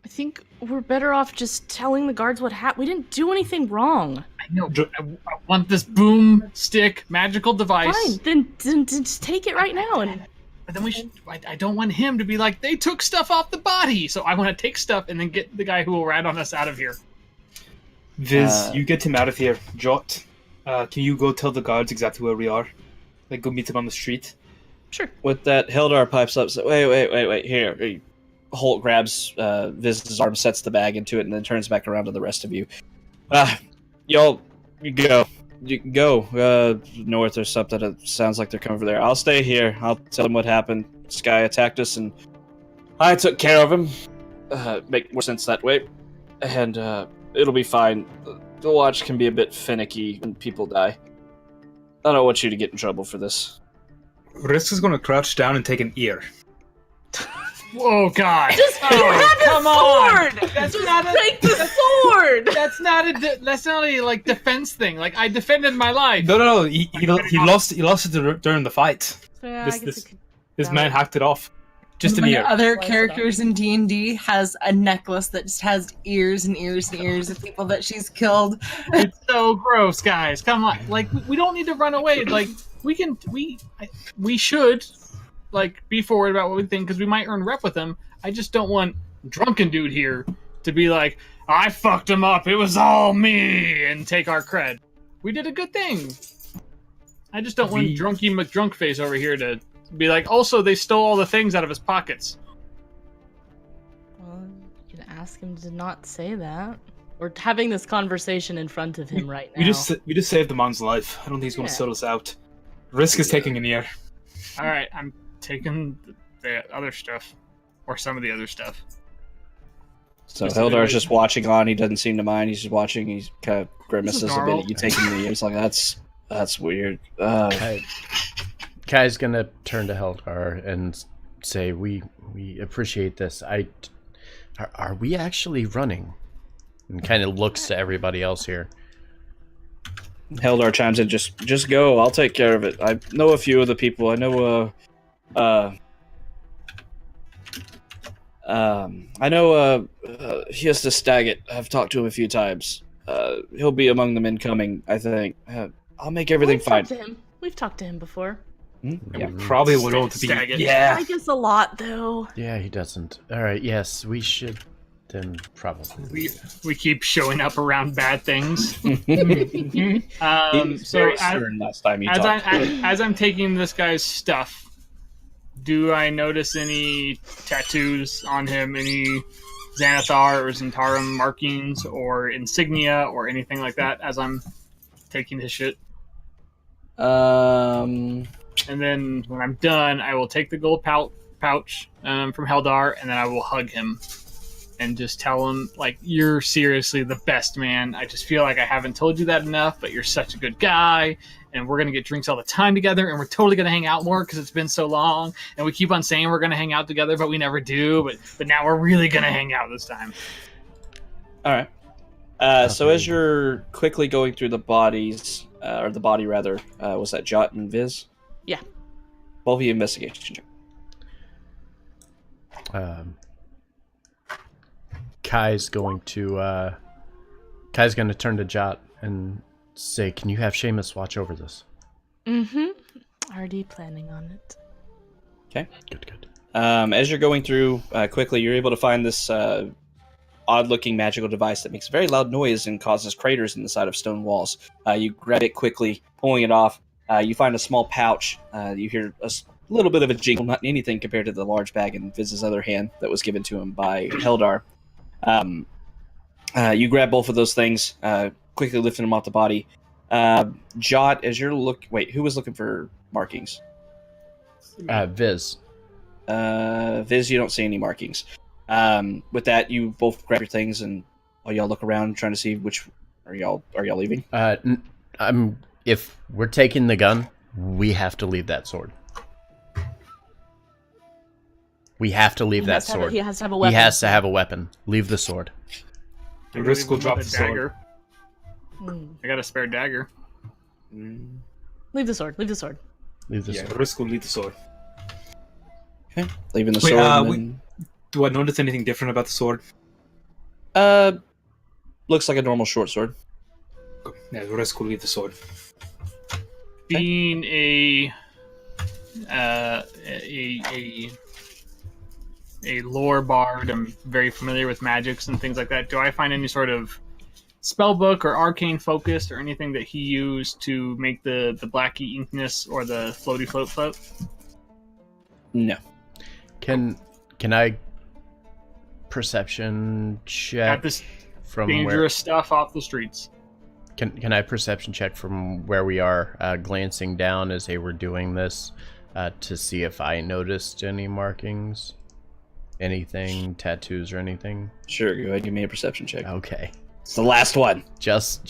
I think we're better off just telling the guards what happened. We didn't do anything wrong. I know. I want this boomstick magical device. Fine, then just take it right now. But then we should. I don't want him to be like, they took stuff off the body. So I want to take stuff and then get the guy who will rat on us out of here. Viz, you get him out of here. Jot, can you go tell the guards exactly where we are? Like, go meet him on the street? Sure. With that, Hildar pipes up. So, wait. Here. Holt grabs Viz's arm, sets the bag into it, and then turns back around to the rest of you. Y'all, you go north or something. It sounds like they're coming over there. I'll stay here. I'll tell them what happened. This guy attacked us, and I took care of him. Make more sense that way. And it'll be fine. The watch can be a bit finicky when people die. I don't want you to get in trouble for this. Risk is going to crouch down and take an ear. Whoa, God! Just you have his sword. That's Just not a- take the sword. That's not a like defense thing. Like I defended my life. No. He lost it during the fight. Yeah, This- I guess this- it could. This man hacked it off. Just an One of ear. the other Slice it characters in D&D has a necklace that just has ears and ears and ears of people that she's killed. It's so gross, guys. Come on, like we don't need to run away. Like we should like be forward about what we think because we might earn rep with him. I just don't want drunken dude here to be like, I fucked him up. It was all me, and take our cred. We did a good thing. I just don't want drunky McDrunkface over here to be like, also they stole all the things out of his pockets. Well, you can ask him to not say that. We're having this conversation in front of him right now. We just saved the man's life. I don't think he's going to sell us out. Risk is taking an ear. All right, I'm taking the other stuff, or some of the other stuff. So Hildar's just watching on. He doesn't seem to mind. He's just watching. He kind of grimaces a bit at you taking the ears. Like that's weird. Kai's gonna turn to Hildar and say, "We appreciate this. Are we actually running?" And kind of looks to everybody else here. Hildar chimes in. Just go. I'll take care of it. I know a few of the people. I know. I know. Here's the Staggett. I've talked to him a few times. He'll be among the men coming. I think. I'll make everything fine. We've talked to him before. Yeah. Probably would want to be. Staggett. Yeah. I guess a lot though. Yeah, he doesn't. All right. Yes, we should. Then probably. We keep showing up around bad things. He was So very stern last time he talked. as I'm taking this guy's stuff, do I notice any tattoos on him? Any Xanathar or Zentarum markings or insignia or anything like that as I'm taking his shit? And then when I'm done, I will take the gold pouch from Heldar, and then I will hug him and just tell him, like, you're seriously the best, man. I just feel like I haven't told you that enough, but you're such a good guy, and we're going to get drinks all the time together, and we're totally going to hang out more because it's been so long, and we keep on saying we're going to hang out together, but we never do, but now we're really going to hang out this time. All right. So as you're quickly going through the bodies, or the body rather, was that Jot and Viz? Yeah. Both of you investigation check. Kai's going to turn to Jot and say, "Can you have Seamus watch over this?" Mm-hmm. Already planning on it. Okay. Good. As you're going through quickly, you're able to find this odd-looking magical device that makes a very loud noise and causes craters in the side of stone walls. You grab it quickly, pulling it off. You find a small pouch. You hear a little bit of a jingle, not anything compared to the large bag in Viz's other hand that was given to him by Heldar. You grab both of those things, quickly lifting them off the body. Jot, as you're wait, who was looking for markings? Viz. Viz, you don't see any markings. With that, you both grab your things and while y'all look around, trying to see which are y'all leaving. If we're taking the gun, we have to leave that sword. We have to leave that sword. He has to have a weapon. He has to have a weapon. Leave the sword. The risk will drop the dagger. sword. Hmm. I got a spare dagger. Leave the sword. Leave the sword. Leave this. Yeah, Risk will leave the sword. Okay. Leaving the Wait, sword. And Do I notice anything different about the sword? then, looks like a normal short sword. Yeah, Risk will leave the sword. Being a lore bard, I'm very familiar with magics and things like that. Do I find any sort of spell book or arcane focus or anything that he used to make the blacky inkness or the floaty float? No. Can I perception check Got this from dangerous stuff off the streets. Can I perception check from where we are, glancing down as they were doing this, to see if I noticed any markings, anything, tattoos or anything? Sure, go ahead. Give me a perception check. Okay, It's the last one. just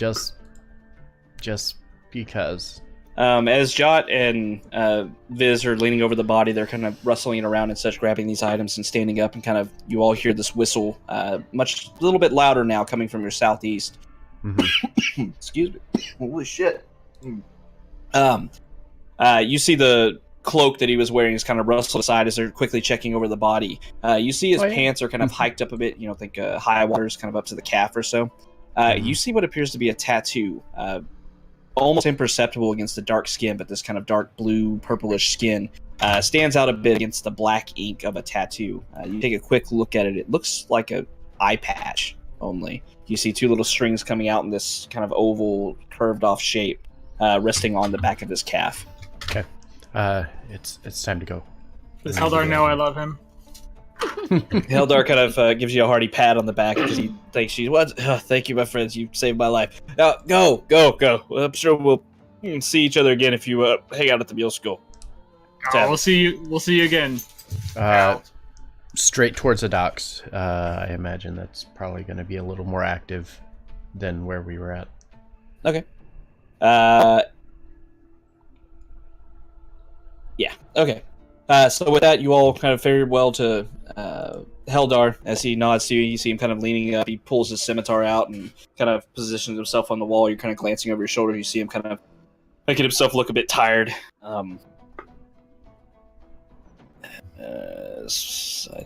because. As Jot and Viz are leaning over the body, they're kind of rustling around and such, grabbing these items and standing up, and kind of you all hear this whistle, a little bit louder now, coming from your southeast. Mm-hmm. Excuse me. Holy shit. You see the cloak that he was wearing is kind of rustled aside as they're quickly checking over the body. You see his pants are kind of hiked up a bit. You know, think high waters kind of up to the calf or so. You see what appears to be a tattoo. Almost imperceptible against the dark skin, but this kind of dark blue, purplish skin stands out a bit against the black ink of a tattoo. You take a quick look at it. It looks like an eye patch only. You see two little strings coming out in this kind of oval, curved-off shape, resting on the back of his calf. Okay, it's time to go. Does Heldar know I love him? Heldar kind of gives you a hearty pat on the back because he thinks thank you, my friends. You saved my life. Go. I'm sure we'll see each other again if you hang out at the mule school. Oh, we'll see you again. Straight towards the docks. I imagine that's probably going to be a little more active than where we were at. Okay. Yeah. Okay. So with that, you all kind of fared well to Heldar as he nods to you. You see him kind of leaning up. He pulls his scimitar out and kind of positions himself on the wall. You're kind of glancing over your shoulder. You see him kind of making himself look a bit tired. I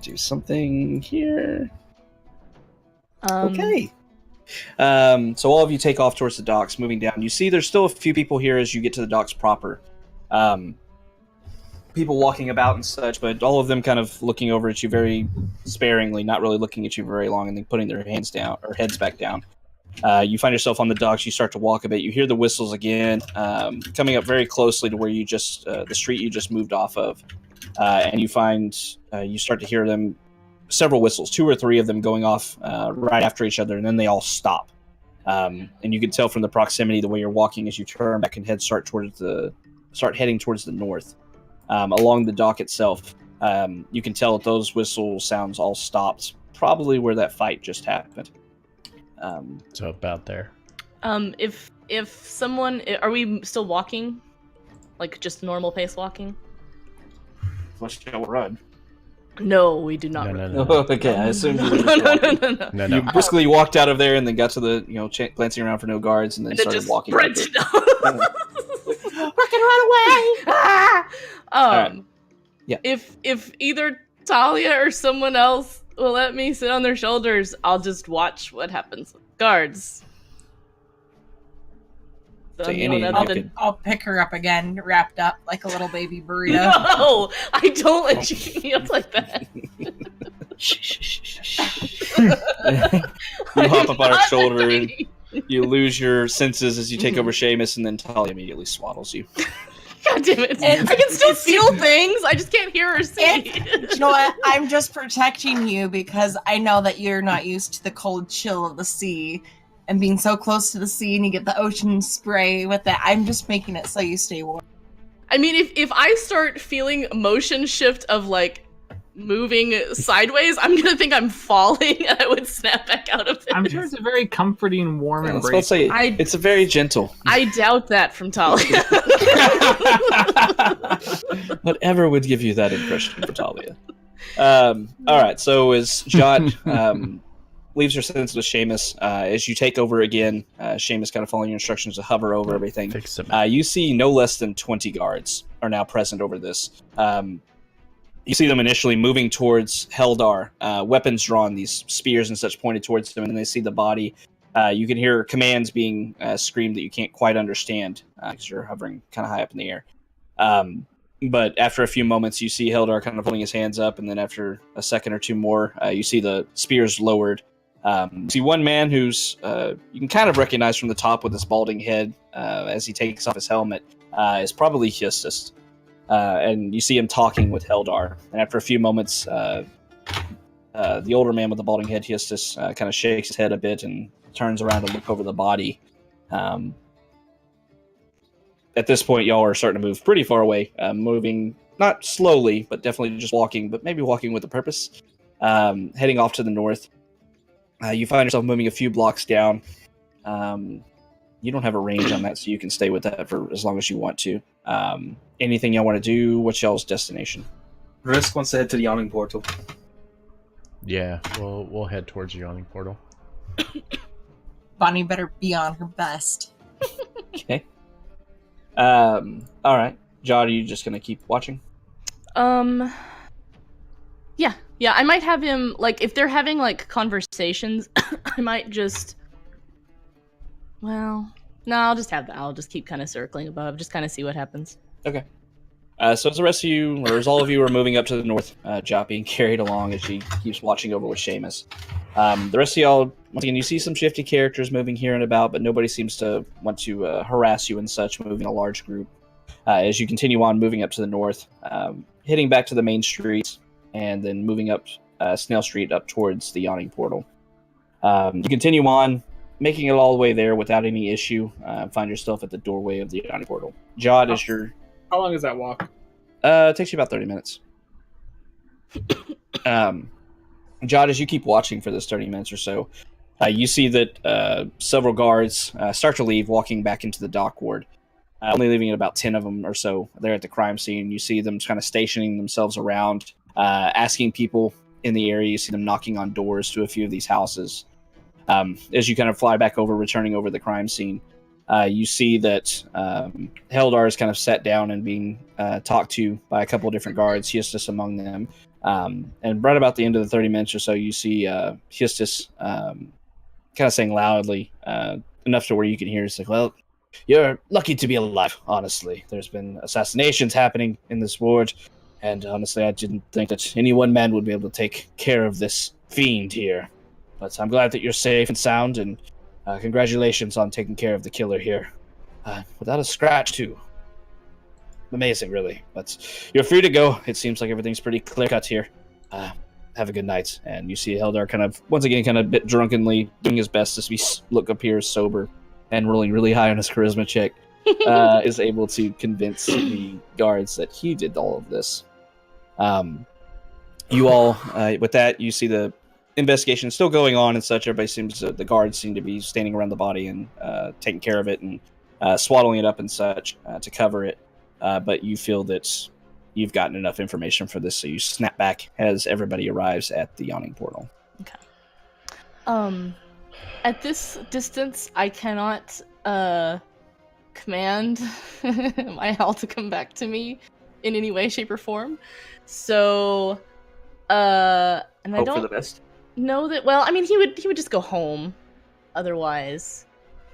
do something here. Okay. So all of you take off towards the docks, moving down. You see there's still a few people here as you get to the docks proper. People walking about and such, but all of them kind of looking over at you very sparingly, not really looking at you very long, and then putting their hands down or heads back down. You find yourself on the docks. You start to walk a bit. You hear the whistles again, coming up very closely to where you just the street you just moved off of, and you find you start to hear them, several whistles, 2 or 3 of them going off right after each other, and then they all stop. And you can tell from the proximity, the way you're walking, as you turn back and start heading towards the north. Along the dock itself, you can tell that those whistle sounds all stopped, probably where that fight just happened. So about there. If someone, are we still walking, like just normal pace walking? Let's go run. No, we do not. No. Okay, I assume you No. You briskly walked out of there and then got to the, glancing around for no guards, and then started just walking. sprinted. We're gonna run away! Alright. Yeah. If either Talia or someone else will let me sit on their shoulders, I'll just watch what happens with guards. So anyone other than- I'll pick her up again, wrapped up like a little baby burrito. No, I don't let you keep me up like that. You hop up on her shoulder and you lose your senses as you take over Seamus, and then Talia immediately swaddles you. God damn it. And- I can still feel things, I just can't hear or see. You know what? I'm just protecting you because I know that you're not used to the cold chill of the sea. And being so close to the sea and you get the ocean spray with it, I'm just making it so you stay warm. I mean, if I start feeling motion shift of like moving sideways, I'm gonna think I'm falling and I would snap back out of it. I'm sure it's a very comforting, warm I was about to embrace. say, it's a very gentle. I doubt that from Talia. Whatever would give you that impression for Talia. All right, so as Jot leaves her sentence with Seamus. As you take over again, Seamus kind of following your instructions to hover over everything. Fix it. You see no less than 20 guards are now present over this. You see them initially moving towards Heldar, weapons drawn, these spears and such pointed towards them, and then they see the body. You can hear commands being screamed that you can't quite understand because you're hovering kind of high up in the air. But after a few moments, you see Heldar kind of pulling his hands up, and then after a second or two more, you see the spears lowered. You see one man who's you can kind of recognize from the top with his balding head as he takes off his helmet is probably Hustis. And you see him talking with Heldar. And after a few moments, the older man with the balding head, Hustis, kind of shakes his head a bit and turns around to look over the body. At this point, y'all are starting to move pretty far away, moving not slowly, but definitely just walking, but maybe walking with a purpose, heading off to the north. You find yourself moving a few blocks down. You don't have a range on that, so you can stay with that for as long as you want to. Anything y'all want to do? What's y'all's destination? Risk wants to head to the yawning portal. Yeah, we'll head towards the yawning portal. Bonnie better be on her best. Okay. All right. Jod, are you just gonna keep watching? Yeah. I might have him, like, if they're having, like, conversations, I might just... Well, no, I'll just keep kind of circling above, just kind of see what happens. Okay. So as the rest of you, or as all of you are moving up to the north, Jot being carried along as she keeps watching over with Seamus. The rest of y'all, once again, you see some shifty characters moving here and about, but nobody seems to want to harass you and such, moving a large group. As you continue on moving up to the north, hitting back to the main street, and then moving up Snail Street up towards the yawning portal. You continue on, making it all the way there without any issue. Find yourself at the doorway of the yawning portal. Jod, is your... How long is that walk? It takes you about 30 minutes. Jod, as you keep watching for this 30 minutes or so, you see that several guards start to leave, walking back into the dock ward. Only leaving about 10 of them or so there at the crime scene. You see them kind of stationing themselves around, asking people in the area. You see them knocking on doors to a few of these houses. As you kind of fly back over, returning over the crime scene, you see that Heldar is kind of sat down and being talked to by a couple of different guards, Hustis among them. And right about the end of the 30 minutes or so, you see Hustis kind of saying loudly, enough to where you can hear, it's like, well, you're lucky to be alive, honestly. There's been assassinations happening in this ward, and honestly, I didn't think that any one man would be able to take care of this fiend here. But I'm glad that you're safe and sound, and congratulations on taking care of the killer here. Without a scratch, too. Amazing, really. But you're free to go. It seems like everything's pretty clear-cut here. Have a good night. And you see Heldar kind of, once again, kind of a bit drunkenly doing his best to appear sober and rolling really high on his charisma check, is able to convince the guards that he did all of this. You all, with that, you see the investigation still going on and such. Everybody seems to, the guards seem to be standing around the body and taking care of it and swaddling it up and such to cover it. But you feel that you've gotten enough information for this, so you snap back as everybody arrives at the yawning portal. Okay. At this distance, I cannot command my Hal to come back to me in any way, shape, or form. So, and I Hope don't for the best. know that. Well, I mean, he would just go home. Otherwise,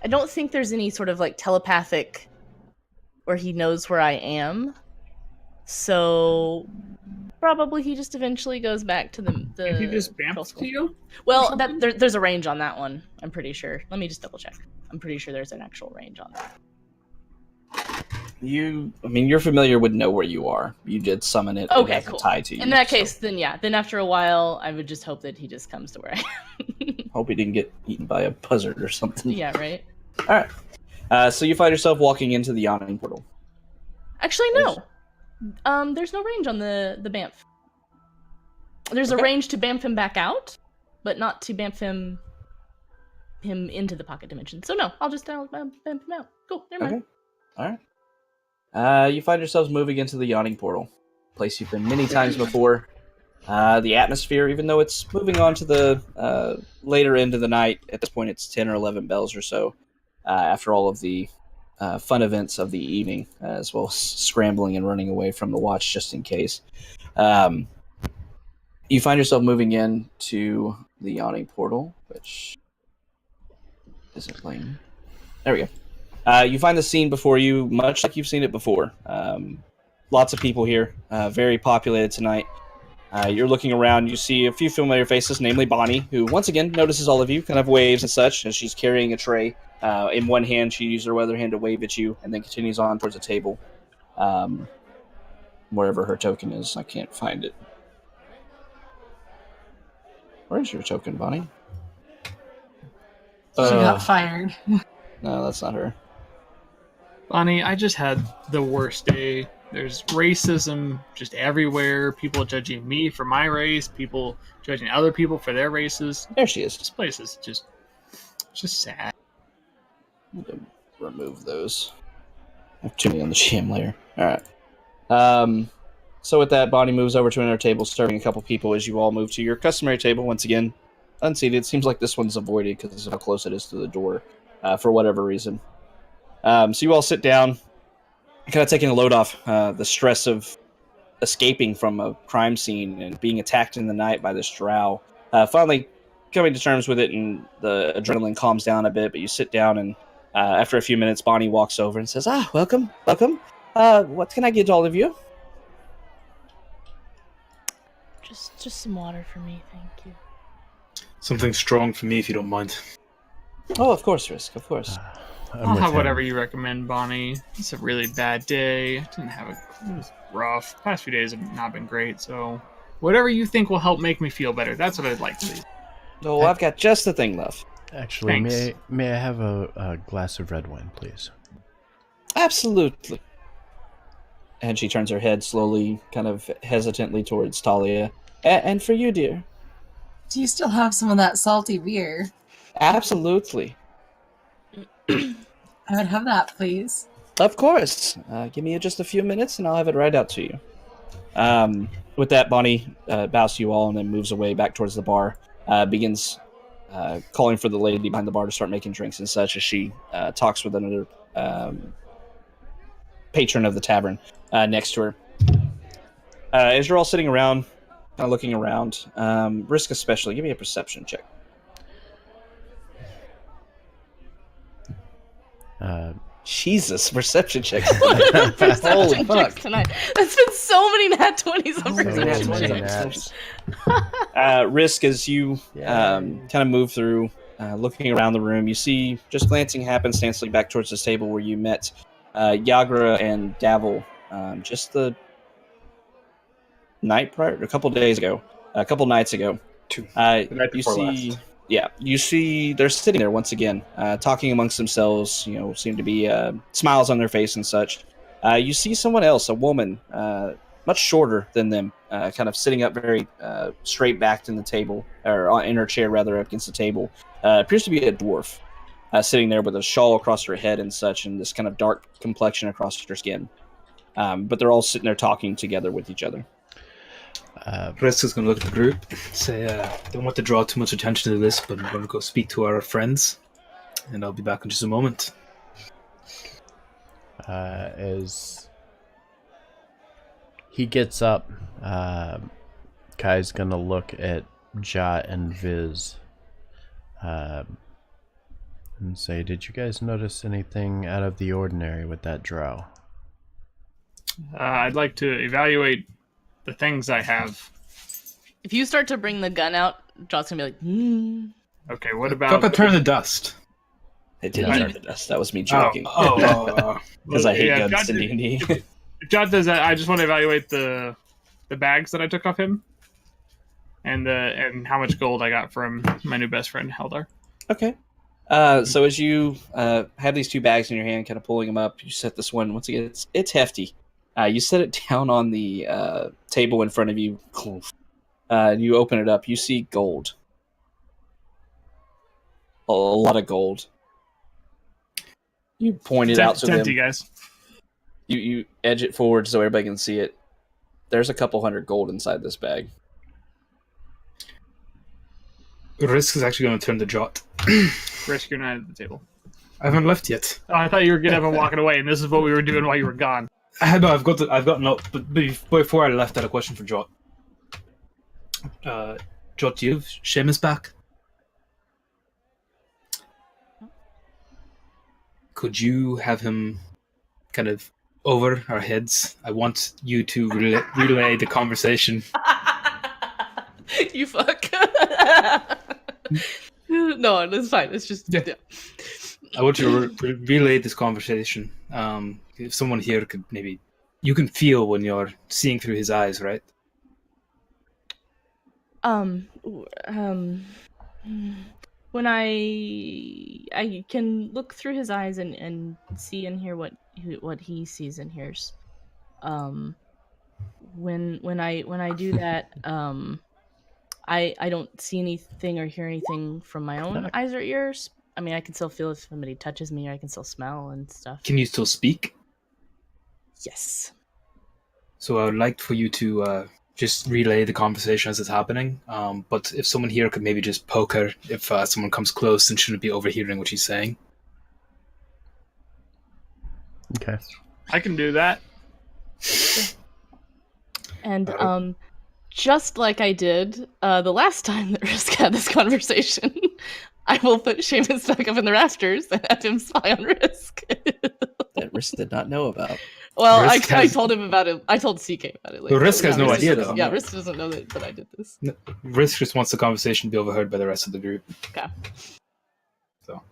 I don't think there's any sort of like telepathic where he knows where I am. So probably he just eventually goes back to the If he just control bamfs school. to you? Well, there's a range on that one. I'm pretty sure. Let me just double check. I'm pretty sure there's an actual range on that. You're familiar with know where you are. You did summon it. Okay, it has cool. a tie to you. In that case, then yeah. Then after a while, I would just hope that he just comes to where I am. Hope he didn't get eaten by a buzzard or something. Yeah, right. All right. So you find yourself walking into the yawning portal. Actually, no. There's no range on the Bamf. There's a range to Bamf him back out, but not to Bamf him into the pocket dimension. So no, I'll Bamf him out. Cool, never mind. Okay. All right. You find yourselves moving into the yawning portal, place you've been many times before. The atmosphere, even though it's moving on to the later end of the night, at this point it's 10 or 11 bells or so, after all of the fun events of the evening, as well as scrambling and running away from the watch just in case. You find yourself moving in to the yawning portal, which isn't playing. There we go. You find the scene before you, much like you've seen it before. Lots of people here, very populated tonight. You're looking around, you see a few familiar faces, namely Bonnie, who once again notices all of you, kind of waves and such, as she's carrying a tray. In one hand, she uses her other hand to wave at you, and then continues on towards the table. Wherever her token is, I can't find it. Where's your token, Bonnie? She got fired. No, that's not her. Bonnie, I just had the worst day. There's racism just everywhere. People judging me for my race. People judging other people for their races. There she is. This place is just sad. I'm going to remove those. I have too many on the GM layer. Alright. So with that, Bonnie moves over to another table, serving a couple people as you all move to your customary table. Once again, unseated. Seems like this one's avoided because of how close it is to the door, for whatever reason. So you all sit down, kind of taking a load off the stress of escaping from a crime scene and being attacked in the night by this drow. Finally coming to terms with it, and the adrenaline calms down a bit, but you sit down, and after a few minutes, Bonnie walks over and says, welcome. What can I get all of you? Just some water for me, thank you. Something strong for me, if you don't mind. Oh, of course, Risk, of course. I'll have whatever you recommend, Bonnie. It's a really bad day. It was rough. Past few days have not been great, so whatever you think will help make me feel better. That's what I'd like, please. Oh, I've got just the thing left. Actually, Thanks. may I have a glass of red wine, please? Absolutely. And she turns her head slowly, kind of hesitantly towards Talia. And for you, dear. Do you still have some of that salty beer? Absolutely. I would have that, please. Of course. Give me just a few minutes and I'll have it right out to you. With that, Bonnie bows to you all and then moves away back towards the bar. Begins calling for the lady behind the bar to start making drinks and such as she talks with another patron of the tavern next to her. As you're all sitting around, kind of looking around, Risk especially, give me a perception check. Jesus, perception checks. Holy fuck. Tonight. That's been so many nat 20s over So many nats. Risk, as you kind of move through, looking around the room, you see, just glancing happenstancely back towards this table where you met Yagra and Davil just the night prior, a couple nights ago. The night You before see, last. you see they're sitting there once again, talking amongst themselves. Seem to be smiles on their face and such. You see someone else, a woman, much shorter than them, kind of sitting up very straight backed in the table, or in her chair rather, up against the table. Appears to be a dwarf, sitting there with a shawl across her head and such, and this kind of dark complexion across her skin. But they're all sitting there talking together with each other. Risk is going to look at the group, say, don't want to draw too much attention to this, but I'm going to go speak to our friends, and I'll be back in just a moment. As he gets up, Kai's gonna look at Jot and Viz and say, "Did you guys notice anything out of the ordinary with that drow?" I'd like to evaluate the things I have. If you start to bring the gun out, Jot's gonna be like, Okay, what Got about... to turn the dust. It did Yeah. turn to dust. That was me joking. Because I hate Yeah, guns in Jot D&D. If Jot does that, I just want to evaluate the bags that I took off him, and how much gold I got from my new best friend Heldar. Okay. So as you have these two bags in your hand, kind of pulling them up, you set this one. Once again, it's hefty. You set it down on the table in front of you. You open it up. You see gold. A lot of gold. You point it out to them. empty, guys. You edge it forward so everybody can see it. There's a couple hundred gold inside this bag. Risk is actually going to turn to Jot. Risk, you're not at the table. I haven't left yet. Oh, I thought you were getting up and walking away, and this is what we were doing while you were gone. No, I've got no. But before I left, I had a question for Jot. Jot, do you have Seamus back? Could you have him kind of over our heads? I want you to relay the conversation. You fuck. No, it's fine. It's just yeah. I want you to relay this conversation. If someone here could maybe... You can feel when you're seeing through his eyes, right? When I can look through his eyes and see and hear what he sees and hears. When I do that, I don't see anything or hear anything from my own eyes or ears. I mean, I can still feel if somebody touches me, or I can still smell and stuff. Can you still speak? Yes. So I would like for you to just relay the conversation as it's happening. But if someone here could maybe just poke her if someone comes close and shouldn't be overhearing what she's saying. Okay. I can do that. And just like I did the last time that Risk had this conversation, I will put Seamus back up in the rafters and have him spy on Risk. That Risk did not know about. Well, I told him about it. I told CK about it later. Risk has no idea, though. Yeah, Risk doesn't know that I did this. No, Risk just wants the conversation to be overheard by the rest of the group. Okay. So.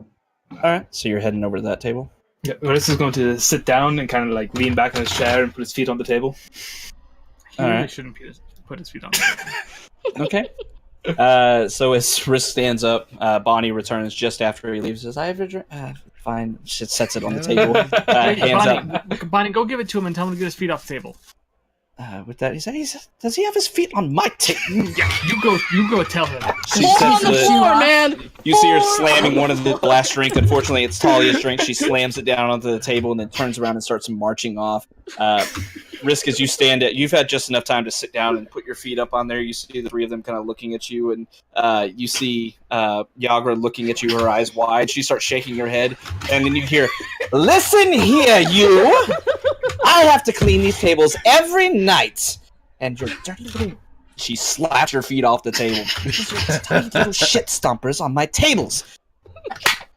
All right, so you're heading over to that table. Yeah, Risk is going to sit down and kind of like lean back in his chair and put his feet on the table. He really shouldn't put his feet on the table. Okay. So as Risk stands up, Bonnie returns just after he leaves. Says, "I have a drink." Fine. She sets it on the table. Hands up. Bonnie, go give it to him and tell him to get his feet off the table. With that, he says, "Does he have his feet on my table?" Yeah, you go tell him. She More sets on the floor, man. You see her slamming one of the last drink. Unfortunately, it's Talia's drink. She slams it down onto the table and then turns around and starts marching off. Risk, as you stand at, you've had just enough time to sit down and put your feet up on there. You see the three of them kind of looking at you, and you see Yagra looking at you, her eyes wide. She starts shaking her head, and then you hear, "Listen here, you! I have to clean these tables every night, and you're dirty little..." She slaps her feet off the table. "You're tiny little shit stompers on my tables.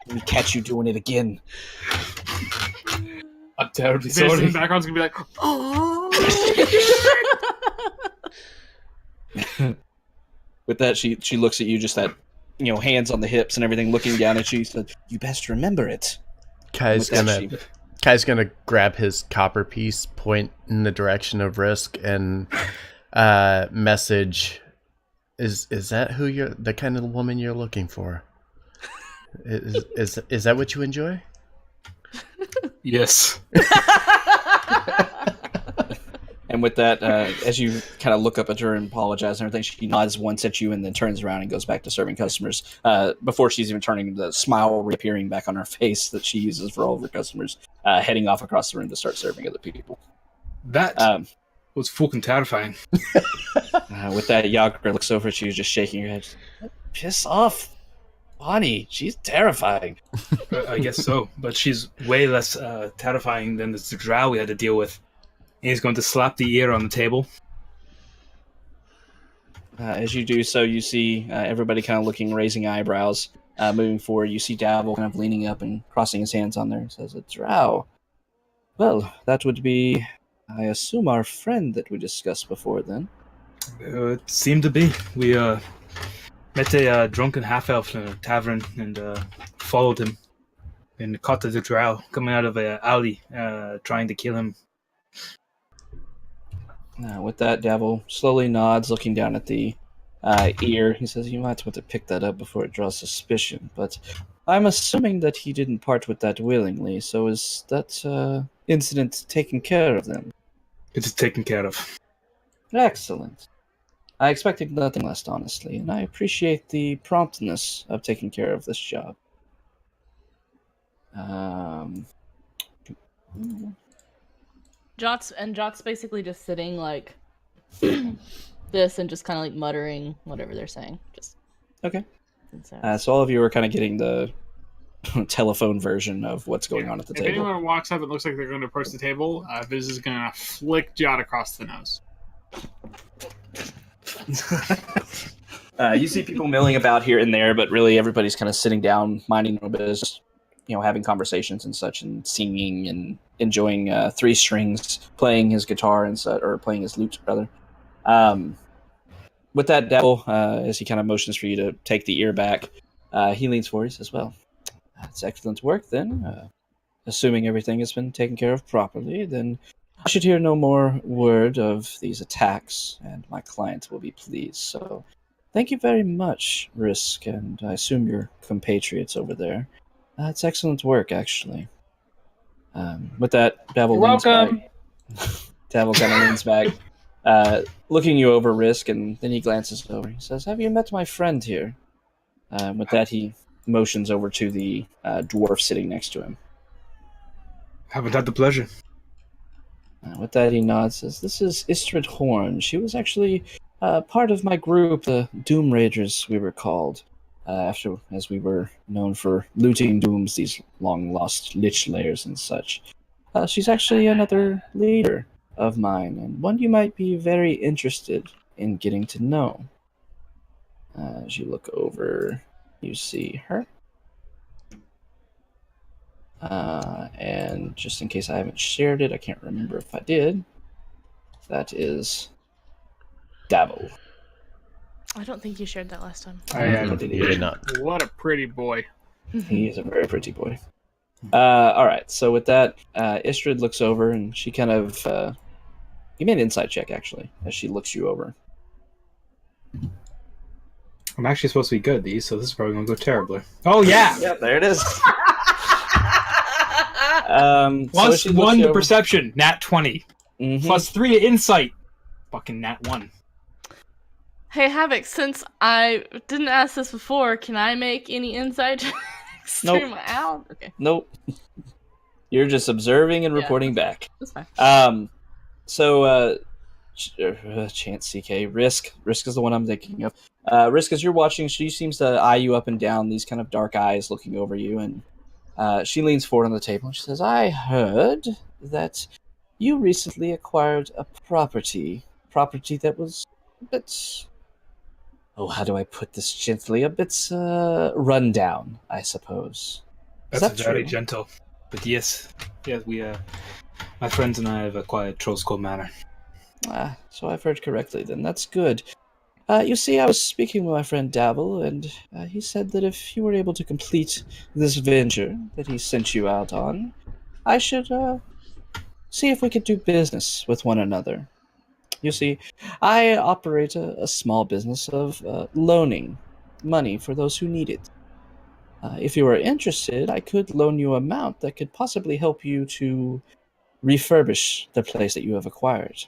Let me catch you doing it again." I'm terribly This in sorry. the background's gonna be like, oh. With that, she looks at you, just that, hands on the hips and everything, looking down at you. She said, "You best remember it." Kai's gonna grab his copper piece, point in the direction of Risk, and message, is that who you're, the kind of woman you're looking for? Is that what you enjoy? Yes. And with that, as you kind of look up at her and apologize and everything, she nods once at you and then turns around and goes back to serving customers. Before she's even turning, the smile reappearing back on her face that she uses for all of her customers, heading off across the room to start serving other people. That was fucking terrifying. With that, Yagra looks over at you, just shaking her head. "Piss off, Bonnie. She's terrifying." I guess so, but she's way less terrifying than the drow we had to deal with. And he's going to slap the ear on the table. As you do so, you see everybody kind of looking, raising eyebrows, moving forward. You see Davil kind of leaning up and crossing his hands on there. He says, "A drow. Well, that would be, I assume, our friend that we discussed before then." It seemed to be. We met a drunken half-elf in a tavern and followed him and caught the drow coming out of an alley trying to kill him. With that, Davil slowly nods, looking down at the ear. He says, "You might want to pick that up before it draws suspicion, but I'm assuming that he didn't part with that willingly, so is that incident taken care of then?" It is taken care of. Excellent. I expected nothing less, honestly, and I appreciate the promptness of taking care of this job. Jot's basically just sitting like this and just kind of like muttering whatever they're saying. Just Okay. So all of you are kind of getting the telephone version of what's going on at the If table. anyone walks up and looks like they're going to approach the table, Viz is going to flick Jot across the nose. You see people milling about here and there, but really everybody's kind of sitting down, minding their business, having conversations and such, and singing and enjoying Three Strings playing his guitar and such, or playing his lute rather. With that, Devil, as he kind of motions for you to take the ear back, he leans forward. He says, "Well, that's excellent work then. Assuming everything has been taken care of properly, then I should hear no more word of these attacks, and my client will be pleased. So, thank you very much, Risk, and I assume your compatriots over there. It's excellent work, actually." With that, Devil You're leans welcome. back. Devil kind of leans back, looking you over, Risk, and then he glances over. He says, "Have you met my friend here?" With that, he motions over to the dwarf sitting next to him. Haven't had the pleasure. With that, he nods, says, "This is Istrid Horn. She was actually part of my group, the Doom Raiders, we were called, as we were known for looting dooms, these long-lost lich lairs and such. She's actually another leader of mine, and one you might be very interested in getting to know." As you look over, you see her. And just in case I haven't shared it, I can't remember if I did. That is Dabble. I don't think you shared that last time. You did not. What a pretty boy. He is a very pretty boy. All right, so with that, Istrid looks over and she kind of... you made an insight check, actually, as she looks you over. I'm actually supposed to be good at these, so this is probably going to go terribly. Oh, yeah! Yep, there it is. Plus 1 to perception, nat 20. Mm-hmm. Plus 3 to insight, fucking nat 1. Hey, Havoc, since I didn't ask this before, can I make any insight checks Nope. through my owl? Okay, Nope. You're just observing and Yeah, reporting back. that's fine. Chance CK. Risk is the one I'm thinking of. Risk, as you're watching, she seems to eye you up and down, these kind of dark eyes looking over you, and she leans forward on the table and she says, "I heard that you recently acquired a property that was a bit... Oh, how do I put this gently? A bit run down, I suppose." Is That's that very true? gentle. But yes, we, my friends and I have acquired Trollskull Manor. So I've heard correctly then. That's good. You see, I was speaking with my friend Dabble, and he said that if you were able to complete this venture that he sent you out on, I should see if we could do business with one another. You see, I operate a small business of loaning money for those who need it. If you are interested, I could loan you an amount that could possibly help you to refurbish the place that you have acquired.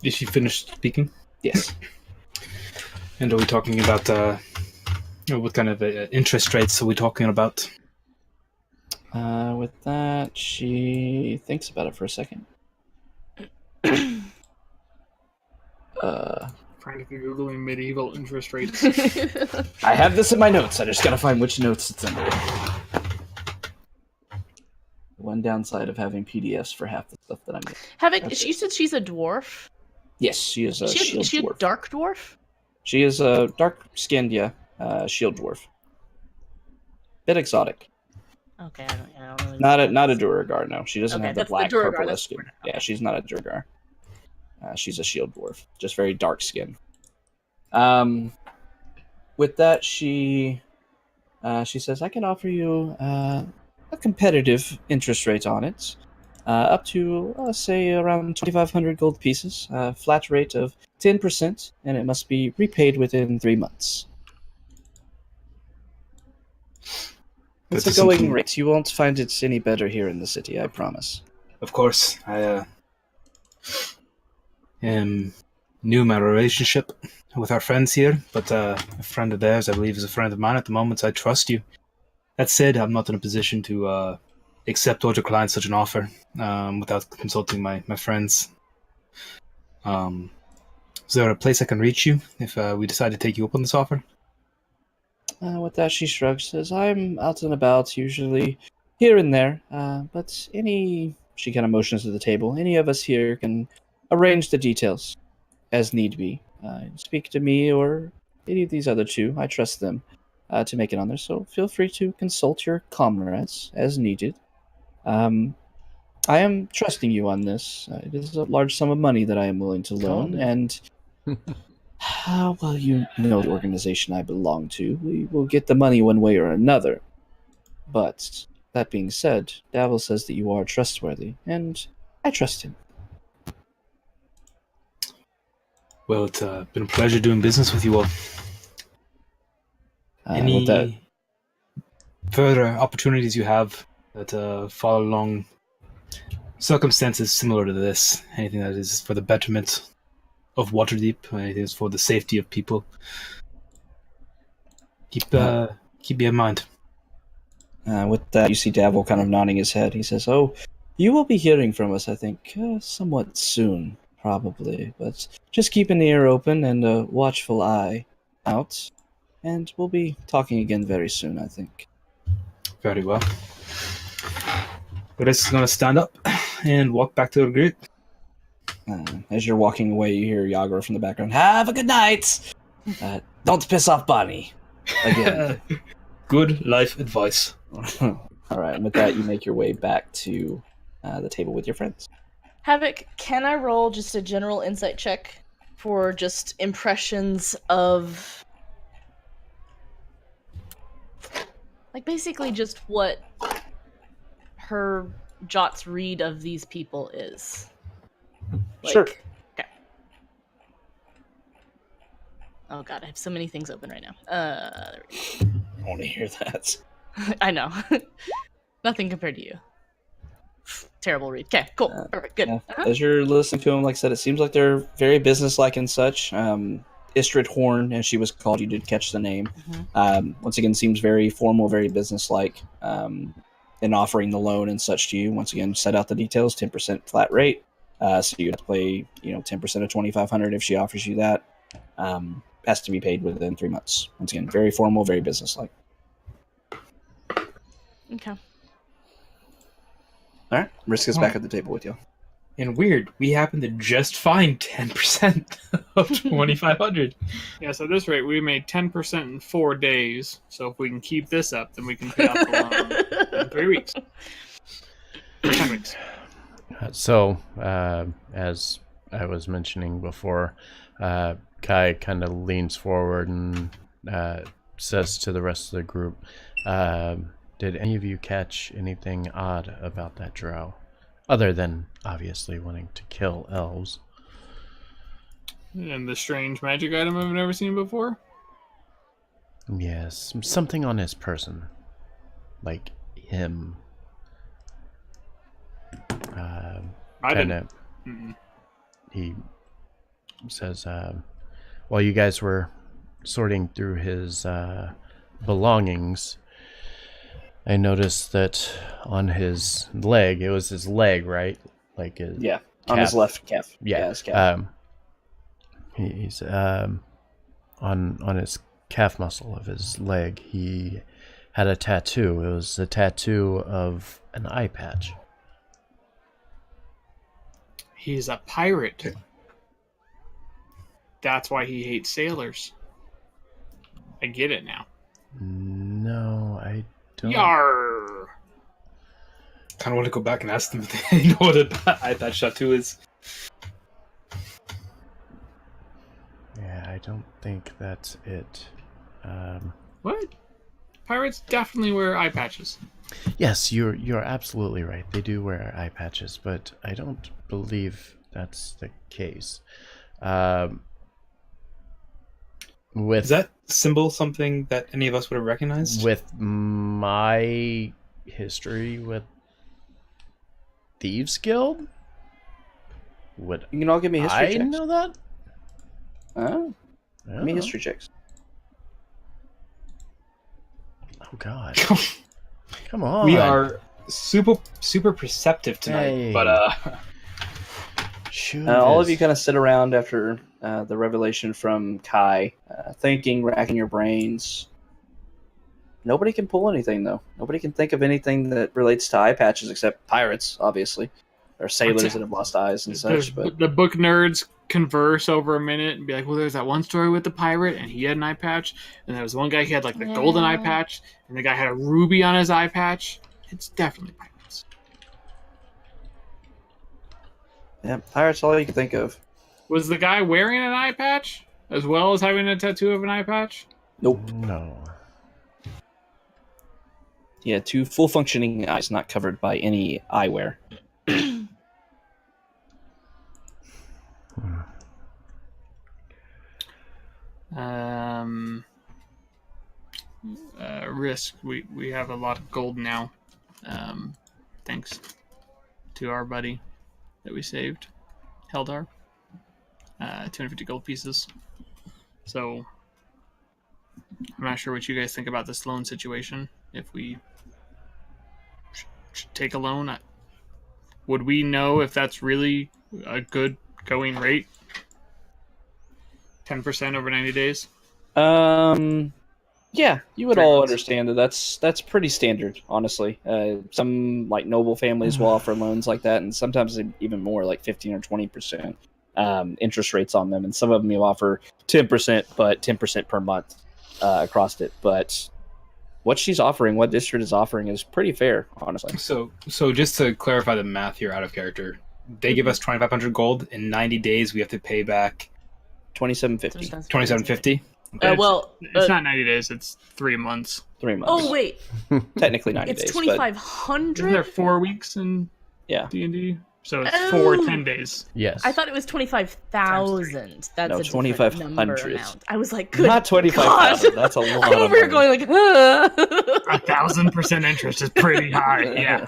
Is she finished speaking? Yes. And are we talking about, what kind of interest rates are we talking about? With that, she thinks about it for a second. Frantically googling medieval interest rates. I have this in my notes. I just gotta find which notes it's under. One downside of having PDFs for half the stuff that I'm getting. Havoc, Okay. she said she's a dwarf. Yes, she is a shield Is she a dwarf. dark dwarf? She is a dark-skinned, shield dwarf. Bit exotic. Okay, I don't really. Not a Duragar, no. She doesn't Okay, have the that's the black Duragar, purple that's skin. the Duragar. Yeah, Okay. she's not a Duragar. She's a shield dwarf, just very dark skin. With that, she says, "I can offer you a competitive interest rate on it, up to say around 2,500 gold pieces, flat rate of 10%, and it must be repaid within 3 months." It's That's a going something- rate. You won't find it any better here in the city, I promise. Of course, I knew my relationship with our friends here, but a friend of theirs, I believe, is a friend of mine at the moment, so I trust you. That said, I'm not in a position to accept or decline such an offer without consulting my friends. Is there a place I can reach you if we decide to take you up on this offer? With that, she shrugs, says, I'm out and about, usually here and there, but she kind of motions to the table, any of us here can arrange the details as need be. Speak to me or any of these other two, I trust them to make it on there, so feel free to consult your comrades as needed. I am trusting you on this. It is a large sum of money that I am willing to loan, and well, you know the organization I belong to. We will get the money one way or another. But that being said, Davil says that you are trustworthy, and I trust him. Well, it's been a pleasure doing business with you all. Any further opportunities you have that fall along circumstances similar to this? Anything that is for the betterment of Waterdeep? Anything that's for the safety of people? Keep me in mind. With that, you see Davil kind of nodding his head. He says, oh, you will be hearing from us, I think, somewhat soon, probably. But just keep an ear open and a watchful eye out. And we'll be talking again very soon, I think. Very well. Chris is going to stand up and walk back to the group. As you're walking away, you hear Yagar from the background, have a good night! Don't piss off Bonnie. Again. Good life advice. Alright, and with that, you make your way back to the table with your friends. Havoc, can I roll just a general insight check for just impressions of... like, basically just what her Jot's read of these people is. Like, sure. Okay. Oh god, I have so many things open right now. There we go. I want to hear that. I know. Nothing compared to you. Terrible read. Okay, cool. Perfect. Good. Yeah. As you're listening to them, like I said, it seems like they're very businesslike and such. Istrid Horn, as she was called, you did catch the name. Mm-hmm. Once again, seems very formal, very businesslike in offering the loan and such to you. Once again, set out the details, 10% flat rate. So you have to pay, 10% of $2,500 if she offers you that. Has to be paid within 3 months. Once again, very formal, very businesslike. Okay. All right, Riska's back at the table with you. And weird, we happen to just find 10% of 2,500. Yeah, so at this rate, we made 10% in 4 days. So if we can keep this up, then we can pay off the loan in 3 weeks. 10 weeks. So, as I was mentioning before, Kai kind of leans forward and says to the rest of the group, did any of you catch anything odd about that drow? Other than, obviously, wanting to kill elves. And the strange magic item I've never seen before? Yes, something on his person. Like him. He says, while you guys were sorting through his belongings, I noticed that on his leg, it was his leg, right? Like his Yeah, calf. on his left calf. Yeah, his calf. He's on his calf muscle of his leg. He had a tattoo. It was a tattoo of an eye patch. He's a pirate. That's why he hates sailors. I get it now. No, I don't. Yarr! Kind of want to go back and ask them if they know what an eye patch tattoo is. Yeah, I don't think that's it. What? Pirates definitely wear eye patches. Yes, you're absolutely right. They do wear eye patches, but I don't believe that's the case. Is that symbol something that any of us would have recognized? With my history with Thieves Guild, would You can all give me history I checks. know that? Oh, I give me don't know. history checks. Oh God! Come on. We are super perceptive tonight, Hey. but Shoot All of is- you kind of sit around after the revelation from Kai, thinking, racking your brains. Nobody can pull anything, though. Nobody can think of anything that relates to eye patches except pirates, obviously. Or sailors that have lost eyes and such. But the book nerds converse over a minute and be like, well, there's that one story with the pirate, and he had an eye patch, and there was one guy, he had like the golden eye patch, and the guy had a ruby on his eye patch. It's definitely pirates. yeah, pirates all you can think of. Was the guy wearing an eye patch as well as having a tattoo of an eye patch? Nope. No. He had 2 full functioning eyes, not covered by any eyewear. Risk. We have a lot of gold now, thanks to our buddy that we saved, Heldar. 250 gold pieces. So I'm not sure what you guys think about this loan situation. If we should take a loan, would we know if that's really a good going rate? 10% over 90 days? Yeah, you would 3 all months. understand that that's pretty standard, honestly. Some like noble families will offer loans like that, and sometimes even more, like 15 or 20% interest rates on them. And some of them will offer 10%, but 10% per month across it. But what she's offering, what District is offering, is pretty fair, honestly. So just to clarify the math here out of character, they give us 2,500 gold. In 90 days, we have to pay back 2750, 2,750. It's not 90 days, it's 3 months. 3 months. Oh wait, Technically 90 it's days. 2,500. Isn't there 4 weeks in Yeah. D&D? So it's Oh. 10 days. Yes. I thought it was 25,000. That's No, a different 2,500. number amount. I was like, good Not 25,000. God. That's a lot. I'm over here going like, 1,000% interest is pretty high. Yeah.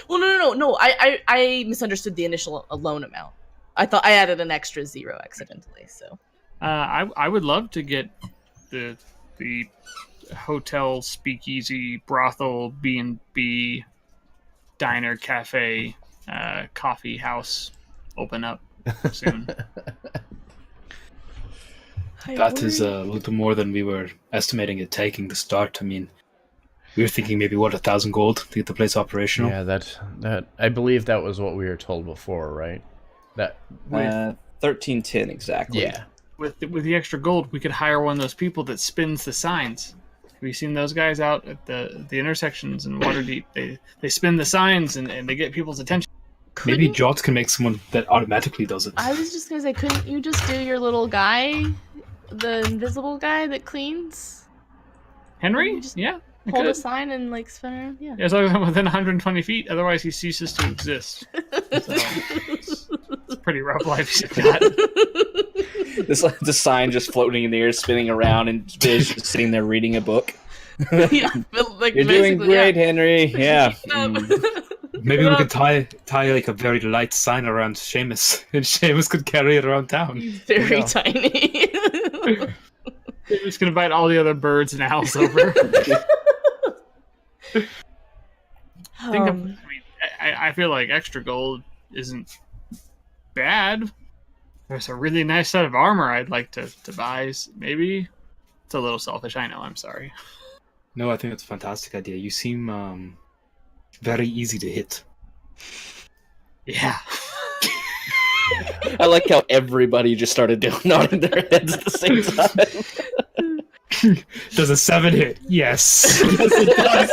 Well, no. I misunderstood the initial loan amount. I thought I added an extra 0 accidentally. So I would love to get the hotel, speakeasy, brothel, B&B, diner, cafe, coffee house open up soon. That is a little more than we were estimating it taking to start. I mean, we were thinking maybe 1,000 gold to get the place operational. Yeah, that I believe that was what we were told before, right? That 1310 exactly. yeah. With the extra gold, we could hire one of those people that spins the signs. Have you seen those guys out at the intersections in Waterdeep? They spin the signs and they get people's attention. Maybe Jot can make someone that automatically does it. I was just gonna say, couldn't you just do your little guy, the invisible guy that cleans? Henry? You just Yeah. I Hold could. a sign and like spin around. Yeah. As long as I'm within 120 feet, otherwise he ceases to exist. So, it's a pretty rough life you've got. The sign just floating in the air, spinning around, and Biz just sitting there reading a book. Yeah, but, like, You're doing basically, great, Henry. Yeah. Maybe we could tie like a very light sign around Seamus, and Seamus could carry it around town. He's very Yeah. tiny. You're just gonna invite all the other birds and owls over. I feel like extra gold isn't bad. There's a really nice set of armor I'd like to buy. Maybe it's a little selfish. I know. I'm sorry. No, I think it's a fantastic idea. You seem very easy to hit. Yeah. I like how everybody just started nodding their heads at the same time. Does a 7 hit? Yes. Yes, it does.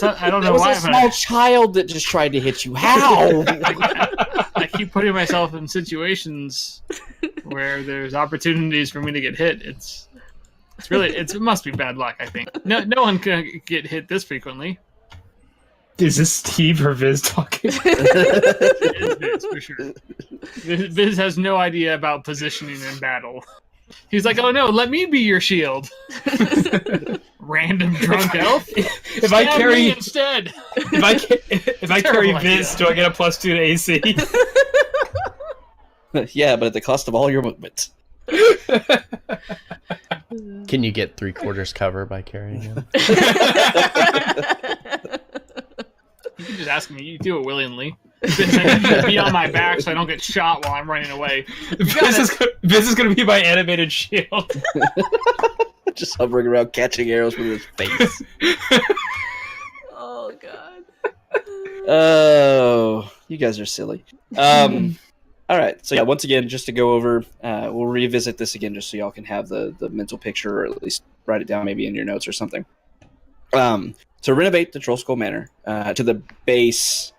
I don't It know was why. a small child that just tried to hit you. How? I keep putting myself in situations where there's opportunities for me to get hit. It must be bad luck. I think no one can get hit this frequently. Is this Steve or Viz talking? It is Biz, for sure. Biz has no idea about positioning in battle. He's like, "Oh no, let me be your shield." Random drunk elf. If I Stab carry me instead. if I carry Terrible Viz, idea. do I get a +2 to AC? Yeah, but at the cost of all your movement. Can you get 3/4 cover by carrying him? You can just ask me. You do it willingly. Biz, I need you to be on my back so I don't get shot while I'm running away. This is gonna be my animated shield. Just hovering around, catching arrows with his face. Oh god. Oh, you guys are silly. All right, so yeah, once again, just to go over, we'll revisit this again just so y'all can have the mental picture, or at least write it down maybe in your notes or something. To renovate the Troll Skull Manor to the base,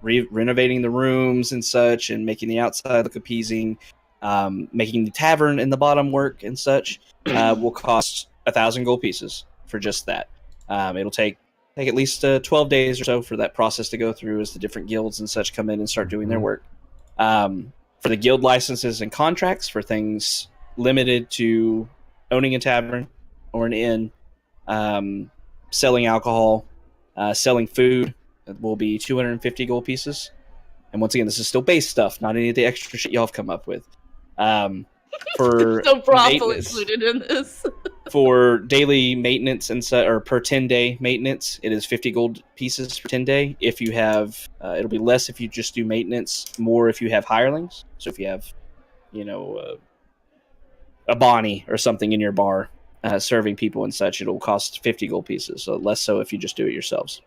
renovating the rooms and such, and making the outside look appeasing, making the tavern in the bottom work and such, will cost 1,000 gold pieces for just that. It'll take at least 12 days or so for that process to go through as the different guilds and such come in and start doing their work. For the guild licenses and contracts for things limited to owning a tavern or an inn, selling alcohol, selling food, it will be 250 gold pieces. And once again, this is still base stuff, not any of the extra shit y'all have come up with. For No brothel maintenance, included in this. for daily maintenance and or per 10-day maintenance, it is 50 gold pieces for 10-day. If you have, it'll be less if you just do maintenance, more if you have hirelings. So if you have, a Bonnie or something in your bar serving people and such, it'll cost 50 gold pieces. So less so if you just do it yourselves.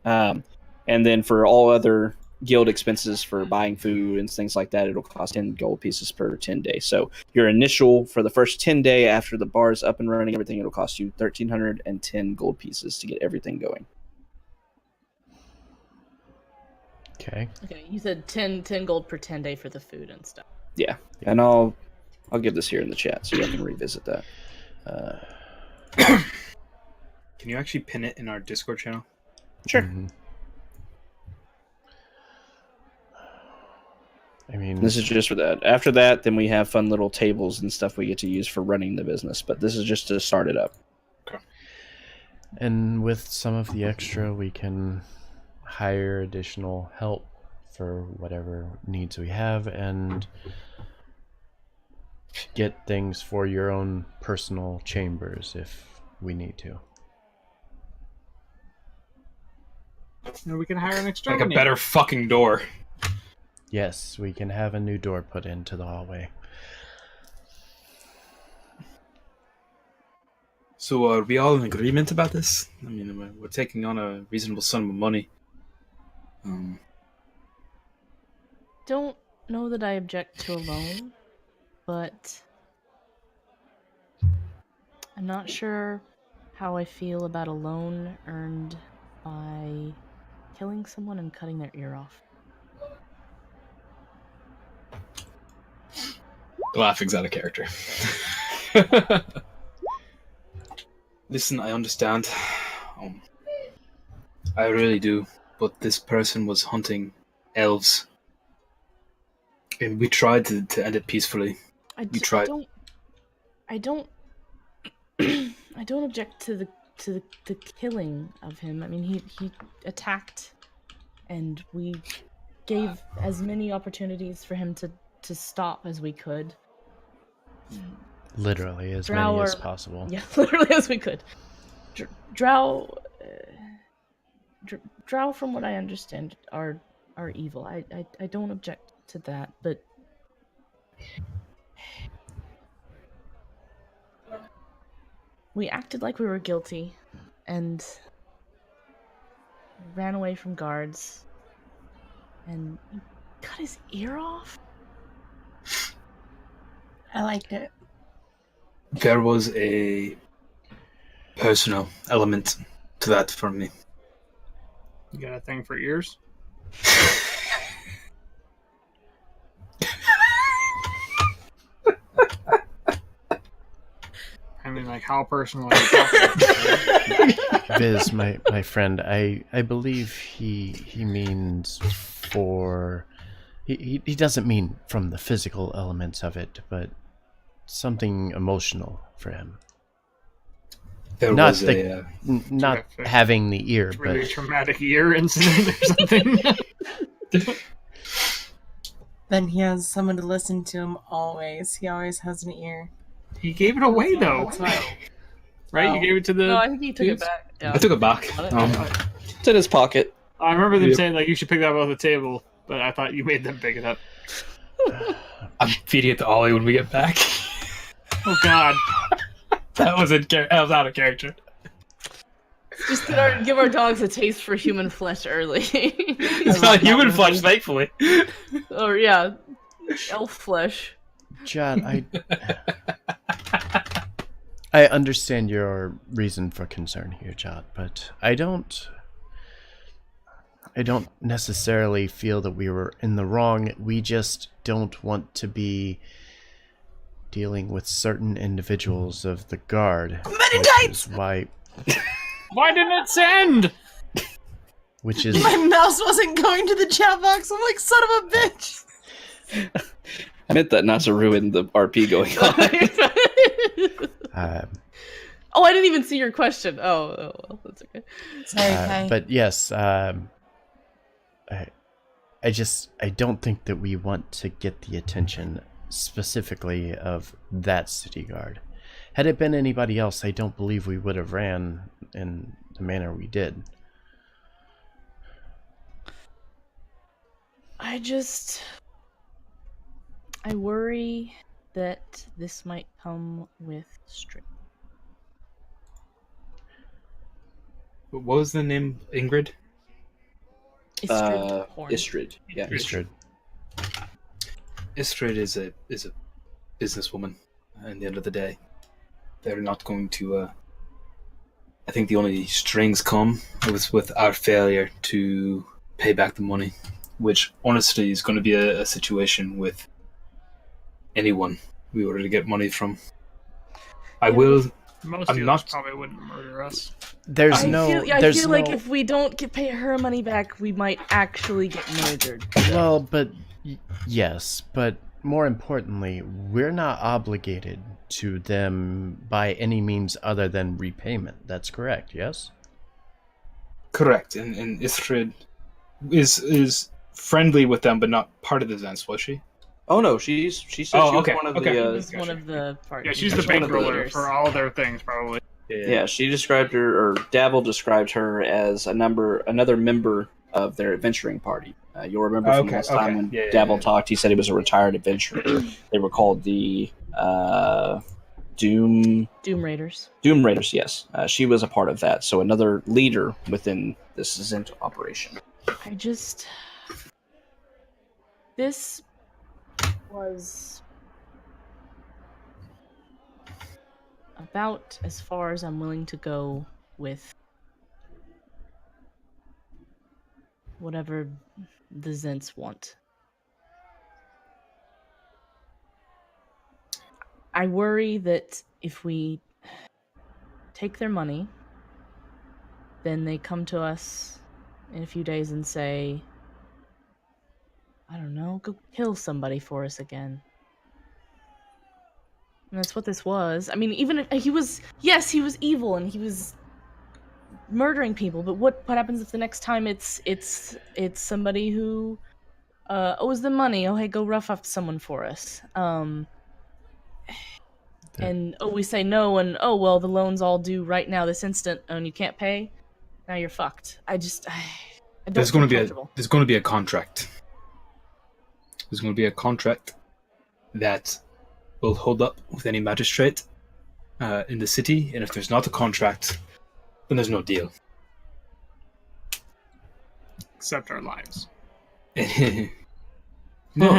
And then for all other guild expenses for buying food and things like that, it'll cost 10 gold pieces per 10 days. So your initial, for the first 10 day after the bar is up and running, everything, it'll cost you 1,310 gold pieces to get everything going. Okay. Okay, you said 10 gold per 10 day for the food and stuff. Yeah, and I'll give this here in the chat so you can revisit that. Can you actually pin it in our Discord channel? Sure. Mm-hmm. I mean, This is just for that. After that, then we have fun little tables and stuff we get to use for running the business. But this is just to start it up. and with some of the extra, we can hire additional help for whatever needs we have and get things for your own personal chambers if we need to. Or we can hire an Like a exterminator. better fucking door. Yes, we can have a new door put into the hallway. So are we all in agreement about this? I mean, we're taking on a reasonable sum of money. Don't know that I object to a loan, but I'm not sure how I feel about a loan earned by killing someone and cutting their ear off. Laughing's out of character. Listen, I understand. I really do. But this person was hunting elves. And we tried to end it peacefully. I tried. I don't object to the killing of him. I mean, he attacked, and we gave as many opportunities for him to stop as we could. Literally as Drow many as are- possible. Yeah, literally as we could. Drow, from what I understand, are evil. I don't object to that, but we acted like we were guilty and ran away from guards and cut his ear off. I liked it. There was a personal element to that for me. You got a thing for ears? I mean, like, how personal are you talking? Viz, my friend, I believe he means for he doesn't mean from the physical elements of it, but something emotional for him. There Not was the- Not Terrific. having the ear, Really but traumatic ear incident or something? Then he has someone to listen to him always. He always has an ear. He gave it away, though. That's why. Right? Oh. You gave it to the... No, I think he took dudes? it back. Yeah. I took it back. Got it? It's in his pocket. I remember them saying like you should pick that up off the table, but I thought you made them pick it up. I'm feeding it to Ollie when we get back. Oh God, That was out of character. Just give our dogs a taste for human flesh early. It's not human flesh, thankfully. Or yeah, elf flesh. Jot, I understand your reason for concern here, Jot, but I don't necessarily feel that we were in the wrong. We just don't want to be dealing with certain individuals of the guard. Mennonites! Which is why... why didn't it send? Which is... My mouse wasn't going to the chat box. I'm like, son of a bitch. I meant that not to ruin the RP going on. Oh, I didn't even see your question. Oh well, that's okay. Sorry, Kai. But yes, I don't think that we want to get the attention specifically of that city guard. Had it been anybody else, I don't believe we would have ran in the manner we did. I worry that this might come with strings. What was the name? Ingrid? Istrid Horn. Istrid. Yeah. Istrid. Istrid is a businesswoman. At the end of the day, they're not going to. I think the only strings come was with our failure to pay back the money, which honestly is going to be a situation with anyone we were to get money from. Most I'm of not- us probably wouldn't murder us. There's I no... feel like if we don't pay her money back, we might actually get murdered. Well, but... yes, but more importantly, we're not obligated to them by any means other than repayment. That's correct, yes? Correct, and Istrid is friendly with them, but not part of the Zens, was she? Oh no, she said she was one of okay. the. She's one of the parties. Yeah, she's the one of the bankroller leaders. for all their things, probably. Yeah, she described her, or Davil described her as another member of their adventuring party. You'll remember from last time when Davil talked, he said he was a retired adventurer. They were called the Doom Raiders. Doom Raiders. Yes, she was a part of that. So another leader within this Zent operation. This was about as far as I'm willing to go with whatever the Zents want. I worry that if we take their money, then they come to us in a few days and say, I don't know, go kill somebody for us again. And that's what this was. I mean, even if he was evil and he was murdering people, but what happens if the next time it's somebody who owes them money? Oh, hey, go rough up someone for us. And we say no, and oh well, the loan's all due right now, this instant, and you can't pay. Now you're fucked. I don't. There's going to be a contract. There's going to be a contract that will hold up with any magistrate in the city, and if there's not a contract, then there's no deal. Except our lives. No.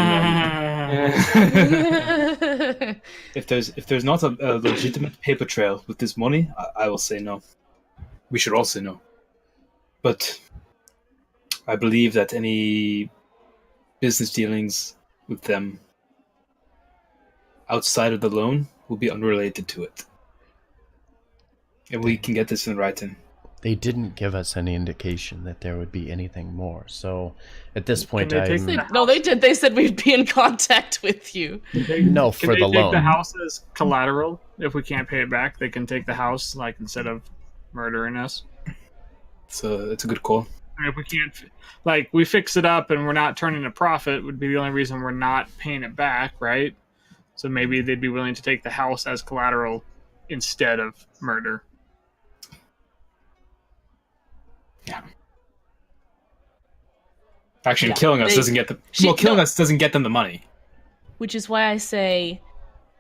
If there's not a legitimate paper trail with this money, I will say no. We should all say no. But I believe that any business dealings with them outside of the loan will be unrelated to it. And we can get this in writing. They didn't give us any indication that there would be anything more. So at this point, No, they did. They said we'd be in contact with you. No, for the Can they take loan. the house as collateral? If we can't pay it back, they can take the house, like, instead of murdering us. So it's a good call. I mean, if we can't, like, we fix it up and we're not turning a profit, would be the only reason we're not paying it back, right? So maybe they'd be willing to take the house as collateral instead of murder. Yeah. Actually, Yeah, killing us they- doesn't get them. she- Well, killing no. us doesn't get them the money. Which is why I say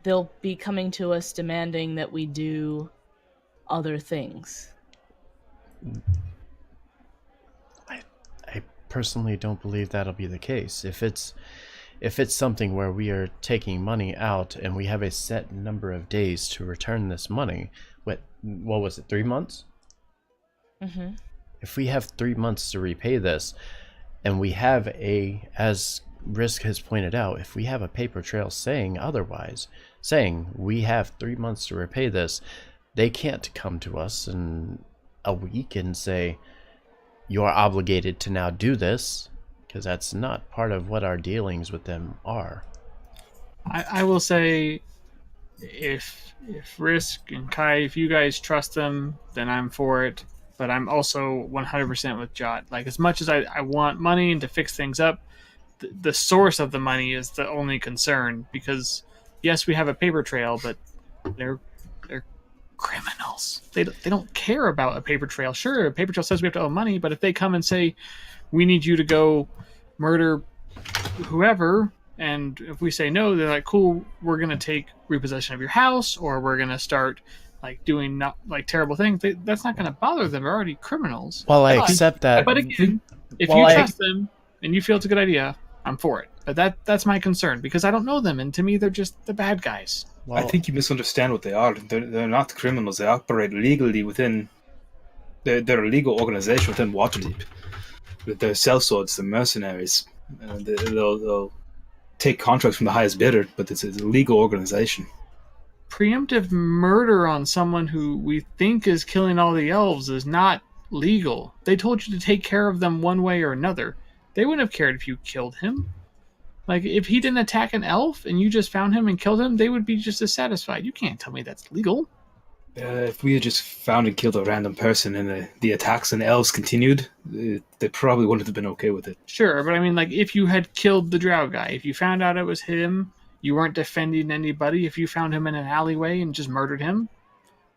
they'll be coming to us demanding that we do other things. I personally don't believe that'll be the case. If it's something where we are taking money out and we have a set number of days to return this money, what was it, 3 months? Mm-hmm. If we have 3 months to repay this, and we have as Risk has pointed out, if we have a paper trail saying otherwise, saying we have 3 months to repay this, they can't come to us in a week and say, you're obligated to now do this, because that's not part of what our dealings with them are. I will say, if Risk and Kai, if you guys trust them, then I'm for it. But I'm also 100% with Jot. Like, as much as I want money and to fix things up, the source of the money is the only concern. Because yes, we have a paper trail, but they're criminals. They don't care about a paper trail. Sure, a paper trail says we have to owe money, but if they come and say we need you to go murder whoever, and if we say no, they're like, cool, we're gonna take repossession of your house, or we're gonna start like doing not like terrible things. That's not gonna bother them. They're already criminals. Well, I accept that. But again, if you trust them and you feel it's a good idea, I'm for it. But that's my concern, because I don't know them, and to me they're just the bad guys. Well, I think you misunderstand what they are. They're not criminals. They operate legally within. They're a legal organization within Waterdeep. They're sellswords. They're mercenaries. They'll take contracts from the highest bidder, but it's a legal organization. Preemptive murder on someone who we think is killing all the elves is not legal. They told you to take care of them one way or another. They wouldn't have cared if you killed him. Like, if he didn't attack an elf and you just found him and killed him, they would be just as satisfied. You can't tell me that's legal. If we had just found and killed a random person and the attacks on elves continued, they probably wouldn't have been okay with it. Sure, but I mean, like, if you had killed the drow guy, if you found out it was him, you weren't defending anybody, if you found him in an alleyway and just murdered him,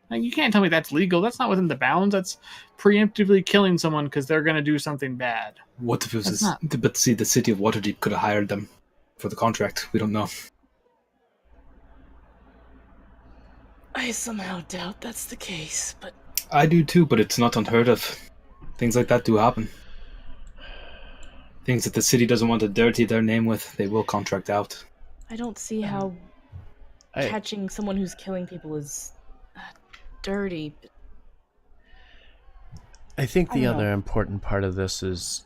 like, you can't tell me that's legal. That's not within the bounds. That's preemptively killing someone because they're going to do something bad. What if it was... Not... But see, the city of Waterdeep could have hired them for the contract. We don't know. I somehow doubt that's the case, but... I do too, but it's not unheard of. Things like that do happen. Things that the city doesn't want to dirty their name with, they will contract out. I don't see how catching someone who's killing people is dirty. I think the other important part of this is,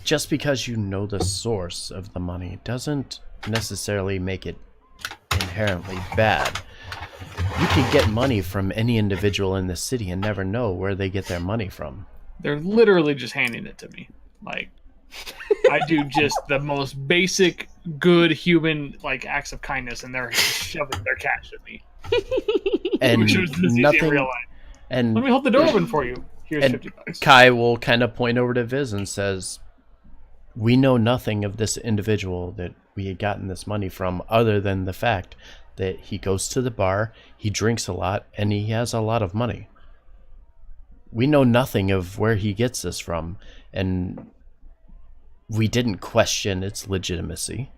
just because you know the source of the money doesn't necessarily make it inherently bad. You can get money from any individual in the city and never know where they get their money from. They're literally just handing it to me. Like, I do just the most basic, good human like acts of kindness, and they're shoving their cash at me. And Which was nothing. in real life. And Let me hold the door open for you. Here's and $50. Kai will kind of point over to Viz and says, we know nothing of this individual that we had gotten this money from, other than the fact that he goes to the bar, he drinks a lot, and he has a lot of money. We know nothing of where he gets this from, and we didn't question its legitimacy.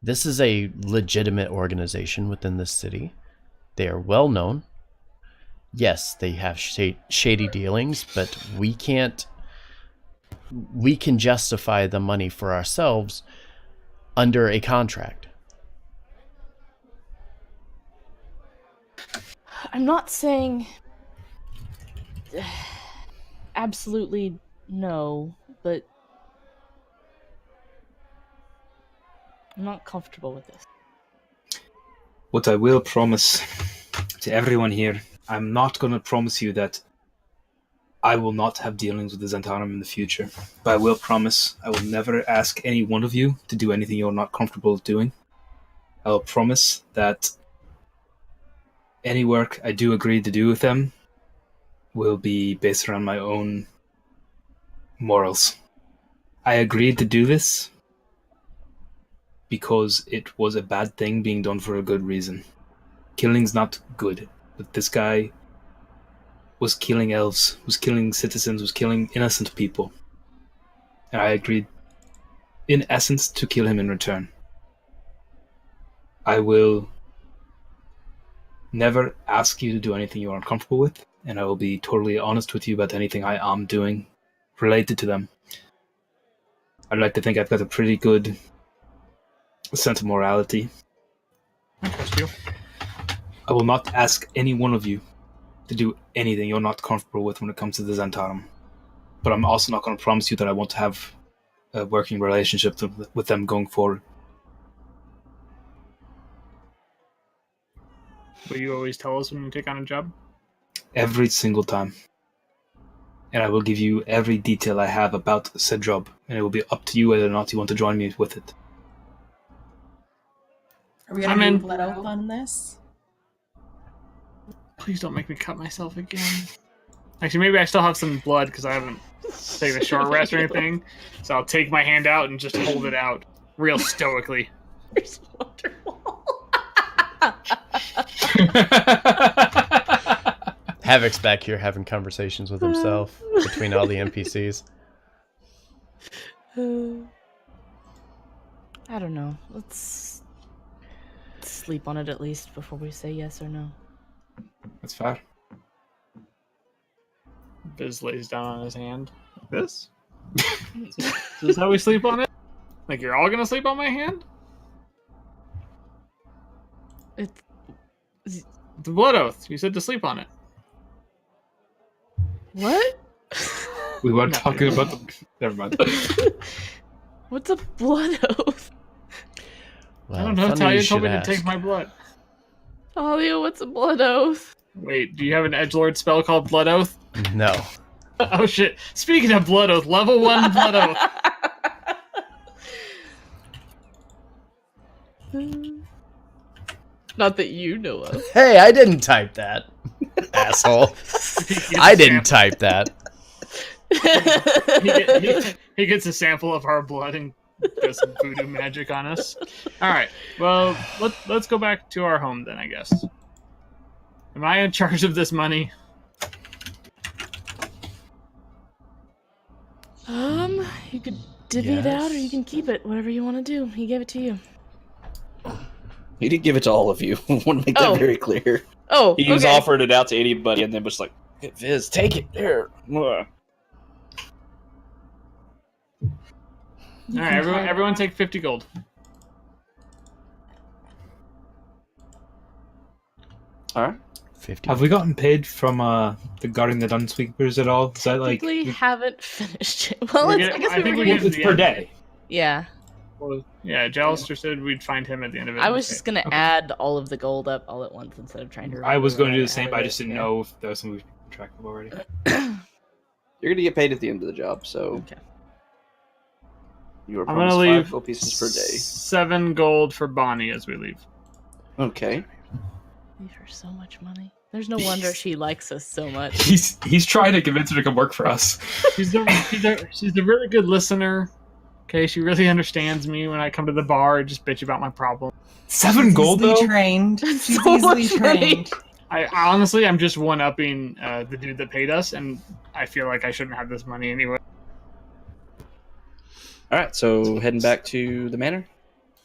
This is a legitimate organization within the city. They are well known. Yes, they have shady dealings, but we can justify the money for ourselves under a contract. I'm not saying absolutely no, but I'm not comfortable with this. What I will promise to everyone here, I'm not going to promise you that I will not have dealings with the Zentarum in the future. But I will promise I will never ask any one of you to do anything you're not comfortable doing. I will promise that any work I do agree to do with them will be based around my own morals. I agreed to do this because it was a bad thing being done for a good reason. Killing's not good, but this guy was killing elves, was killing citizens, was killing innocent people. and I agreed, in essence, to kill him in return. I will never ask you to do anything you are uncomfortable with, and I will be totally honest with you about anything I am doing related to them. I'd like to think I've got a pretty good sense of morality. I trust you. I will not ask any one of you to do anything you're not comfortable with when it comes to the Xantarum. But I'm also not going to promise you that I won't have a working relationship with them going forward. Will you always tell us when you take on a job? Every single time. And I will give you every detail I have about said job, and it will be up to you whether or not you want to join me with it. Are we gonna I'm do in. blood oath on this? Please don't make me cut myself again. Actually, maybe I still have some blood because I haven't taken a short rest or anything. So I'll take my hand out and just hold it out real stoically. Where's Wonderwall? Havoc's back here having conversations with himself between all the NPCs. I don't know. Let's sleep on it at least before we say yes or no. That's fair. Biz lays down on his hand. Like this? Is this how we sleep on it? Like you're all gonna sleep on my hand? It's The blood oath. You said to sleep on it. what? We weren't talking about the... Never mind. What's a blood oath? Well, I don't know. funny Talia you told me should to ask. take my blood. Talia, what's a blood oath? Wait, do you have an edgelord spell called blood oath? No. Oh shit! Speaking of blood oath, level 1 blood oath. Not that you know of. Hey, I didn't type that. Asshole. I didn't type that. He gets a sample of our blood and does some voodoo magic on us. All right. Well, let's go back to our home then, I guess. Am I in charge of this money? You could divvy it out, or you Yes. can keep it. Whatever you want to do. He gave it to you. He didn't give it to all of you. I want to make that Oh. very clear. Oh, He was okay. offered it out to anybody and then was like, "Hey, Viz, take it. Here. Ugh." All right, everyone take 50 gold. All right. 50. Have we gotten paid from the guarding the Dungeon Sweepers at all? Is that like... Technically haven't finished it. Well, We it's, get- I guess I we think were we gonna- get- It's per day. Yeah, Well, yeah, Jallister said we'd find him at the end of it. I was just gonna Okay. add all of the gold up all at once instead of trying to. I was going to do remember the same, how but I do just it. didn't Yeah. know if there was something we keep track of already. You're going to get paid at the end of the job, so Okay. you are I'm gonna promised leave 5 gold pieces per day. 7 gold for Bonnie as we leave. Okay. Leave her so much money. There's no wonder she likes us so much. He's trying to convince her to come work for us. She's a really good listener. Okay, she really understands me when I come to the bar and just bitch about my problem. 7 She's gold easily though? trained. That's She's so easily much money. trained. I honestly, I'm just one-upping the dude that paid us, and I feel like I shouldn't have this money anyway. All right, so heading back to the manor.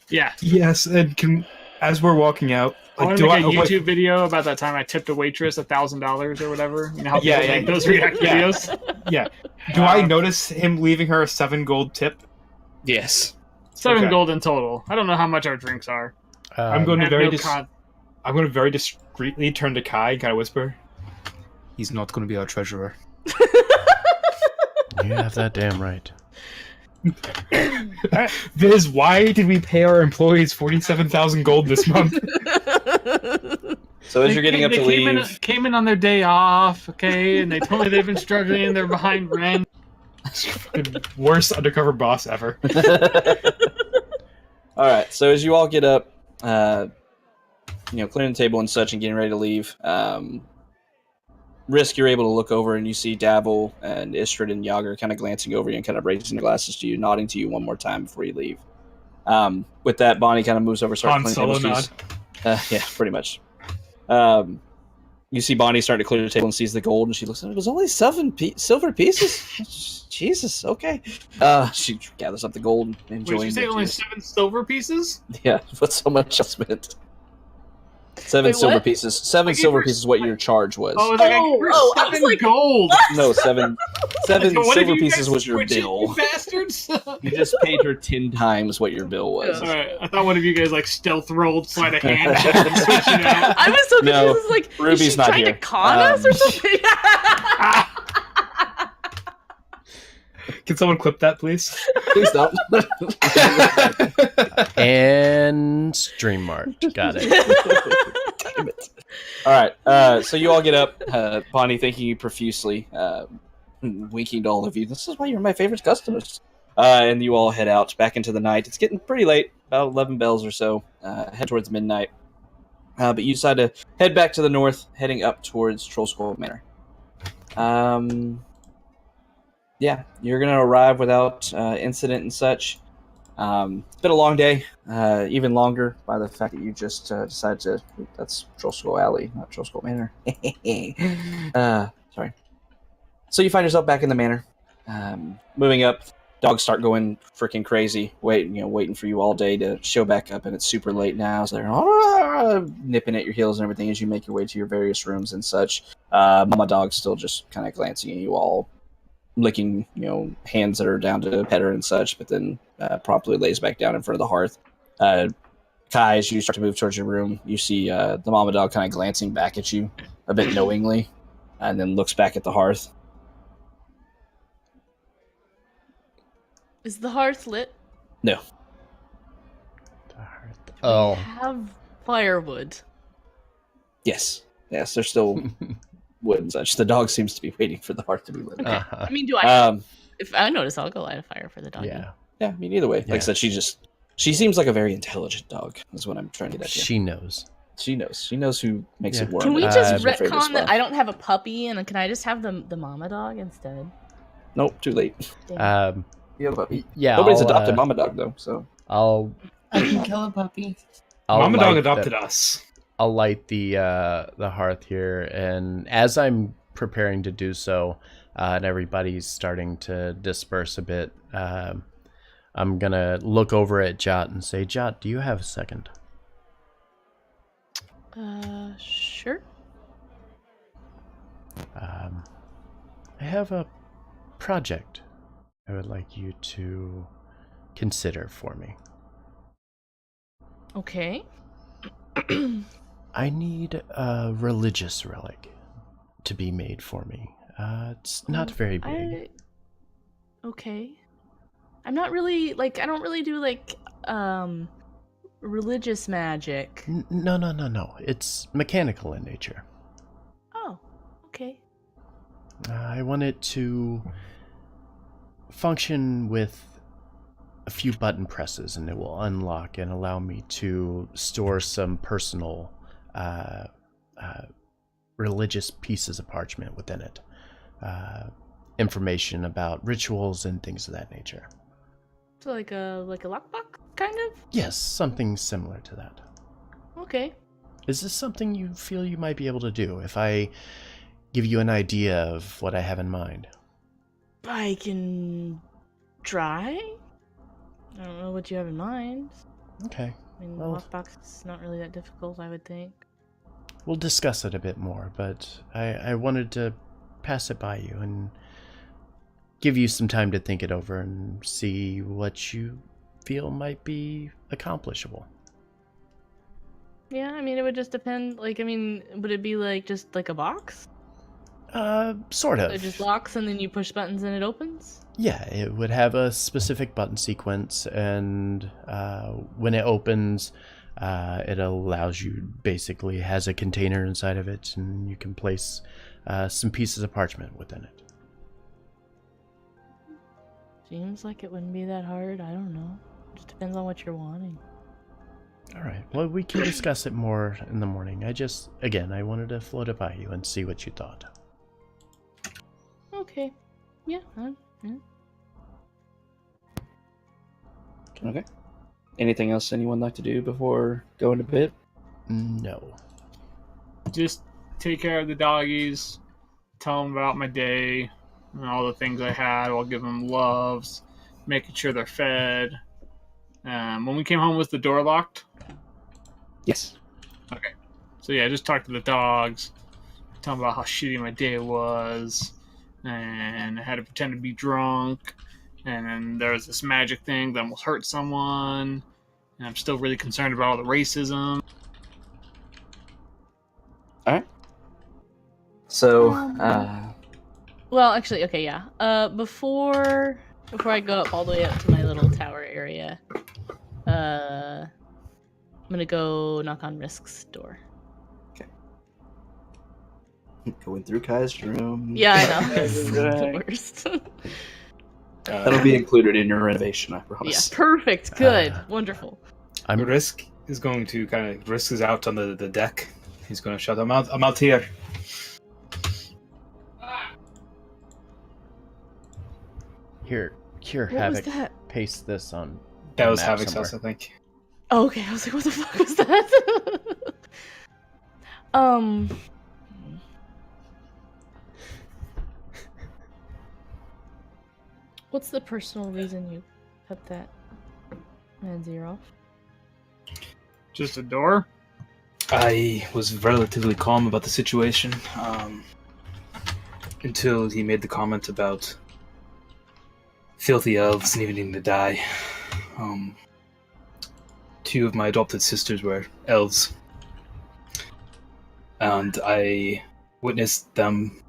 Yeah, Yes, and as we're walking out, I want do to make a wait, YouTube video about that time I tipped a waitress $1,000 or whatever. You know how Yeah, people yeah, make those react yeah. videos? yeah. Do I notice him leaving her a 7 gold tip? Yes. 7 Okay. gold in total. I don't know how much our drinks are. I'm going I to have very no con- I'm going to very discreetly turn to Kai and kind of whisper, "He's not going to be our treasurer." You have that damn right. Viz, why did we pay our employees 47,000 gold this month? So as you're getting up to leave, came in on their day off, okay, and they told me they've been struggling. They're behind rent. Fucking worst undercover boss ever. all right. So as you all get up, clearing the table and such, and getting ready to leave, Risk, you're able to look over and you see Dabble and Istrid and Yager kind of glancing over you and kind of raising their glasses to you, nodding to you one more time before you leave. With that, Bonnie kind of moves over, starts Han cleaning Solo table. nod. Yeah, pretty much. You see Bonnie starting to clear the table and sees the gold, and she looks at it. It was only 7 silver pieces. Jesus, okay. She gathers up the gold and enjoying Wait, you say it. only 7 silver pieces? Yeah, but so much else spent. 7 Wait, silver what? pieces. 7 I gave silver her- pieces. What your charge was? Oh, I was like, I gave her Oh, I was 7 like- gold. No, 7 What did silver you pieces guys was your switch it, bill. you bastards. You just paid her 10 times what your bill was. All right, I thought one of you guys like stealth rolled, sleight of hand, and switched it out. I was so confused. No, I was like, Ruby's is she not trying here. to con us or something? Can someone clip that, please? Please don't. And stream marked. Got it. Damn it. All right, so you all get up, Bonnie thanking you profusely, winking to all of you. This is why you're my favorite customers. And you all head out back into the night. It's getting pretty late, about 11 bells or so, head towards midnight. But you decide to head back to the north, heading up towards Troll Skull Manor. Yeah, you're going to arrive without incident and such. It's been a long day, even longer by the fact that you just decided to... That's Troll Skull Alley, not Troll Skull Manor. Sorry. So you find yourself back in the manor. Moving up, dogs start going freaking crazy, waiting for you all day to show back up, and it's super late now, so they're nipping at your heels and everything as you make your way to your various rooms and such. Mama Dog's still just kind of glancing at you all, licking, hands that are down to pet her and such, but then promptly lays back down in front of the hearth. Kai, as you start to move towards your room, you see the Mama Dog kind of glancing back at you a bit knowingly, and then looks back at the hearth. Is the hearth lit? No. Oh. We have firewood. Yes, there's still wood and such. The dog seems to be waiting for the hearth to be lit. Uh-huh. I mean, do I? Um, If I notice, I'll go light a fire for the doggy. Yeah. yeah, I mean, either way. Like I said, she seems like a very intelligent dog, is what I'm trying to get at. She knows. She knows who makes Yeah. it work. Can we Uh, just my favorite retcon that spot. I don't have a puppy, and can I just have the mama dog instead? Nope, too late. Damn. You have a puppy. Yeah. Nobody's I'll, adopted Mama Dog, though, so... I'll I can kill a puppy. Mama light Dog the- adopted us. I'll light the hearth here, and as I'm preparing to do so, and everybody's starting to disperse a bit, I'm gonna look over at Jot and say, Jot, do you have a second? Sure. I have a project I would like you to consider for me. Okay. I need a religious relic to be made for me. It's not very big. Okay. I'm not really I don't really do religious magic. No. It's mechanical in nature. Oh, okay. I want it to function with a few button presses, and it will unlock and allow me to store some personal religious pieces of parchment within it. Information about rituals and things of that nature. So like a lockbox, kind of? Yes, something similar to that. Okay. Is this something you feel you might be able to do if I give you an idea of what I have in mind? I can try. I don't know what you have in mind. Okay. I mean, Well- lockbox is not really that difficult, I would think. We'll discuss it a bit more, but I wanted to pass it by you and give you some time to think it over and see what you feel might be accomplishable. Yeah, I mean, it would just depend. Would it be just like a box? Sort of. It just locks and then you push buttons and it opens? Yeah, it would have a specific button sequence, and when it opens, it allows you, basically has a container inside of it, and you can place some pieces of parchment within it. Seems like it wouldn't be that hard. I don't know. Just depends on what you're wanting. All right. Well, we can discuss it more in the morning. I wanted to float it by you and see what you thought. Okay. Yeah. Yeah. Okay. Anything else anyone like to do before going to bed? No. Just take care of the doggies, tell them about my day and all the things I had while giving them loves, making sure they're fed. When we came home, was the door locked? Yes. Okay. So yeah, I just talked to the dogs, tell them about how shitty my day was, and I had to pretend to be drunk, and then there was this magic thing that almost hurt someone, and I'm still really concerned about all the racism. All right. So, Well, actually, okay, yeah. Before I go up all the way up to my little tower area, I'm gonna go knock on Risk's door. going through Kai's room. Yeah, I know. It's the worst. That'll be included in your renovation, I Yeah, promise. perfect. Good. Wonderful. Risk is going to Risk is out on the deck. He's going to shout, I'm out here. Here, What was Havoc. that? Paste this on. That the was map Havoc's somewhere. house, I think. Oh, okay. I was like, what the fuck was that? What's the personal reason you cut that man's ear off? Just a door? I was relatively calm about the situation until he made the comment about filthy elves needing to die. Two of my adopted sisters were elves, and I witnessed them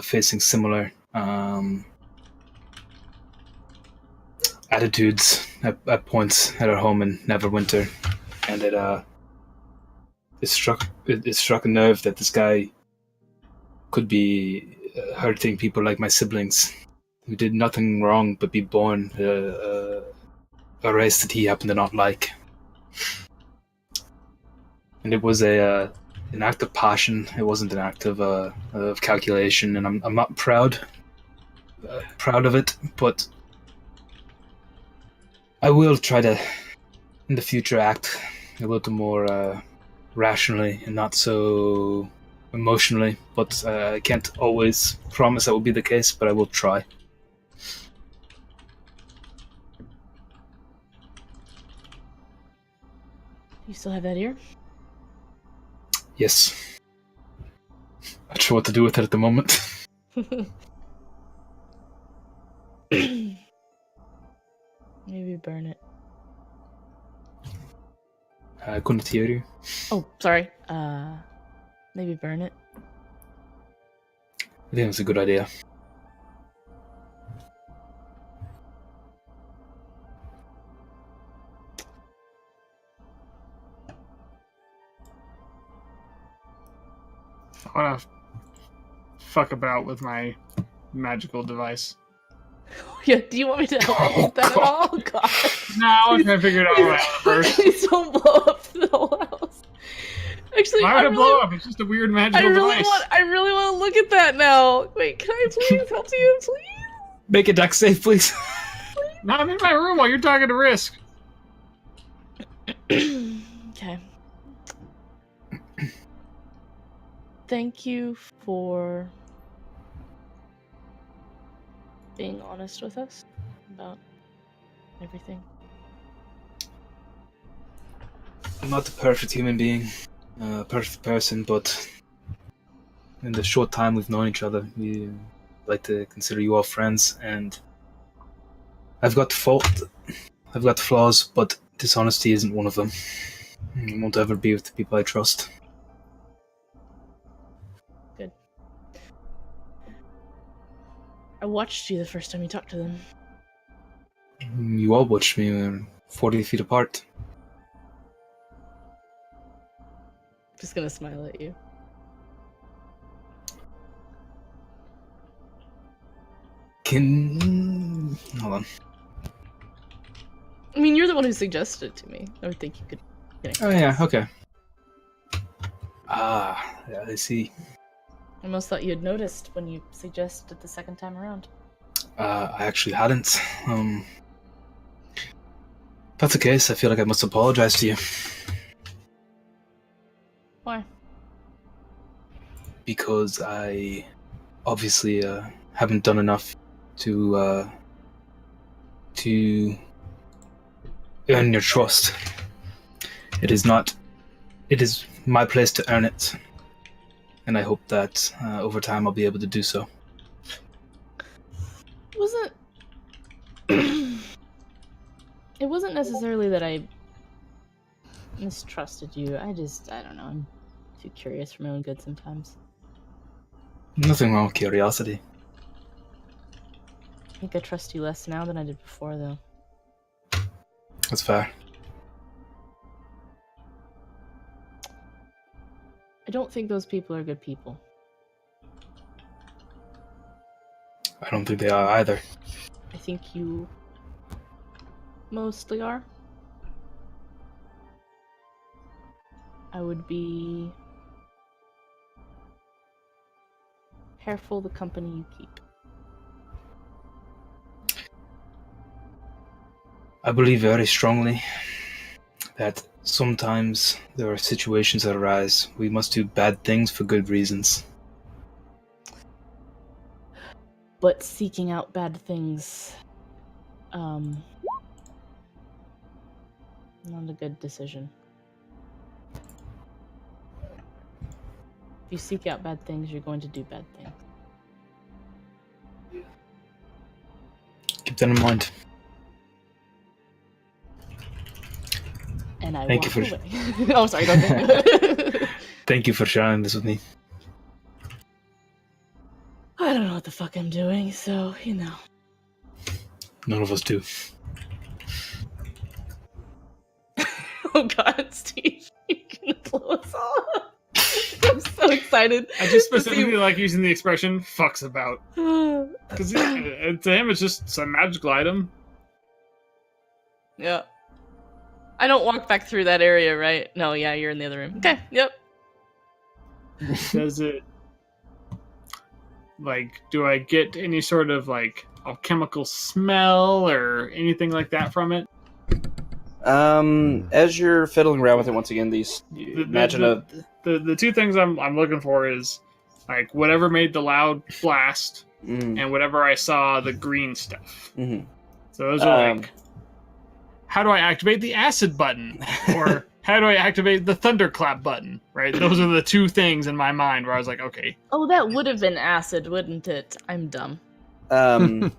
facing similar attitudes at points at our home in Neverwinter, and it struck a nerve that this guy could be hurting people like my siblings, who did nothing wrong but be born a race that he happened to not like. And it was an act of passion. It wasn't an act of calculation, and I'm not proud of it, but I will try to, in the future, act a little more rationally and not so emotionally. But I can't always promise that will be the case, but I will try. You still have that ear? Yes. Not sure what to do with it at the moment. Maybe burn it. I couldn't hear you. Oh, sorry. Maybe burn it. I think that's a good idea. I want to fuck about with my magical device. Yeah, do you want me to help you with that at all? Oh, God. No, I was trying to figure it out first. Please don't blow up the whole house. Actually, Why would it blow up? It's just a weird magical device. I really want to look at that now. Wait, can I please help you, please? Make a deck save, please. No, I'm in my room while you're talking to Risk. Okay. Thank you for being honest with us about everything. I'm not a perfect human being, perfect person, but in the short time we've known each other, we like to consider you all friends, and I've got flaws, but dishonesty isn't one of them. I won't ever be with the people I trust. Good. I watched you the first time you talked to them. You all watched me. We were 40 feet apart. Just gonna smile at you. Hold on. I mean, you're the one who suggested it to me. I would think you could. Oh yeah, okay. Ah, yeah, I see. I almost thought you had noticed when you suggested the second time around. I actually hadn't. If that's the case, I feel like I must apologize to you. Why? because I obviously haven't done enough to earn your trust. It is my place to earn it, and I hope that over time I'll be able to do so. It wasn't necessarily that I mistrusted you. I don't know. I'm too curious for my own good sometimes. Nothing wrong with curiosity. I think I trust you less now than I did before, though. That's fair. I don't think those people are good people. I don't think they are either. I think you mostly are. I would be careful the company you keep. I believe very strongly that sometimes there are situations that arise. We must do bad things for good reasons. But seeking out bad things, not a good decision. If you seek out bad things, you're going to do bad things. Keep that in mind. And I Thank walk you for- away. Oh, sorry. Don't Thank you for sharing this with me. I don't know what the fuck I'm doing, so, None of us do. Oh god, Steve, you're gonna blow us all up. I'm so excited. I just specifically like using the expression "fucks about" because to him it's just some magical item. Yeah. I don't walk back through that area, right? No, yeah, you're in the other room. Okay, yep. Does it do I get any sort of alchemical smell or anything like that from it? As you're fiddling around with it once again, The two things I'm looking for is whatever made the loud blast and whatever I saw the green stuff. Mm-hmm. So those are how do I activate the acid button or how do I activate the thunderclap button? Right, those are the two things in my mind where I was like, okay. Oh, that would have been acid, wouldn't it? I'm dumb. I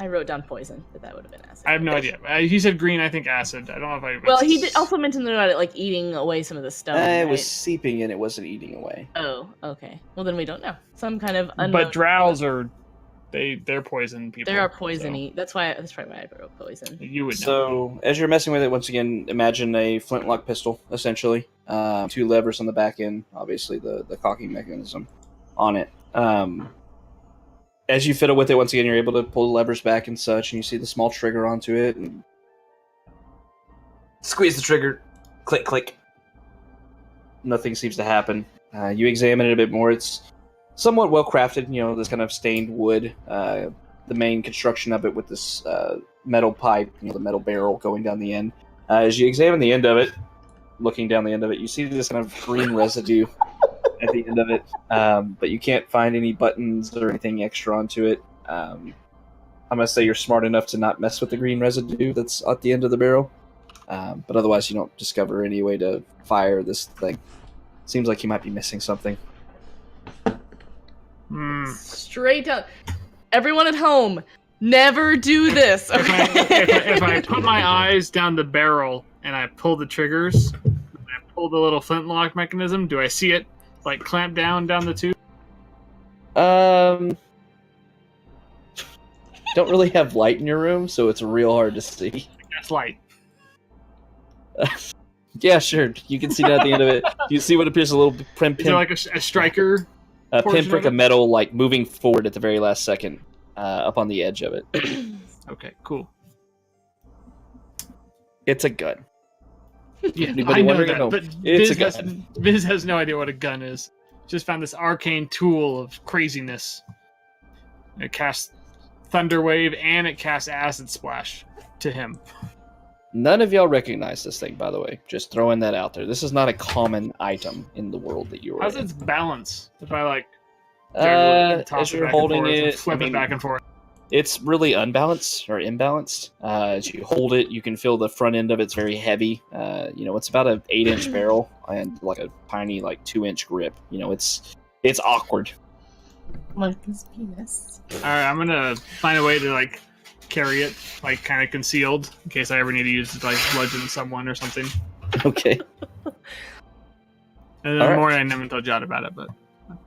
wrote down poison, but that would have been acid. I have no idea. He said green, I think acid. I don't know if I... Well, he also mentioned about it eating away some of the stone, It right? was seeping in, it wasn't eating away. Oh, okay. Well, then we don't know. Some kind of unknown... But drows are... They're poison people. They are poisony. So. That's probably why I wrote poison. You would know. So, as you're messing with it, once again, imagine a flintlock pistol, essentially. 2 levers on the back end, obviously the cocking mechanism on it. As you fiddle with it, once again, you're able to pull the levers back and such, and you see the small trigger onto it, and squeeze the trigger, click, click. Nothing seems to happen. You examine it a bit more. It's somewhat well crafted, this kind of stained wood. The main construction of it with this metal pipe, the metal barrel going down the end. As you examine the end of it, looking down the end of it, you see this kind of green residue at the end of it, but you can't find any buttons or anything extra onto it. I'm gonna say you're smart enough to not mess with the green residue that's at the end of the barrel, but otherwise you don't discover any way to fire this thing. Seems like you might be missing something. Straight up. Everyone at home, never do this. If I put my eyes down the barrel and I pull the triggers, and I pull the little flintlock mechanism, do I see it clamp down the tube? Don't really have light in your room, so it's real hard to see. That's light. Yeah, sure. You can see that at the end of it. You see what appears a little pin. Is there a striker? A pinprick of metal, moving forward at the very last second, up on the edge of it. Okay, cool. It's a gun. Yeah, Anybody I know wondering? that, No, but it's a gun. Viz has no idea what a gun is. Just found this arcane tool of craziness. It casts Thunder Wave and it casts Acid Splash to him. None of y'all recognize this thing, by the way. Just throwing that out there. This is not a common item in the world that you are How's in. its balance? If I As you're holding it, flip it back and forth. It's really unbalanced or imbalanced. As you hold it, you can feel the front end of it's very heavy. It's about an 8-inch barrel and like a tiny 2-inch grip. It's awkward. Like his penis. All right, I'm gonna find a way to carry it kind of concealed in case I ever need to use it to bludgeon someone or something. Okay. And in the morning, I never told Jot about it, but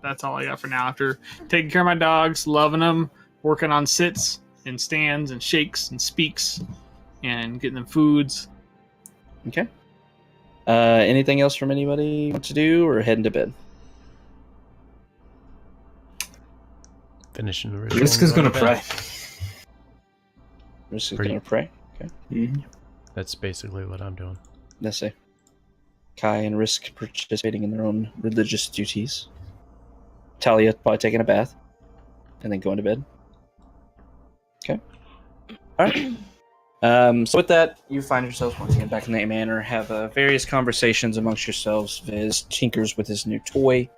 that's all I got for now. After taking care of my dogs, loving them, working on sits and stands and shakes and speaks, and getting them foods. Okay. Anything else from anybody want to do, or heading to bed? Finishing the ritual. Risk is going to pray. Risk is going to pray. Okay. Mm-hmm. That's basically what I'm doing. Let's see. Kai and Risk participating in their own religious duties. Talia probably taking a bath, and then going to bed. Okay. All right. So with that, you find yourselves once again back in the manor, have various conversations amongst yourselves. Viz tinkers with his new toy,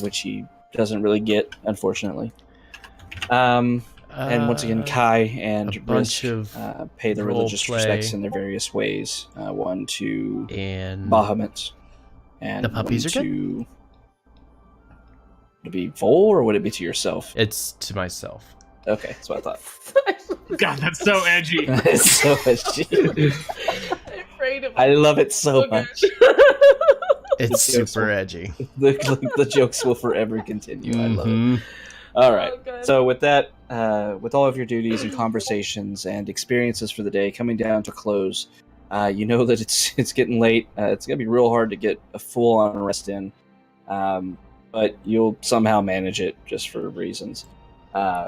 which he doesn't really get, unfortunately. And once again, Kai and Risk pay the religious respects in their various ways. One to Bahamut, and the puppies are good. Would it be Vol, or would it be to yourself? It's to myself. Okay, that's what I thought. God, that's so edgy. It's so edgy. I'm afraid of I love it so much. It's super edgy. The jokes will forever continue. I love it. All right. So with that, with all of your duties and conversations and experiences for the day coming down to close, you know that it's getting late. It's gonna be real hard to get a full-on rest in, but you'll somehow manage it just for reasons.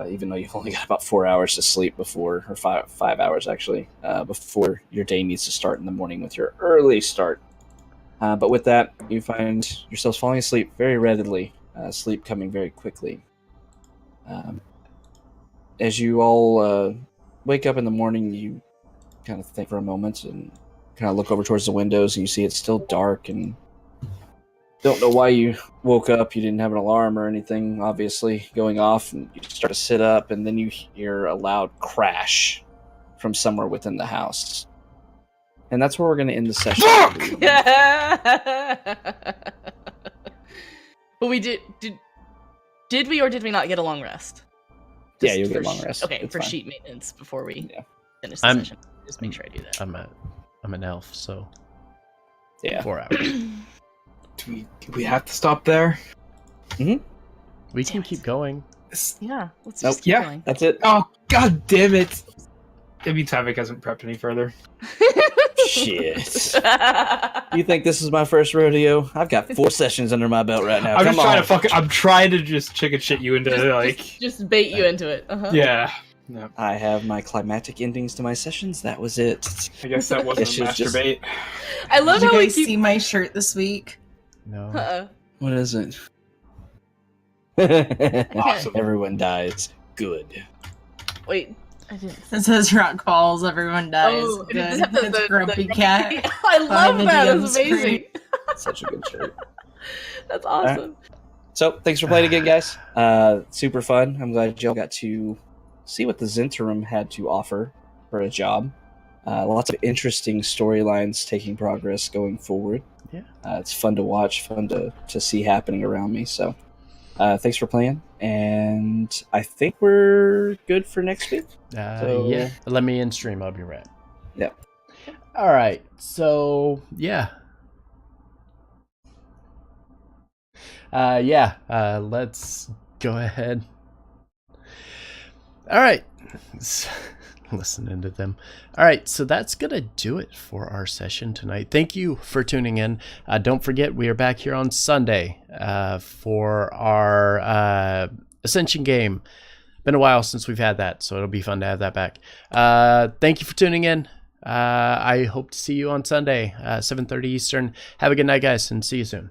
Even though you've only got about 4 hours to sleep before, or 5 hours actually, before your day needs to start in the morning with your early start. But with that, you find yourselves falling asleep very readily, sleep coming very quickly. As you all wake up in the morning, you kind of think for a moment and kind of look over towards the windows, and you see it's still dark and don't know why you woke up. You didn't have an alarm or anything, obviously, going off, and you start to sit up, and then you hear a loud crash from somewhere within the house. And that's where we're going to end the session. But we did we or did we not get a long rest? Yeah, you'll get a long rest. Okay, it's for fine. sheet maintenance before we finish the session. Just make sure I do that. I'm an elf, so 4 hours. Do we have to stop there? Mm-hmm. We can keep going. Yeah, let's just keep going. That's it. Oh, god damn it! It means Havoc hasn't prepped any further. Shit. You think this is my first rodeo? I've got 4 sessions under my belt right now. I'm trying to just chicken shit you into just bait you into it. Uh-huh. Yeah. No. I have my climatic endings to my sessions. That was it. I guess that wasn't a masturbate. I love Did how you we guys see my shirt this week? No. What is it? Awesome. Everyone dies. Good. Wait, I didn't. It says rock falls, everyone dies. Oh, Good. does it have It's Grumpy Cat. I love the that. DM That's amazing. Such a good shirt. That's awesome. Right. So, thanks for playing again, guys. Super fun. I'm glad y'all got to see what the Zentarum had to offer for a job. Lots of interesting storylines taking progress going forward. Yeah. It's fun to watch, fun to see happening around me. So, thanks for playing. And I think we're good for next week. Yeah. Let me in stream. I'll be right. Yeah. All right. So, yeah. Let's go ahead. All right. Listening to them. All right, so that's going to do it for our session tonight. Thank you for tuning in. Don't forget, we are back here on Sunday for our Ascension game. Been a while since we've had that, so it'll be fun to have that back. Thank you for tuning in. I hope to see you on Sunday, 7:30 Eastern. Have a good night, guys, and see you soon.